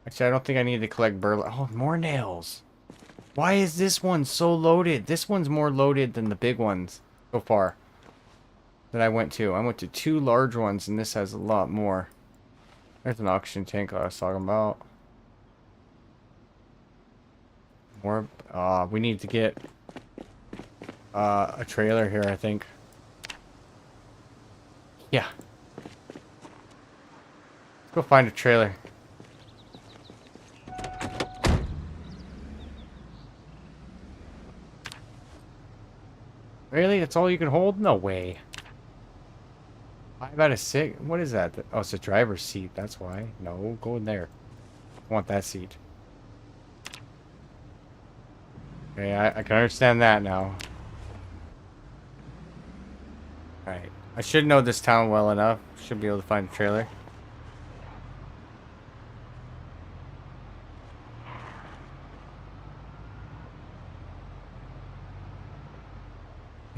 Actually, I don't think I need to collect burlap. Oh, more nails. Why is this one so loaded? This one's more loaded than the big ones so far that I went to. I went to 2 large ones, and this has a lot more. There's an oxygen tank I was talking about. More. We need to get a trailer here, I think. Yeah. Let's go find a trailer. Really? That's all you can hold? No way. 5 out of 6? What is that? Oh, it's a driver's seat. That's why. No, go in there. I want that seat. Okay, I can understand that now. Alright. I should know this town well enough. Should be able to find a trailer.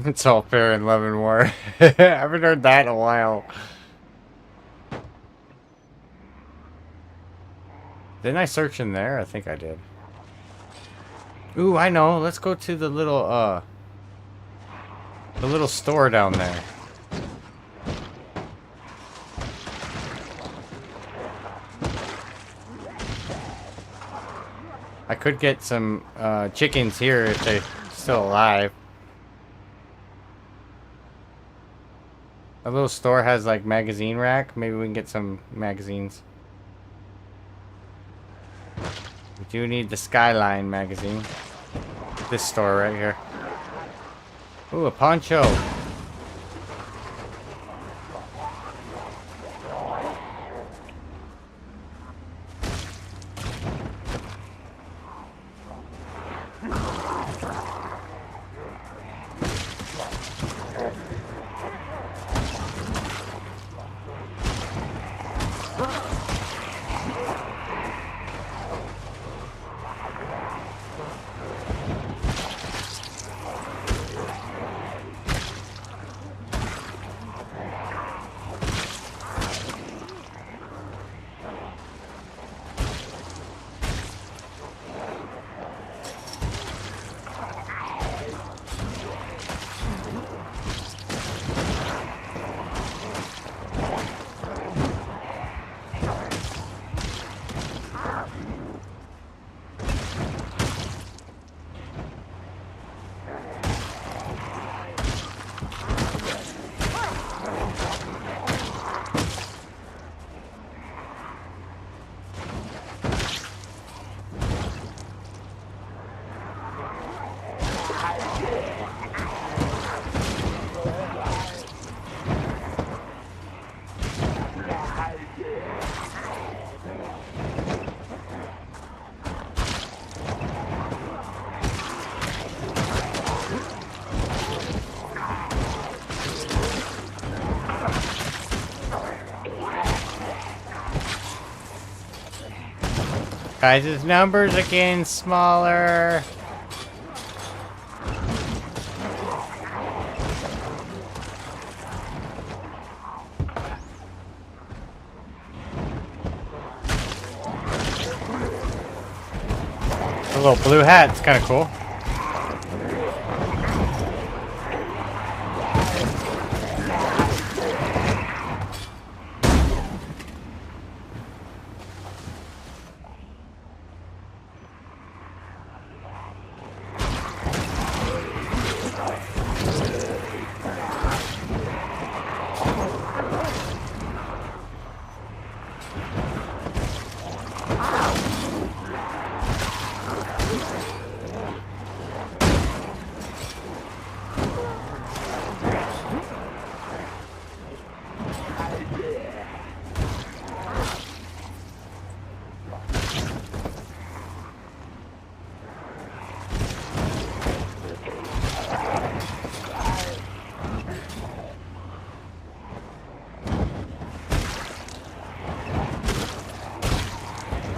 It's all fair in love and war. I haven't heard that in a while. Didn't I search in there? I think I did. Ooh, I know. Let's go to the little store down there. I could get some chickens here if they're still alive. A little store has like magazine rack. Maybe we can get some magazines. We do need the Skyline magazine. This store right here. Ooh, a poncho. Guys, his numbers are getting smaller. Little blue hat. It's kind of cool.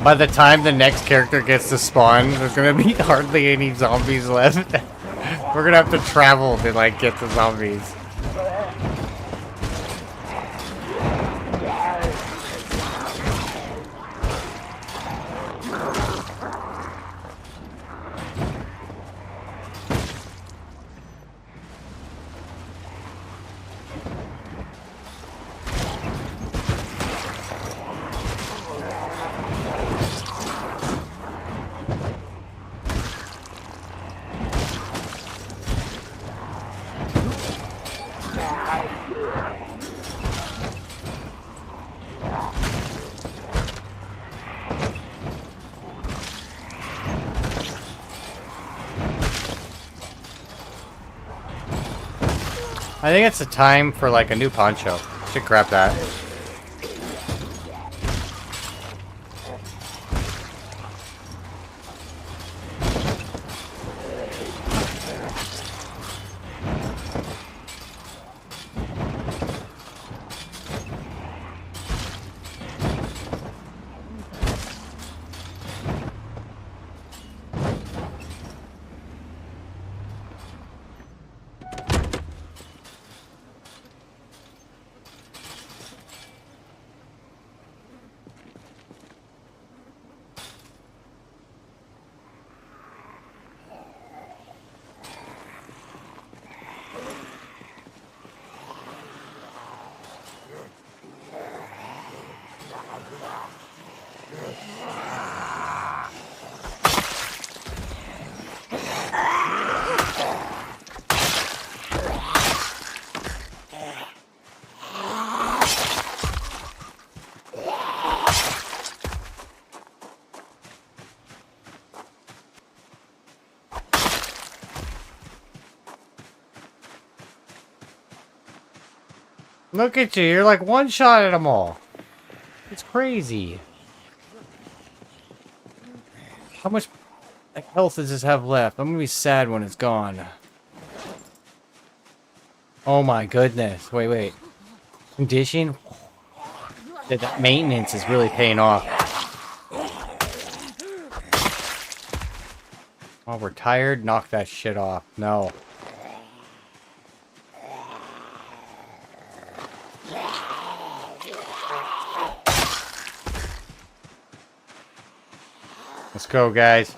By the time the next character gets to spawn, there's gonna be hardly any zombies left. We're gonna have to travel to like get the zombies. I think it's the time for like a new poncho. Should grab that. Look at you, you're like one shot at them all. It's crazy. How much health does this have left? I'm gonna be sad when it's gone. Oh my goodness. Wait. Condition? That maintenance is really paying off. Oh, we're tired? Knock that shit off. No. Let's go, guys.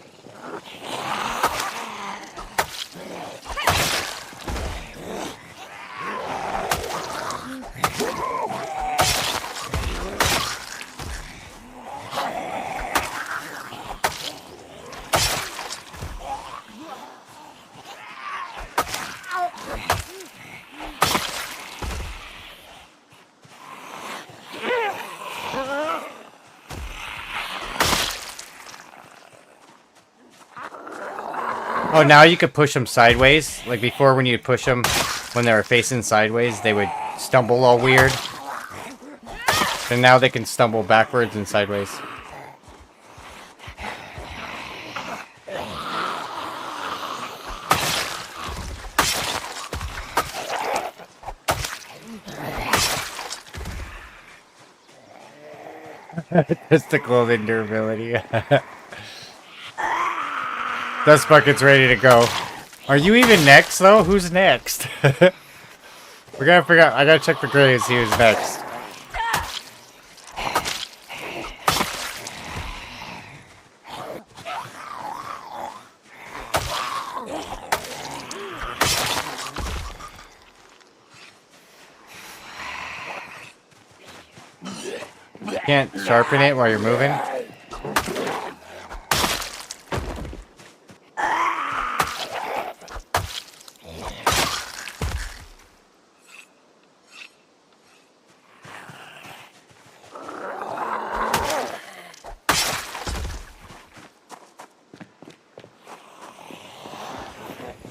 Oh, now you could push them sideways. Like before, when you push them, when they were facing sideways, they would stumble all weird. And now they can stumble backwards and sideways. Testicle endurability. Dust bucket's ready to go. Are you even next, though? Who's next? We're gonna figure out. I gotta check the grades, see who's next. can't sharpen it while you're moving.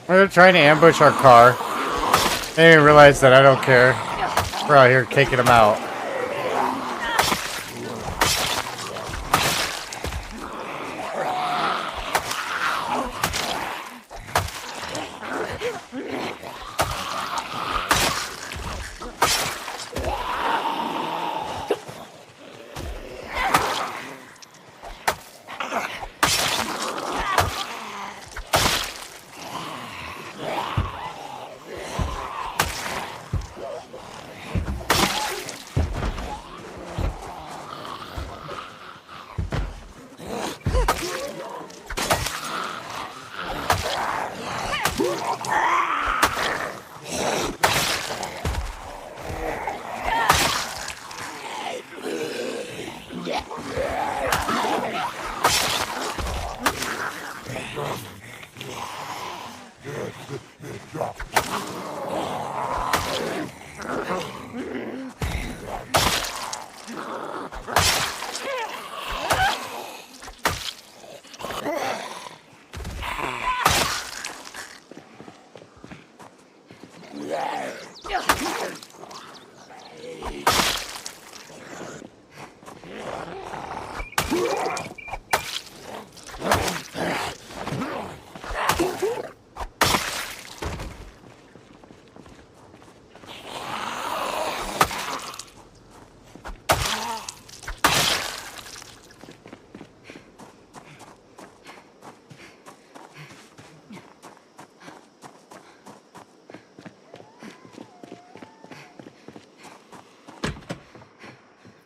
They're trying to ambush our car. They didn't realize that I don't care. We're out here taking them out.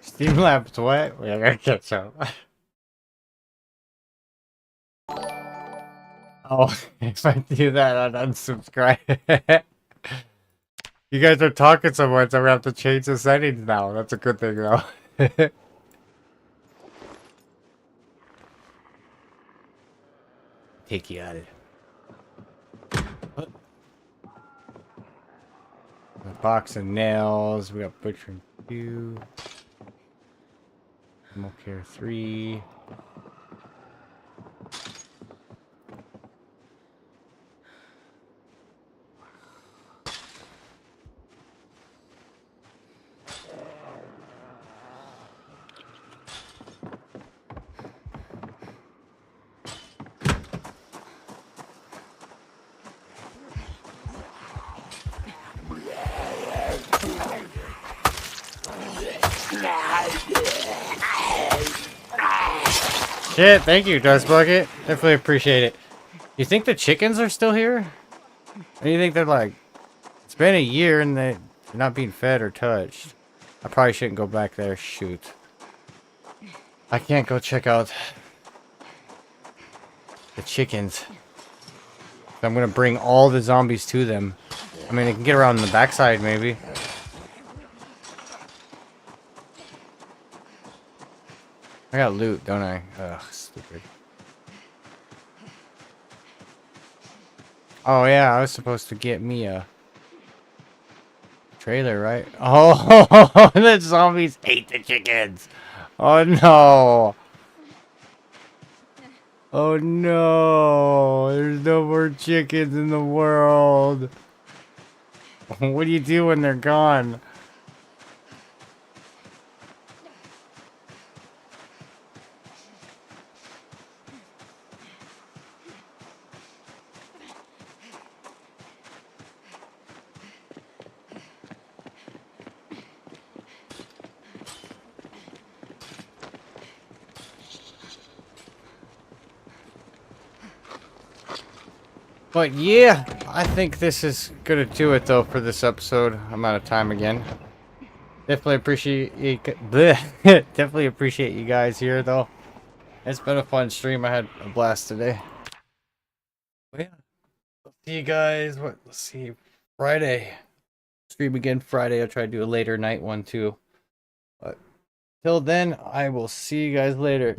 Steam Lab's what? We gotta catch up. Oh, if I do that, I'd unsubscribe. You guys are talking so much, I'm gonna have to change the settings now. That's a good thing, though. Take you out of it. A box of nails. We got butchering 2. Animal care 3. Shit, thank you, Dust Bucket. Definitely appreciate it. You think the chickens are still here? Or do you think they're like... It's been a year and they're not being fed or touched. I probably shouldn't go back there. Shoot. I can't go check out the chickens. I'm gonna bring all the zombies to them. I mean, they can get around the backside, maybe. I got loot, don't I? Ugh, stupid. Oh, yeah, I was supposed to get me a trailer, right? Oh, the zombies ate the chickens. Oh, no. Oh, no. There's no more chickens in the world. What do you do when they're gone? But yeah, I think this is gonna do it though for this episode. I'm out of time again. Definitely appreciate you, definitely appreciate you guys here though. It's been a fun stream. I had a blast today. But yeah, I'll see you guys. Let's see, Friday. Stream again Friday. I'll try to do a later night one too. But Till then, I will see you guys later.